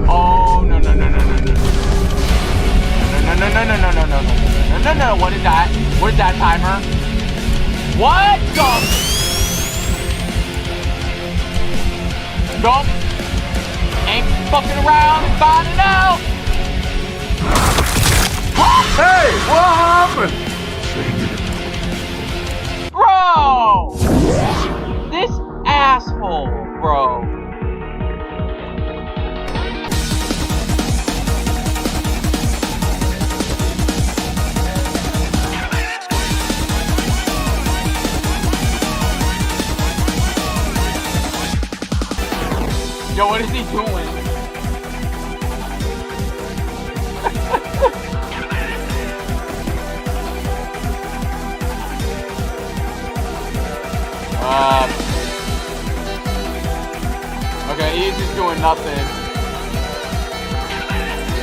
Oh, no. No. What is that? What is that, timer? What the? Nope. Ain't fucking around and find it out. Hey, what happened? Bro! This asshole, bro. Yo, what is he doing? Okay, he's just doing nothing.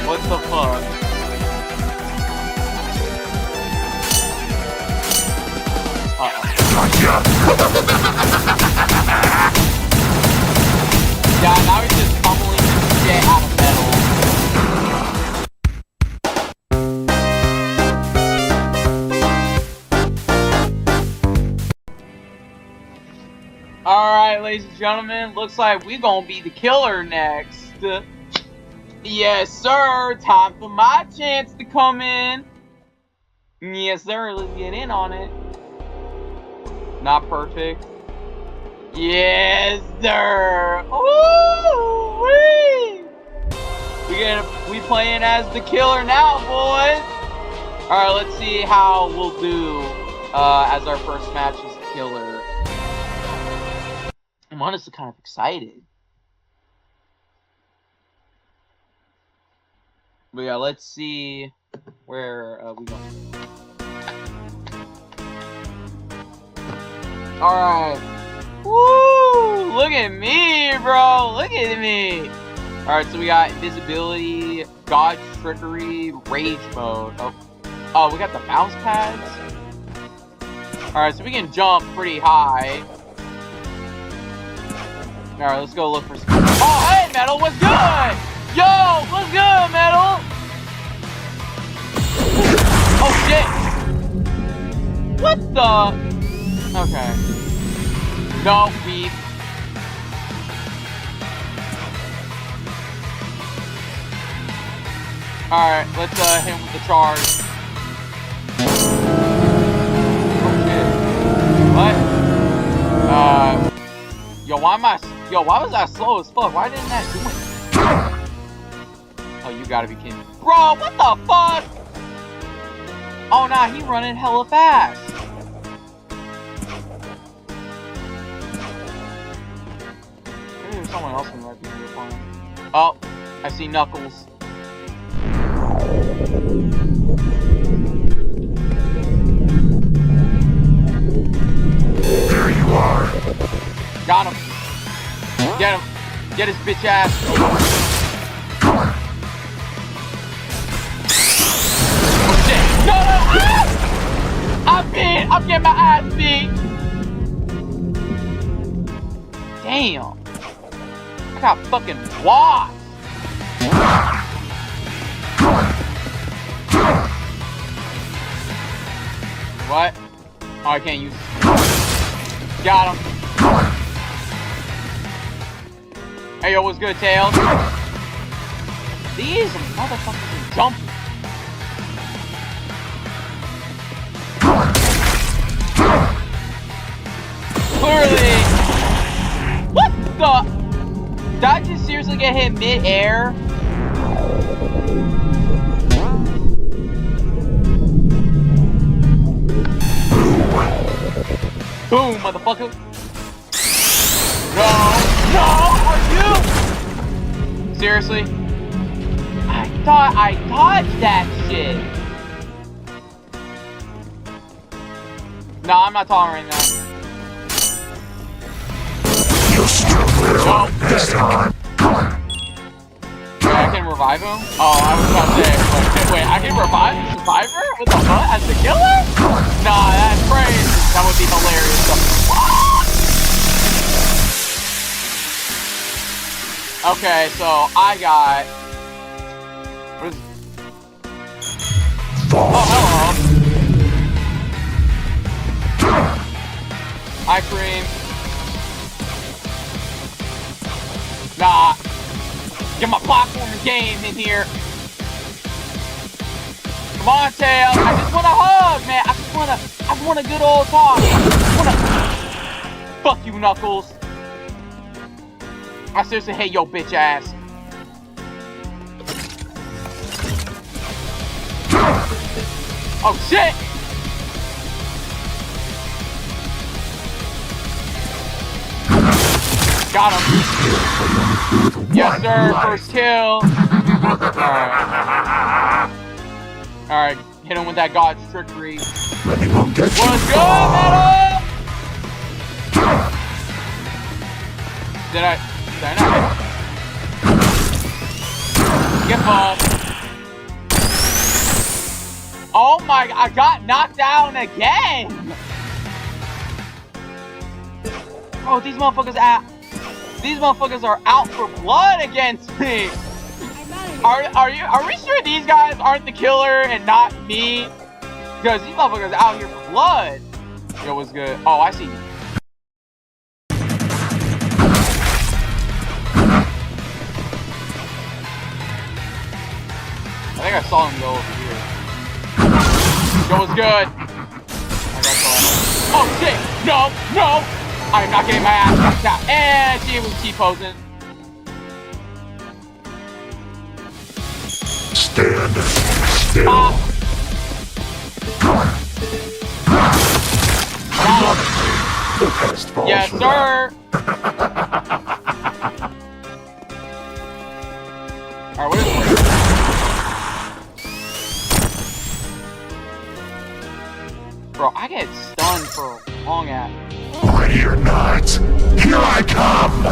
What the fuck? Yeah, now he's just pummeling the shit out of Metal. Alright, ladies and gentlemen, looks like we're gonna be the killer next. Yes, sir, time for my chance to come in. Yes, sir, let's get in on it. Not perfect. Yes, sir. Ooh-wee. We playing as the killer now, boys. All right, let's see how we'll do as our first match as the killer. I'm honestly kind of excited. But yeah, let's see where we go. All right. Woo! Look at me, bro. Look at me. All right, so we got invisibility, God's trickery, rage mode. Oh, we got the mouse pads. All right, so we can jump pretty high. All right, let's go look for some. Oh, hey, Metal, what's good? Yo, what's good, Metal? Oh shit! What the? Okay. No, beep. Alright, let's hit him with the charge. Oh shit. What? Why was I slow as fuck? Why didn't that do it? Oh, you gotta be kidding me. Bro, what the fuck? Oh nah, he running hella fast. Maybe there's someone else who might be here for him. Oh, I see Knuckles. There you are. Got him. Get him. Get his bitch ass. Oh shit. No! Ah! I'm getting my ass beat. Damn. I got fucking washed. What? Oh, I can't use it. Got him. Hey, yo, what's good, Tails? These motherfuckers are jumping. Clearly. What the? Did I just seriously get hit mid-air? Boom, motherfucker. No, are you? Seriously? I thought I dodged that shit. No, I'm not tolerating that. You still will this time. Wait, I can revive him? Oh, I was about to say, wait, I can revive the survivor? What the fuck? As the killer? Nah, that's crazy. That would be hilarious. Okay, so I got... What is... Oh, hello. Hi, Cream. Nah. Get my platforming game in here. Come on, Tails. I just want a hug, man. I just want a good old talk. Fuck you, Knuckles. I seriously hate your bitch ass. Oh shit! Got him. Yes, sir. First kill. Alright. Hit him with that God's trickery. What's good, Metal? Did I not hit him? Get fucked. Oh my, I got knocked down again! Oh, these motherfuckers are out for blood against me! Are we sure these guys aren't the killer and not me? Because these motherfuckers are out here for blood. Yo, what's good? Oh, I see you. I think I saw him go over here. Yo, what's good? I got saw him. Oh shit! No! I'm not getting my ass kicked out. And she was T-posing. Stand still. The test falls Yes, for sir. Alright, what is it? Bro, I get stunned for a long ass. Ready or not, here I come!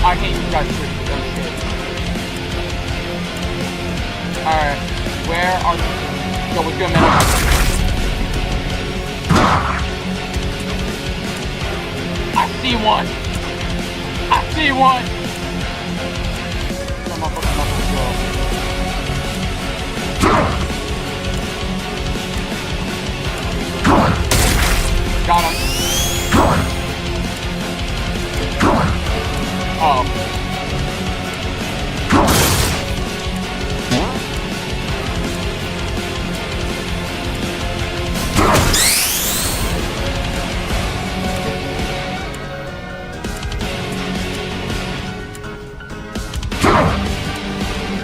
I can't even try to shoot. Alright, where are you? Yo, what's good, man? I see one! I see one! Come on, let's go. Got him. Oh.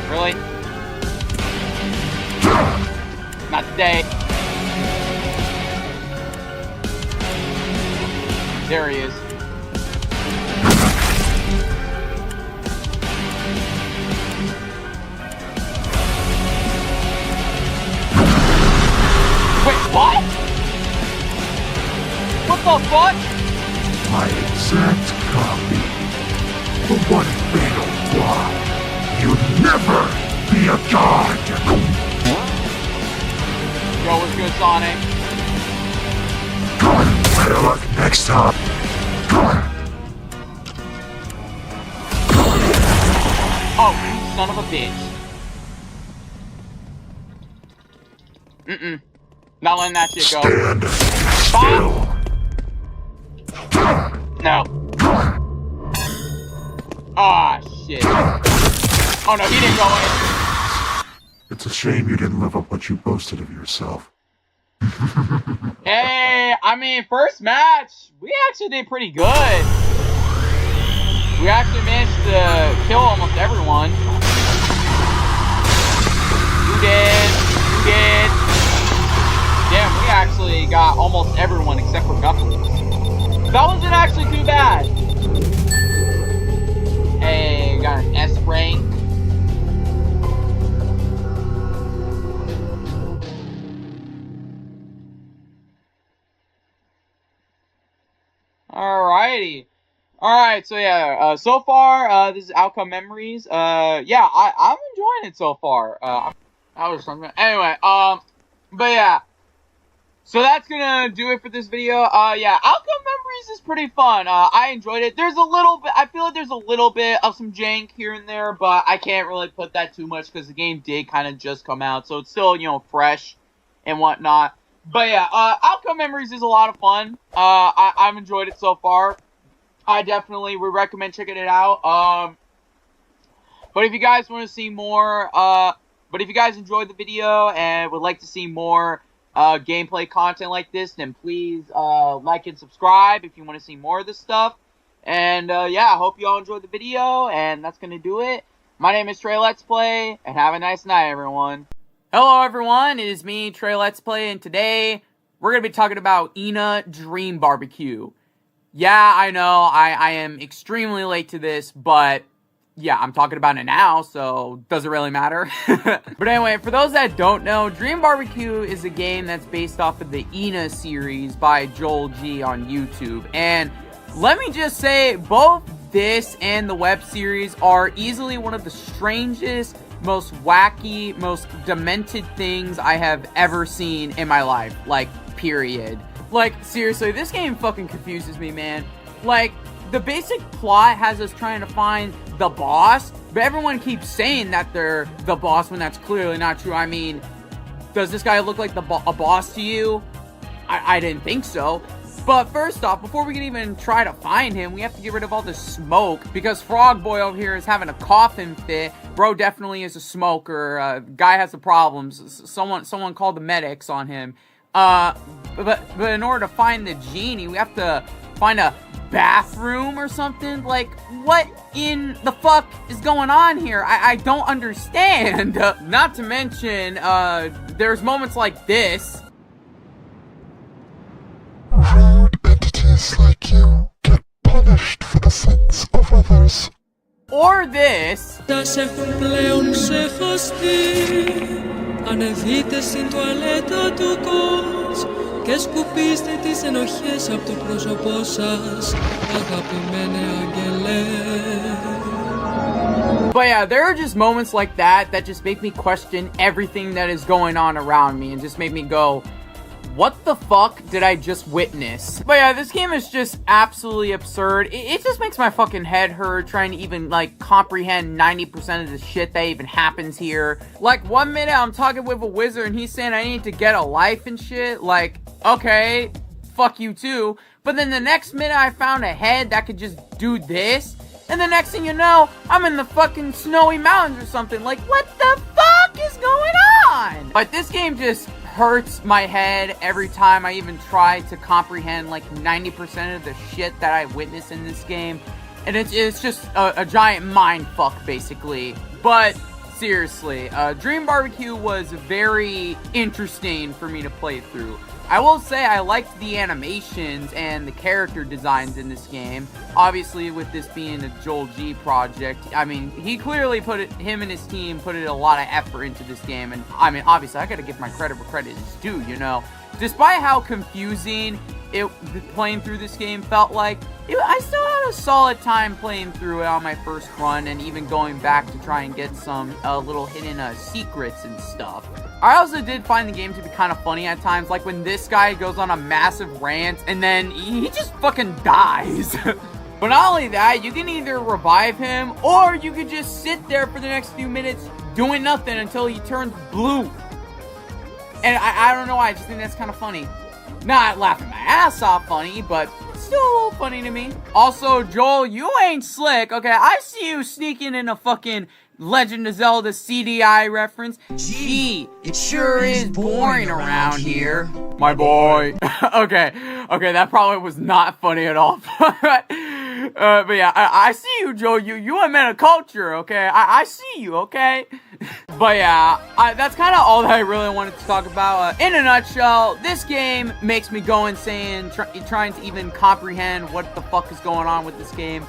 Really? Not today. There he is. Wait, what? What the fuck? My exact copy. The one fatal flaw. You'd never be a god! Yo, what's good, Sonic? Better luck next time. Oh, you son of a bitch. Mm-mm. Not letting that shit go. Stand still. No. Ah, shit. Oh no, he didn't go in. It's a shame you didn't live up what you boasted of yourself. Hey, I mean, first match, we actually did pretty good. We actually managed to kill almost everyone. You did. You did. Damn, we actually got almost everyone except for Knuckles. That wasn't actually too bad. Hey, got an S rank. Alrighty. Alright, so yeah, so far, this is Outcome Memories. Yeah, I'm enjoying it so far. I was something. Anyway, but yeah. So that's gonna do it for this video. Yeah, Outcome Memories is pretty fun. I enjoyed it. There's a little bit, I feel like there's a little bit of some jank here and there, but I can't really put that too much because the game did kind of just come out, so it's still, you know, fresh and whatnot. But yeah, Outcome Memories is a lot of fun. I've enjoyed it so far. I definitely would recommend checking it out. But if you guys want to see more, but if you guys enjoyed the video and would like to see more gameplay content like this, then please like and subscribe if you want to see more of this stuff. And yeah, I hope you all enjoyed the video, and that's going to do it. My name is Treletsplay, and have a nice night, everyone. Hello, everyone. It is me, Treletsplay, and today we're going to be talking about Ina Dream Barbecue. Yeah, I know, I am extremely late to this, but yeah, I'm talking about it now, so does it really matter? But anyway, for those that don't know, Dream Barbecue is a game that's based off of the Ina series by Joel G on YouTube. And let me just say, both this and the web series are easily one of the strangest, most wacky, most demented things I have ever seen in my life. Like, period. Like, seriously, this game fucking confuses me, man. Like, the basic plot has us trying to find the boss, but everyone keeps saying that they're the boss when that's clearly not true. I mean, does this guy look like a boss to you? I didn't think so. But first off, before we can even try to find him, we have to get rid of all the smoke, because Frog Boy over here is having a coughing fit. Bro definitely is a smoker. Guy has the problems. Someone called the medics on him. But in order to find the genie, we have to find a bathroom or something. Like, what in the fuck is going on here? I don't understand. Not to mention, there's moments like this. Rude entities like you get punished for the sins of others. Or this. Ανεβείτε στην τουαλέτα του κος και σκουπίστε τις ενοχές από το πρόσωπό σας, αγαπημένε αγγελέ. But yeah, there are just moments like that just make me question everything that is going on around me and just make me go, what the fuck did I just witness? But yeah, this game is just absolutely absurd. It just makes my fucking head hurt trying to even, like, comprehend 90% of the shit that even happens here. Like, 1 minute I'm talking with a wizard and he's saying I need to get a life and shit. Like, okay, fuck you too. But then the next minute I found a head that could just do this. And the next thing you know, I'm in the fucking snowy mountains or something. Like, what the fuck is going on? But this game just hurts my head every time I even try to comprehend like 90% of the shit that I witness in this game. And it's just a giant mind fuck, basically. But seriously, Dream Barbecue was very interesting for me to play through. I will say I liked the animations and the character designs in this game. Obviously, with this being a Joel G project, I mean, he clearly him and his team put a lot of effort into this game. And I mean, obviously, I gotta give my credit where credit is due, you know. Despite how confusing playing through this game felt like, I still had a solid time playing through it on my first run and even going back to try and get some little hidden secrets and stuff. I also did find the game to be kind of funny at times, like when this guy goes on a massive rant and then he just fucking dies. But not only that, you can either revive him or you could just sit there for the next few minutes doing nothing until he turns blue. And I don't know why, I just think that's kind of funny. Not laughing my ass off funny, but still a little funny to me. Also, Joel, you ain't slick, okay? I see you sneaking in a fucking Legend of Zelda CDI reference. Gee, it sure is boring around here. My boy. Okay, that probably was not funny at all. But yeah, I see you, Joe. You a man of culture, okay? I see you, okay? But yeah, that's kind of all that I really wanted to talk about. In a nutshell, this game makes me go insane trying to even comprehend what the fuck is going on with this game.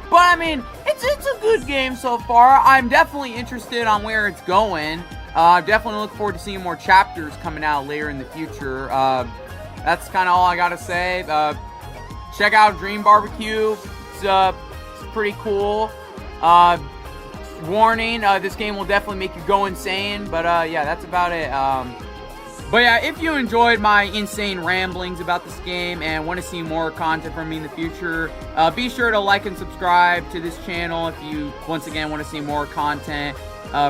But I mean, it's a good game so far. I'm definitely interested on where it's going. I definitely look forward to seeing more chapters coming out later in the future. That's kind of all I gotta say. Check out Dream Barbecue. It's pretty cool. Warning, this game will definitely make you go insane. But yeah, that's about it. But yeah, if you enjoyed my insane ramblings about this game and want to see more content from me in the future, be sure to like and subscribe to this channel if you, once again, want to see more content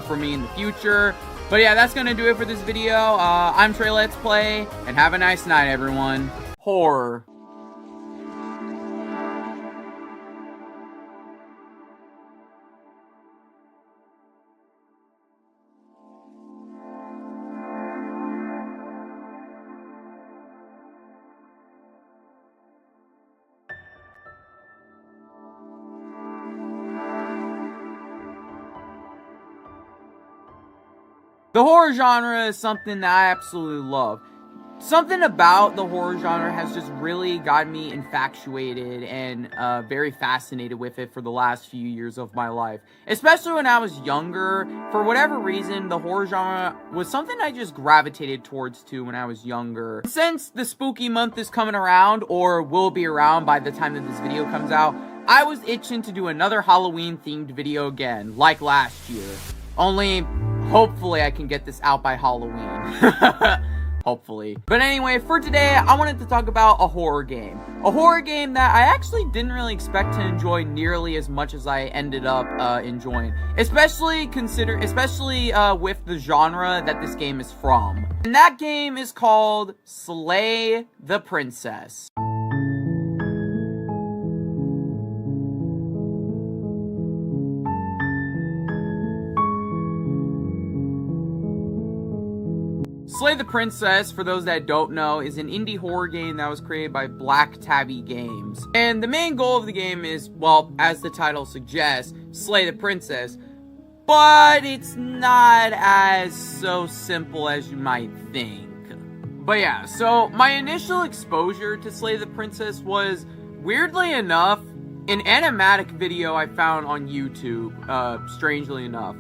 from me in the future. But yeah, that's going to do it for this video. I'm Treletsplays, and have a nice night, everyone. Horror. The horror genre is something that I absolutely love. Something about the horror genre has just really got me infatuated and very fascinated with it for the last few years of my life. Especially when I was younger. For whatever reason, the horror genre was something I just gravitated towards too when I was younger. Since the spooky month is coming around, or will be around by the time that this video comes out, I was itching to do another Halloween themed video again, like last year. Only, hopefully I can get this out by Halloween. Hopefully. But anyway, for today, I wanted to talk about a horror game. A horror game that I actually didn't really expect to enjoy nearly as much as I ended up enjoying. Especially with the genre that this game is from. And that game is called Slay the Princess. Slay the Princess, for those that don't know, is an indie horror game that was created by Black Tabby Games. And the main goal of the game is, well, as the title suggests, slay the princess. But it's not as so simple as you might think. But yeah, so my initial exposure to Slay the Princess was, weirdly enough, an animatic video I found on YouTube, strangely enough.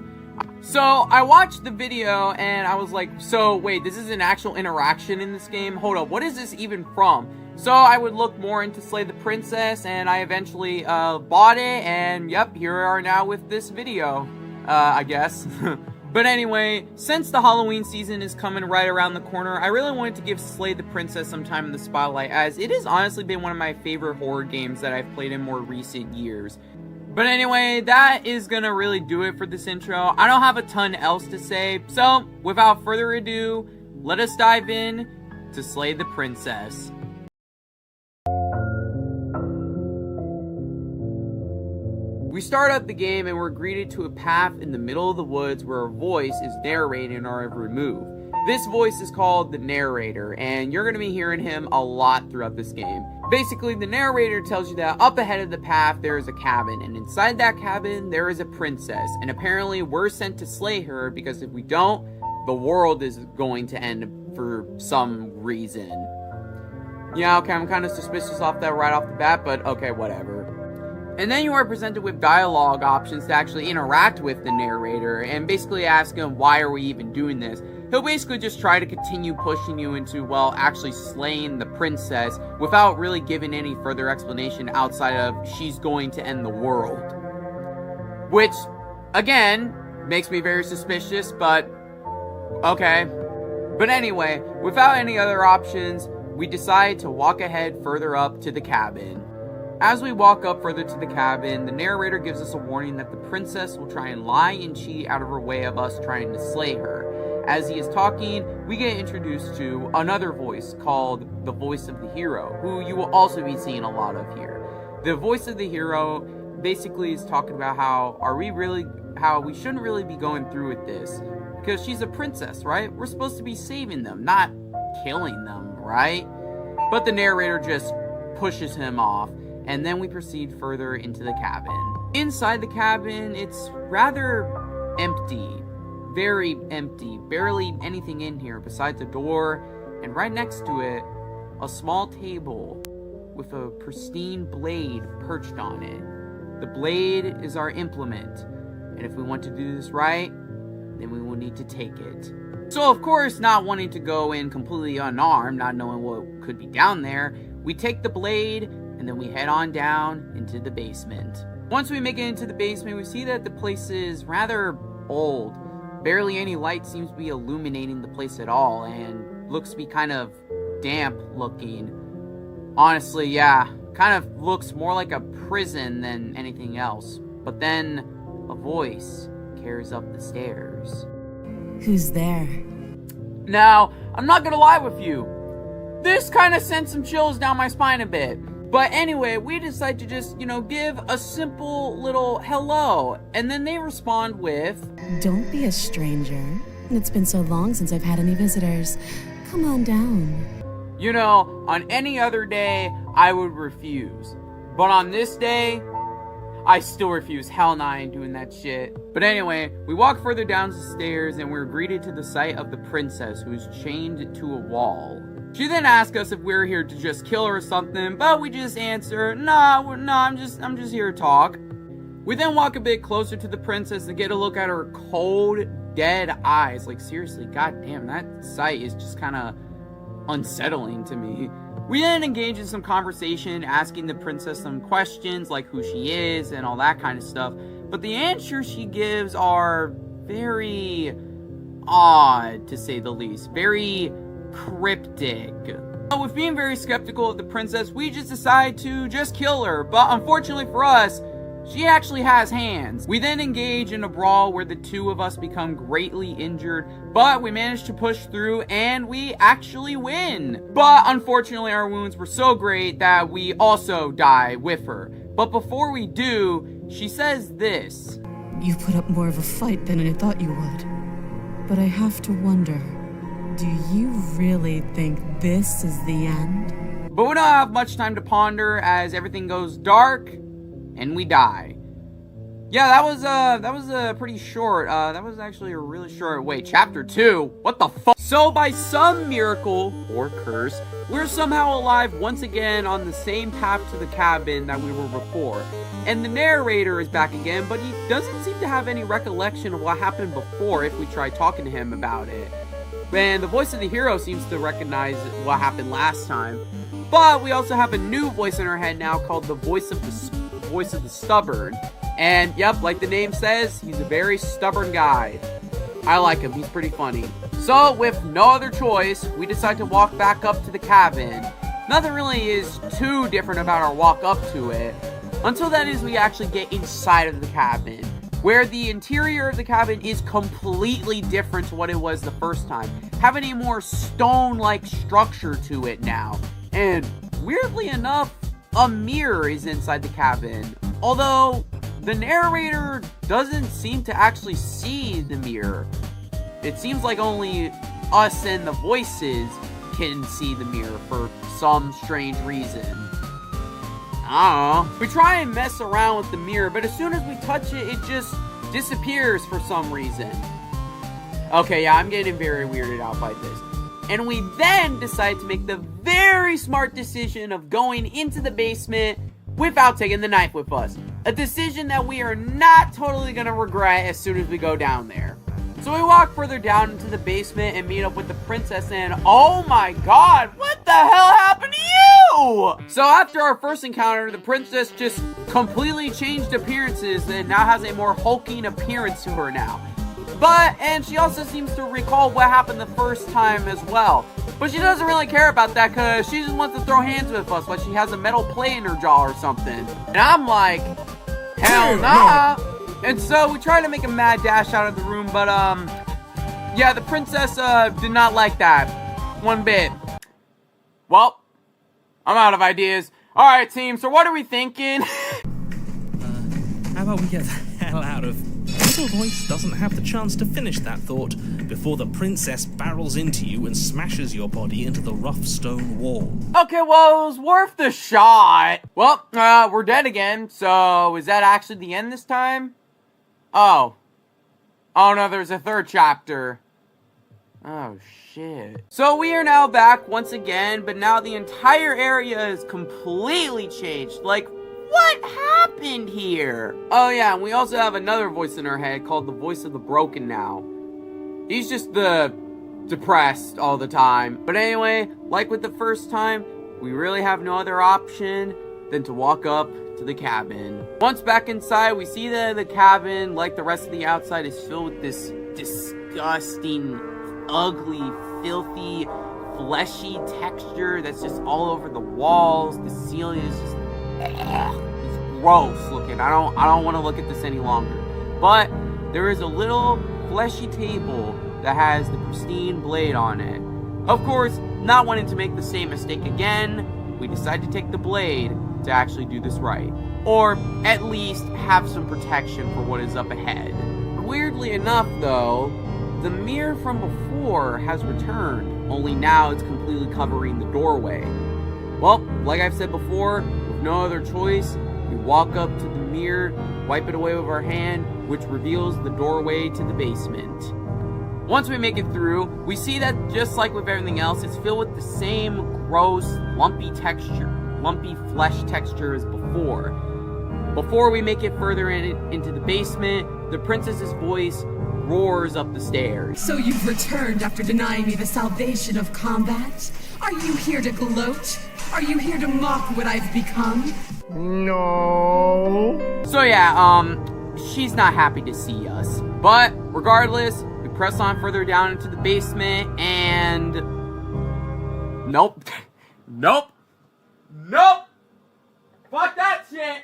So I watched the video and I was like, so wait, this is an actual interaction in this game? Hold up, what is this even from? So I would look more into Slay the Princess and I eventually bought it, and yep, here we are now with this video, I guess. But anyway, since the Halloween season is coming right around the corner, I really wanted to give Slay the Princess some time in the spotlight, as it has honestly been one of my favorite horror games that I've played in more recent years. But anyway, that is gonna really do it for this intro. I don't have a ton else to say, so without further ado, let us dive in to Slay the Princess. We start up the game and we're greeted to a path in the middle of the woods where a voice is narrating our every move. This voice is called the narrator, and you're going to be hearing him a lot throughout this game. Basically, the narrator tells you that up ahead of the path there is a cabin, and inside that cabin there is a princess, and apparently we're sent to slay her because if we don't, the world is going to end for some reason. Yeah, okay, I'm kind of suspicious off that right off the bat, but okay, whatever. And then you are presented with dialogue options to actually interact with the narrator and basically ask him, why are we even doing this? He'll basically just try to continue pushing you into, well, actually slaying the princess without really giving any further explanation outside of she's going to end the world. Which, again, makes me very suspicious, but okay. But anyway, without any other options, we decide to walk ahead further up to the cabin. As we walk up further to the cabin, the narrator gives us a warning that the princess will try and lie and cheat out of her way of us trying to slay her. As he is talking, we get introduced to another voice called the voice of the hero, who you will also be seeing a lot of here. The voice of the hero basically is talking about how we shouldn't really be going through with this, because she's a princess, right? We're supposed to be saving them, not killing them, right? But the narrator just pushes him off. And then we proceed further into the cabin. Inside the cabin, it's rather empty. Very empty. Barely anything in here besides a door. And right next to it, a small table with a pristine blade perched on it. The blade is our implement. And if we want to do this right, then we will need to take it. So of course, not wanting to go in completely unarmed, not knowing what could be down there, we take the blade and then we head on down into the basement. Once we make it into the basement, we see that the place is rather old. Barely any light seems to be illuminating the place at all, and looks to be kind of damp looking. Honestly, yeah, kind of looks more like a prison than anything else. But then, a voice carries up the stairs. Who's there? Now, I'm not gonna lie with you. This kind of sent some chills down my spine a bit. But anyway, we decide to just, give a simple little hello. And then they respond with, "Don't be a stranger. It's been so long since I've had any visitors. Come on down." On any other day, I would refuse. But on this day, I still refuse. Hell no, I ain't doing that shit. But anyway, we walk further down the stairs and we're greeted to the sight of the princess who is chained to a wall. She then asks us if we're here to just kill her or something, but we just answer, nah, I'm just here to talk. We then walk a bit closer to the princess and get a look at her cold, dead eyes. Like, seriously, goddamn, that sight is just kind of unsettling to me. We then engage in some conversation, asking the princess some questions, like who she is and all that kind of stuff. But the answers she gives are very odd, to say the least. Very cryptic. With being very skeptical of the princess, we just decide to just kill her, but unfortunately for us, she actually has hands. We then engage in a brawl where the two of us become greatly injured, but we manage to push through and we actually win. But unfortunately our wounds were so great that we also die with her. But before we do, she says this. "You put up more of a fight than I thought you would. But I have to wonder, Do you really think this is the end? But we don't have much time to ponder as everything goes dark and we die. Yeah, that was pretty short. That was actually a really short. Wait, chapter 2? What the fuck? So by some miracle or curse, we're somehow alive once again on the same path to the cabin that we were before. And the narrator is back again, but he doesn't seem to have any recollection of what happened before if we try talking to him about it. And the voice of the hero seems to recognize what happened last time. But we also have a new voice in our head now called the voice of the stubborn. And yep, like the name says, he's a very stubborn guy. I like him, he's pretty funny. So with no other choice, we decide to walk back up to the cabin. Nothing really is too different about our walk up to it, until that is we actually get inside of the cabin, where the interior of the cabin is completely different to what it was the first time, having a more stone-like structure to it now. And weirdly enough, a mirror is inside the cabin, although the narrator doesn't seem to actually see the mirror. It seems like only us and the voices can see the mirror for some strange reason. I don't know. We try and mess around with the mirror, but as soon as we touch it, it just disappears for some reason. Okay, yeah, I'm getting very weirded out by this. And we then decide to make the very smart decision of going into the basement without taking the knife with us. A decision that we are not totally going to regret as soon as we go down there. So we walk further down into the basement and meet up with the princess, and oh my god, what the hell happened to you? So after our first encounter, the princess just completely changed appearances and now has a more hulking appearance to her now. And she also seems to recall what happened the first time as well. But she doesn't really care about that because she just wants to throw hands with us like she has a metal plate in her jaw or something. And I'm like, hell nah. And so we try to make a mad dash out of the room, but yeah, the princess did not like that one bit. Well, I'm out of ideas. Alright team, so what are we thinking? How about we get the hell out of... Little voice doesn't have the chance to finish that thought before the princess barrels into you and smashes your body into the rough stone wall. Okay, well, it was worth the shot. Well, we're dead again, so is that actually the end this time? Oh no, there's a third chapter. Oh shit. So we are now back once again, but now the entire area is completely changed. Like, what happened here? Oh yeah, and we also have another voice in our head called the voice of the broken now. He's just depressed all the time. But anyway, like with the first time, we really have no other option than to walk up to the cabin. Once back inside, we see that the cabin, like the rest of the outside, is filled with this disgusting, ugly, filthy, fleshy texture that's just all over the walls. The ceiling is just it's gross looking. I don't want to look at this any longer. But there is a little fleshy table that has the pristine blade on it. Of course, not wanting to make the same mistake again, we decide to take the blade to actually do this right. Or at least have some protection for what is up ahead. Weirdly enough though, the mirror from before has returned, only now it's completely covering the doorway. Well, like I've said before, with no other choice, we walk up to the mirror, wipe it away with our hand, which reveals the doorway to the basement. Once we make it through, we see that just like with everything else, it's filled with the same gross, lumpy flesh texture as before. Before we make it further into the basement, the princess's voice roars up the stairs. So you've returned after denying me the salvation of combat? Are you here to gloat? Are you here to mock what I've become? No. So yeah, she's not happy to see us. But regardless, we press on further down into the basement and... Nope. Nope. Nope. Fuck that shit.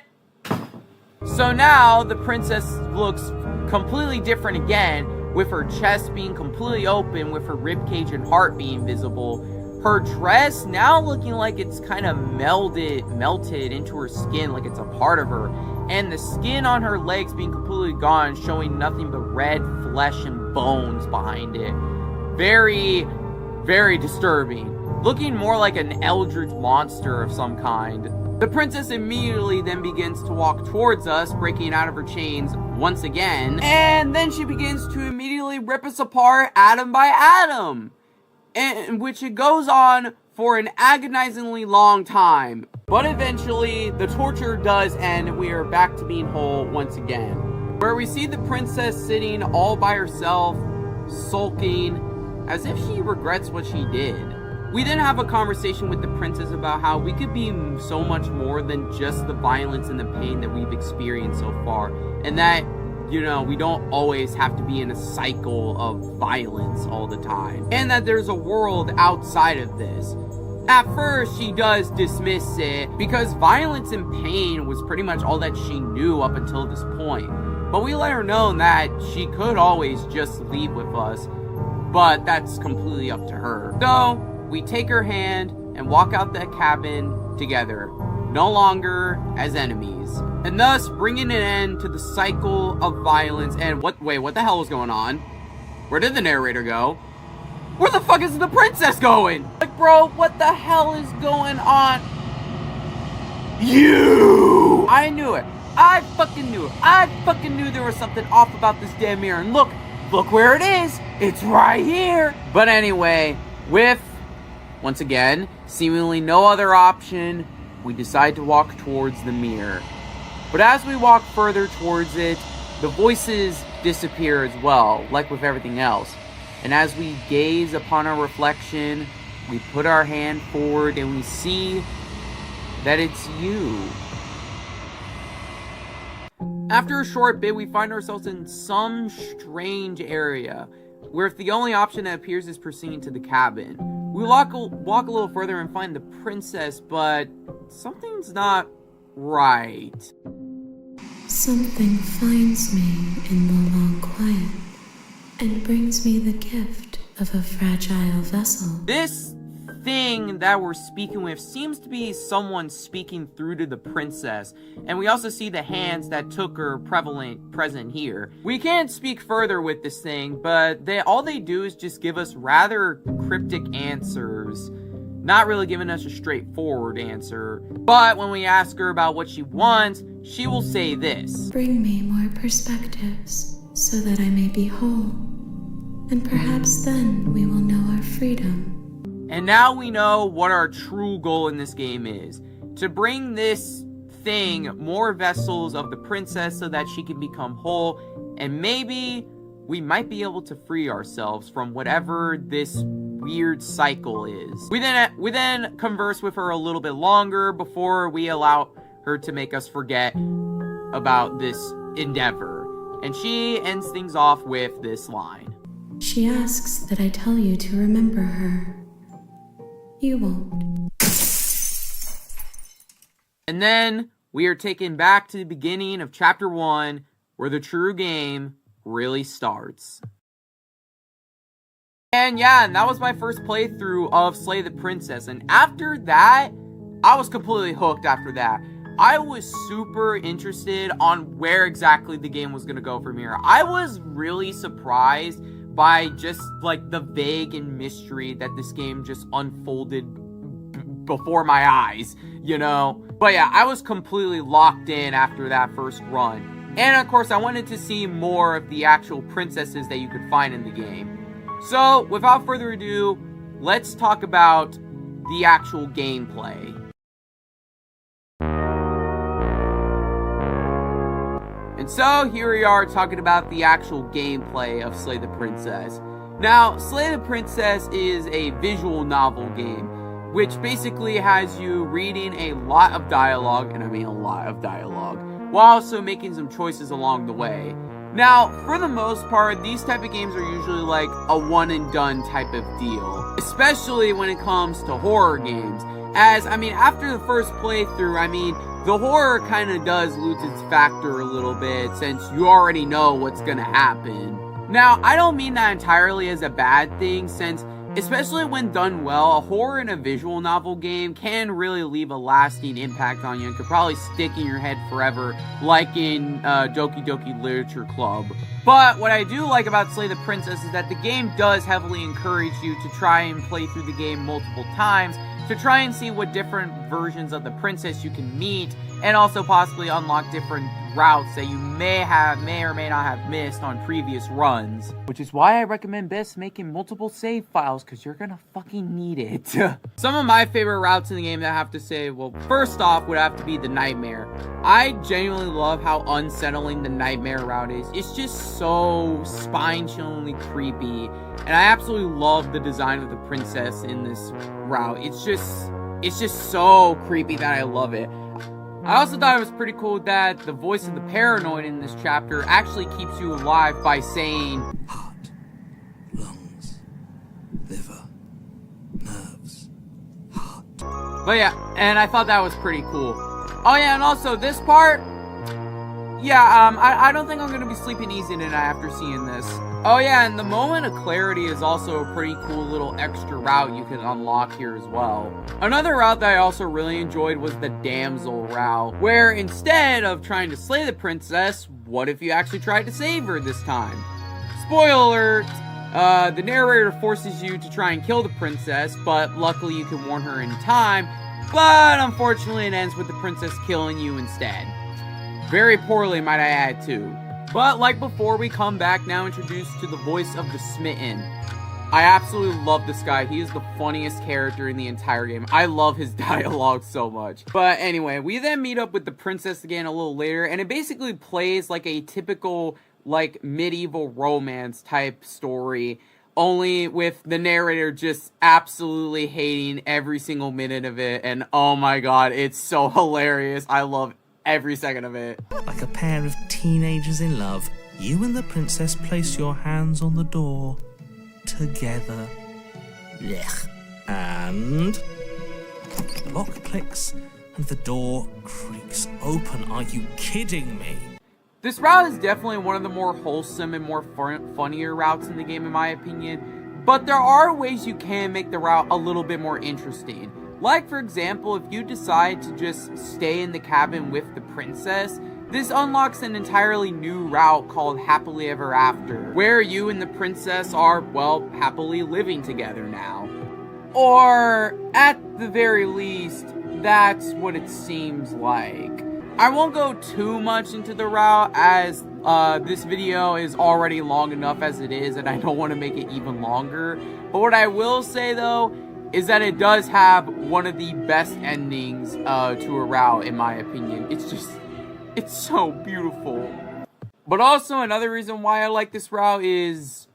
So now the princess looks completely different again, with her chest being completely open, with her ribcage and heart being visible. Her dress now looking like it's kind of melted into her skin, like it's a part of her. And the skin on her legs being completely gone, showing nothing but red flesh and bones behind it. Very very disturbing, looking more like an eldritch monster of some kind. The princess immediately then begins to walk towards us, breaking out of her chains once again, and then she begins to immediately rip us apart atom by atom, in which it goes on for an agonizingly long time. But eventually, the torture does end and we are back to being whole once again, where we see the princess sitting all by herself, sulking, as if she regrets what she did. We then have a conversation with the princess about how we could be so much more than just the violence and the pain that we've experienced so far, and that, you know, we don't always have to be in a cycle of violence all the time, and that there's a world outside of this. At first, she does dismiss it because violence and pain was pretty much all that she knew up until this point. But we let her know that she could always just leave with us, but that's completely up to her. So, we take her hand and walk out the cabin together, no longer as enemies, and thus bringing an end to the cycle of violence. And what the hell is going on? Where did the narrator go? Where the fuck is the princess going? Like, bro, what the hell is going on? You! I knew it. I fucking knew it. I fucking knew there was something off about this damn mirror. And look where it is. It's right here. But anyway, with, once again, seemingly no other option, we decide to walk towards the mirror. But as we walk further towards it, the voices disappear as well, like with everything else. And as we gaze upon our reflection, we put our hand forward and we see that it's you. After a short bit, we find ourselves in some strange area, where if the only option that appears is proceeding to the cabin. We walk a little further and find the princess, but something's not right. Something finds me in the long quiet and brings me the gift of a fragile vessel. This thing that we're speaking with seems to be someone speaking through to the princess, and we also see the hands that took her present here. We can't speak further with this thing, but all they do is just give us rather cryptic answers, not really giving us a straightforward answer. But when we ask her about what she wants, she will say this: bring me more perspectives so that I may be whole, and perhaps then we will know our freedom. And now we know what our true goal in this game is: to bring this thing more vessels of the princess so that she can become whole, and maybe we might be able to free ourselves from whatever this weird cycle is. We then converse with her a little bit longer before we allow her to make us forget about this endeavor. And she ends things off with this line. She asks that I tell you to remember her. You won't. And then we are taken back to the beginning of chapter 1, where the true game really starts. And yeah, and that was my first playthrough of Slay the Princess. And after that, I was completely hooked after that. I was super interested on where exactly the game was going to go from here. I was really surprised by just like the vague and mystery that this game just unfolded before my eyes, you know? But yeah, I was completely locked in after that first run. And of course, I wanted to see more of the actual princesses that you could find in the game. So, without further ado, let's talk about the actual gameplay. And so, here we are talking about the actual gameplay of Slay the Princess. Now, Slay the Princess is a visual novel game, which basically has you reading a lot of dialogue, and I mean a lot of dialogue, while also making some choices along the way. Now, for the most part, these type of games are usually like a one and done type of deal, especially when it comes to horror games. As, I mean, after the first playthrough, I mean, the horror kind of does lose its factor a little bit since you already know what's gonna happen. Now, I don't mean that entirely as a bad thing, since Especially when done well, a horror in a visual novel game can really leave a lasting impact on you and could probably stick in your head forever, like in Doki Doki Literature Club. But what I do like about Slay the Princess is that the game does heavily encourage you to try and play through the game multiple times to try and see what different versions of the princess you can meet, and also possibly unlock different routes that you may or may not have missed on previous runs. Which is why I recommend best making multiple save files, because you're gonna fucking need it. Some of my favorite routes in the game that I have to say, well, first off would have to be the Nightmare. I genuinely love how unsettling the Nightmare route is. It's just so spine-chillingly creepy, and I absolutely love the design of the princess in this route. It's just so creepy that I love it. I also thought it was pretty cool that the voice of the paranoid in this chapter actually keeps you alive by saying heart, lungs, liver, nerves, heart. But yeah, and I thought that was pretty cool. Oh yeah, and also this part, yeah, I don't think I'm gonna be sleeping easy tonight after seeing this. Oh yeah, and the Moment of Clarity is also a pretty cool little extra route you can unlock here as well. Another route that I also really enjoyed was the Damsel route, where instead of trying to slay the princess, what if you actually tried to save her this time? Spoiler alert, the narrator forces you to try and kill the princess, but luckily you can warn her in time, but unfortunately it ends with the princess killing you instead. Very poorly, might I add, too. But like before, we come back now introduced to the voice of the Smitten. I absolutely love this guy. He is the funniest character in the entire game. I love his dialogue so much. But anyway, we then meet up with the princess again a little later, and it basically plays like a typical, like, medieval romance type story, only with the narrator just absolutely hating every single minute of it, and oh my god, it's so hilarious. I love every second of it. Like a pair of teenagers in love, you and the princess place your hands on the door together. Blech. And the lock clicks and the door creaks open. Are you kidding me? This route is definitely one of the more wholesome and more funnier routes in the game in my opinion, but there are ways you can make the route a little bit more interesting. Like, for example, if you decide to just stay in the cabin with the princess, this unlocks an entirely new route called Happily Ever After, where you and the princess are, well, happily living together now. Or, at the very least, that's what it seems like. I won't go too much into the route, as this video is already long enough as it is, and I don't want to make it even longer. But what I will say, though, is that it does have one of the best endings to a route, in my opinion. It's so beautiful. But also, another reason why I like this route is,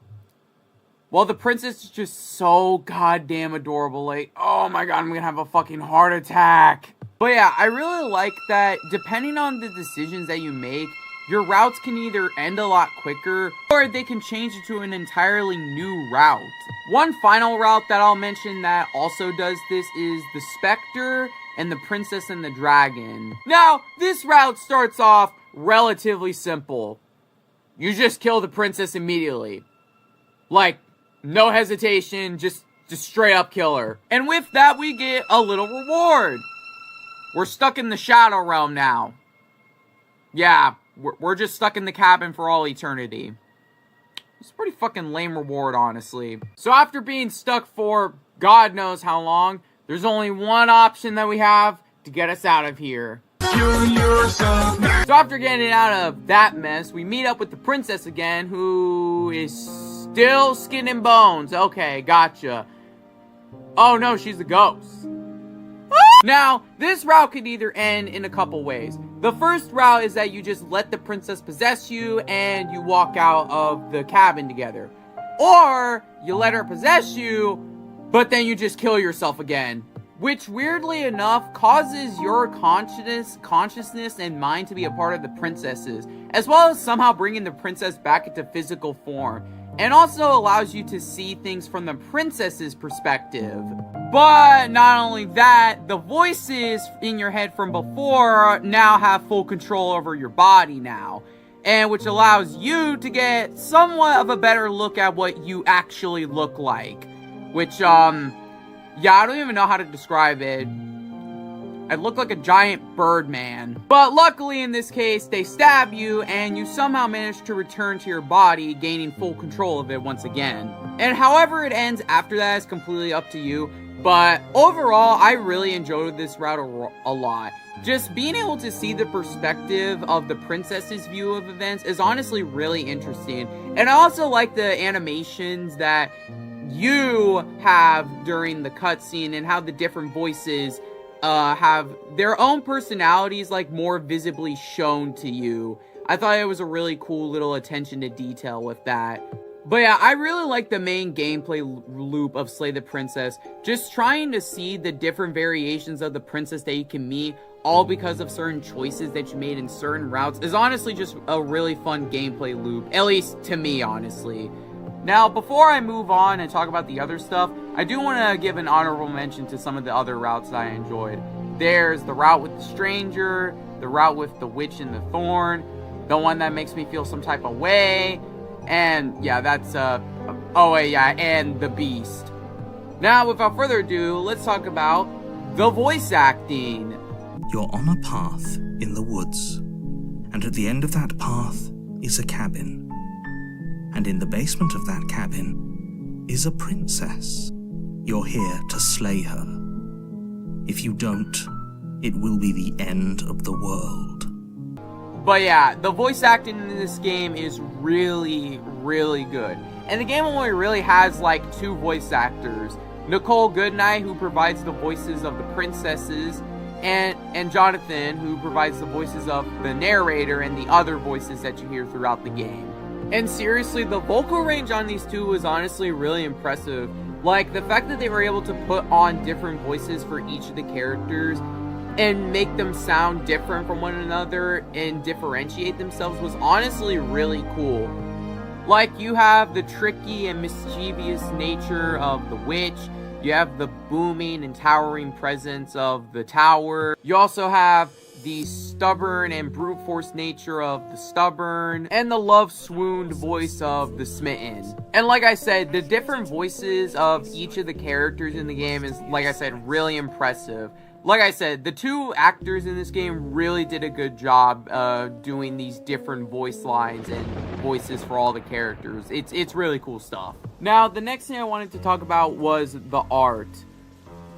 well, the princess is just so goddamn adorable. Like, oh my god, I'm gonna have a fucking heart attack. But yeah, I really like that depending on the decisions that you make, your routes can either end a lot quicker, or they can change it to an entirely new route. One final route that I'll mention that also does this is the Spectre and the Princess and the Dragon. Now, this route starts off relatively simple. You just kill the princess immediately. Like, no hesitation, just straight up kill her. And with that, we get a little reward. We're stuck in the Shadow Realm now. Yeah, we're just stuck in the cabin for all eternity. It's a pretty fucking lame reward, honestly. So after being stuck for God knows how long, there's only one option that we have to get us out of here. So after getting out of that mess, we meet up with the princess again, who is still skin and bones. Okay, gotcha. Oh no, she's a ghost. Now, this route could either end in a couple ways. The first route is that you just let the princess possess you and you walk out of the cabin together. Or, you let her possess you, but then you just kill yourself again. Which, weirdly enough, causes your consciousness and mind to be a part of the princess's, as well as somehow bringing the princess back into physical form. And also allows you to see things from the princess's perspective. But not only that, the voices in your head from before now have full control over your body now. And which allows you to get somewhat of a better look at what you actually look like. which, yeah, I don't even know how to describe it. It looked like a giant bird man. But luckily in this case, they stab you and you somehow manage to return to your body, gaining full control of it once again. And however it ends after that is completely up to you. But overall, I really enjoyed this route a lot. Just being able to see the perspective of the princess's view of events is honestly really interesting. And I also like the animations that you have during the cutscene and how the different voices have their own personalities like more visibly shown to you. I thought it was a really cool little attention to detail with that. But yeah, I really like the main gameplay loop of Slay the Princess. Just trying to see the different variations of the princess that you can meet, all because of certain choices that you made in certain routes, is honestly just a really fun gameplay loop. At least to me, honestly. Now, before I move on and talk about the other stuff, I do want to give an honorable mention to some of the other routes that I enjoyed. There's the route with the stranger, the route with the witch and the thorn, the one that makes me feel some type of way, and yeah, that's, oh yeah, and the beast. Now, without further ado, let's talk about the voice acting. You're on a path in the woods, and at the end of that path is a cabin. And in the basement of that cabin is a princess. You're here to slay her. If you don't, it will be the end of the world. But yeah, the voice acting in this game is really, really good. And the game only really has like 2 voice actors. Nicole Goodnight, who provides the voices of the princesses, and Jonathan, who provides the voices of the narrator and the other voices that you hear throughout the game. And seriously, the vocal range on these 2 was honestly really impressive. Like, the fact that they were able to put on different voices for each of the characters and make them sound different from one another and differentiate themselves was honestly really cool. Like, you have the tricky and mischievous nature of the witch. You have the booming and towering presence of the tower. You also have the stubborn and brute force nature of the stubborn, and the love swooned voice of the smitten. And like I said, the different voices of each of the characters in the game is, like I said, really impressive. Like I said, the 2 actors in this game really did a good job doing these different voice lines and voices for all the characters. It's really cool stuff. Now, the next thing I wanted to talk about was the art.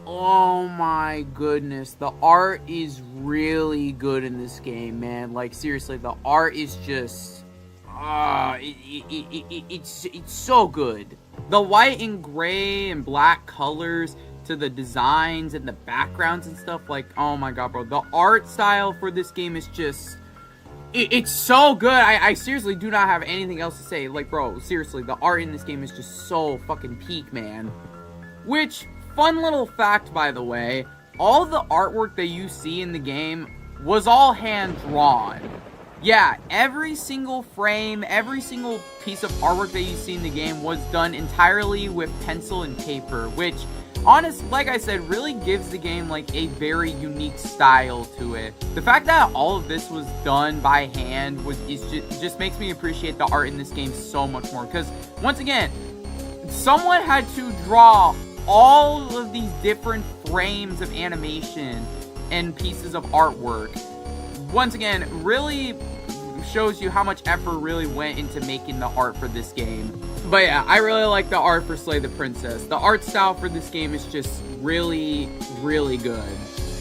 Oh my goodness, the art is really good in this game, man. Like, seriously, the art is just it's so good. The white and gray and black colors to the designs and the backgrounds and stuff, like, oh my god, bro, the art style for this game is just it's so good. I seriously do not have anything else to say. Like, bro, seriously, the art in this game is just so fucking peak, man. Which, fun little fact, by the way, all the artwork that you see in the game was all hand-drawn. Yeah, every single frame, every single piece of artwork that you see in the game was done entirely with pencil and paper, which, like I said, really gives the game, like, a very unique style to it. The fact that all of this was done by hand just makes me appreciate the art in this game so much more, because, once again, someone had to draw all of these different frames of animation and pieces of artwork. Once again, really shows you how much effort really went into making the art for this game. But yeah, I really like the art for Slay the Princess. The art style for this game is just really, really good.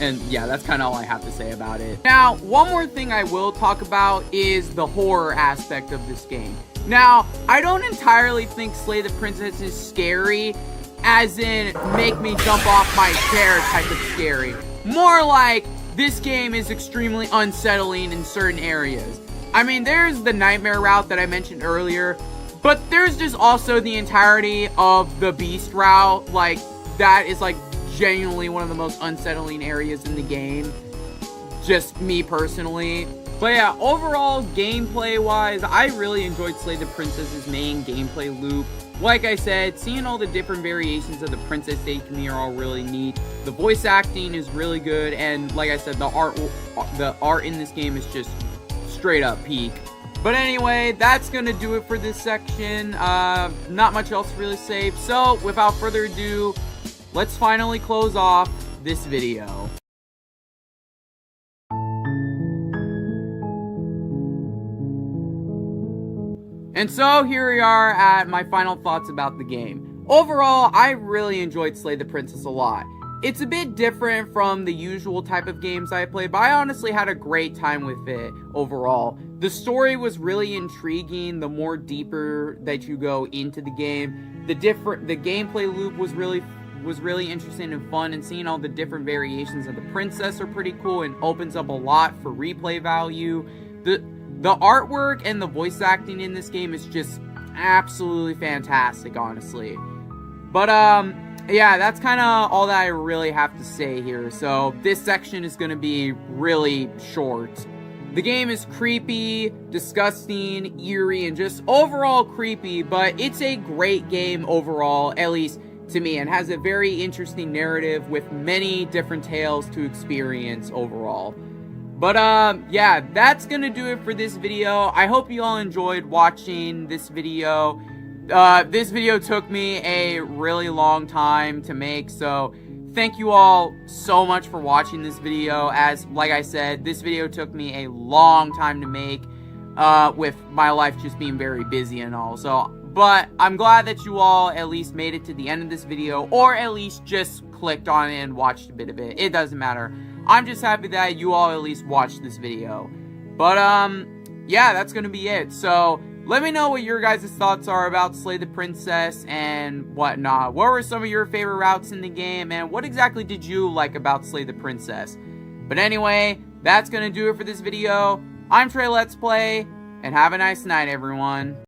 And yeah, that's kind of all I have to say about it. Now, one more thing I will talk about is the horror aspect of this game. Now, I don't entirely think Slay the Princess is scary, as in make me jump off my chair type of scary. More like, this game is extremely unsettling in certain areas. I mean, there's the nightmare route that I mentioned earlier, but there's just also the entirety of the beast route. Like, that is like genuinely one of the most unsettling areas in the game. Just me personally. But yeah, overall, gameplay-wise, I really enjoyed Slay the Princess's main gameplay loop. Like I said, seeing all the different variations of the princess that you can hear are all really neat. The voice acting is really good, and like I said, the art in this game is just straight up peak. But anyway, that's gonna do it for this section. Not much else to really say. So, without further ado, let's finally close off this video. And so, here we are at my final thoughts about the game. Overall, I really enjoyed Slay the Princess a lot. It's a bit different from the usual type of games I play, but I honestly had a great time with it overall. The story was really intriguing the more deeper that you go into the game. The gameplay loop was really interesting and fun, and seeing all the different variations of the princess are pretty cool and opens up a lot for replay value. The artwork and the voice acting in this game is just absolutely fantastic, honestly. But yeah, that's kind of all that I really have to say here. So this section is going to be really short. The game is creepy, disgusting, eerie, and just overall creepy, but it's a great game overall, at least to me, and has a very interesting narrative with many different tales to experience overall. But yeah, that's gonna do it for this video. I hope you all enjoyed watching this video. This video took me a really long time to make, so thank you all so much for watching this video. As like I said, this video took me a long time to make, with my life just being very busy and all. So, but I'm glad that you all at least made it to the end of this video, or at least just clicked on it and watched a bit of it. It doesn't matter. I'm just happy that you all at least watched this video. But yeah, that's gonna be it. So let me know what your guys' thoughts are about Slay the Princess and whatnot. What were some of your favorite routes in the game, and what exactly did you like about Slay the Princess? But anyway, that's gonna do it for this video. I'm Treletsplays, and have a nice night, everyone.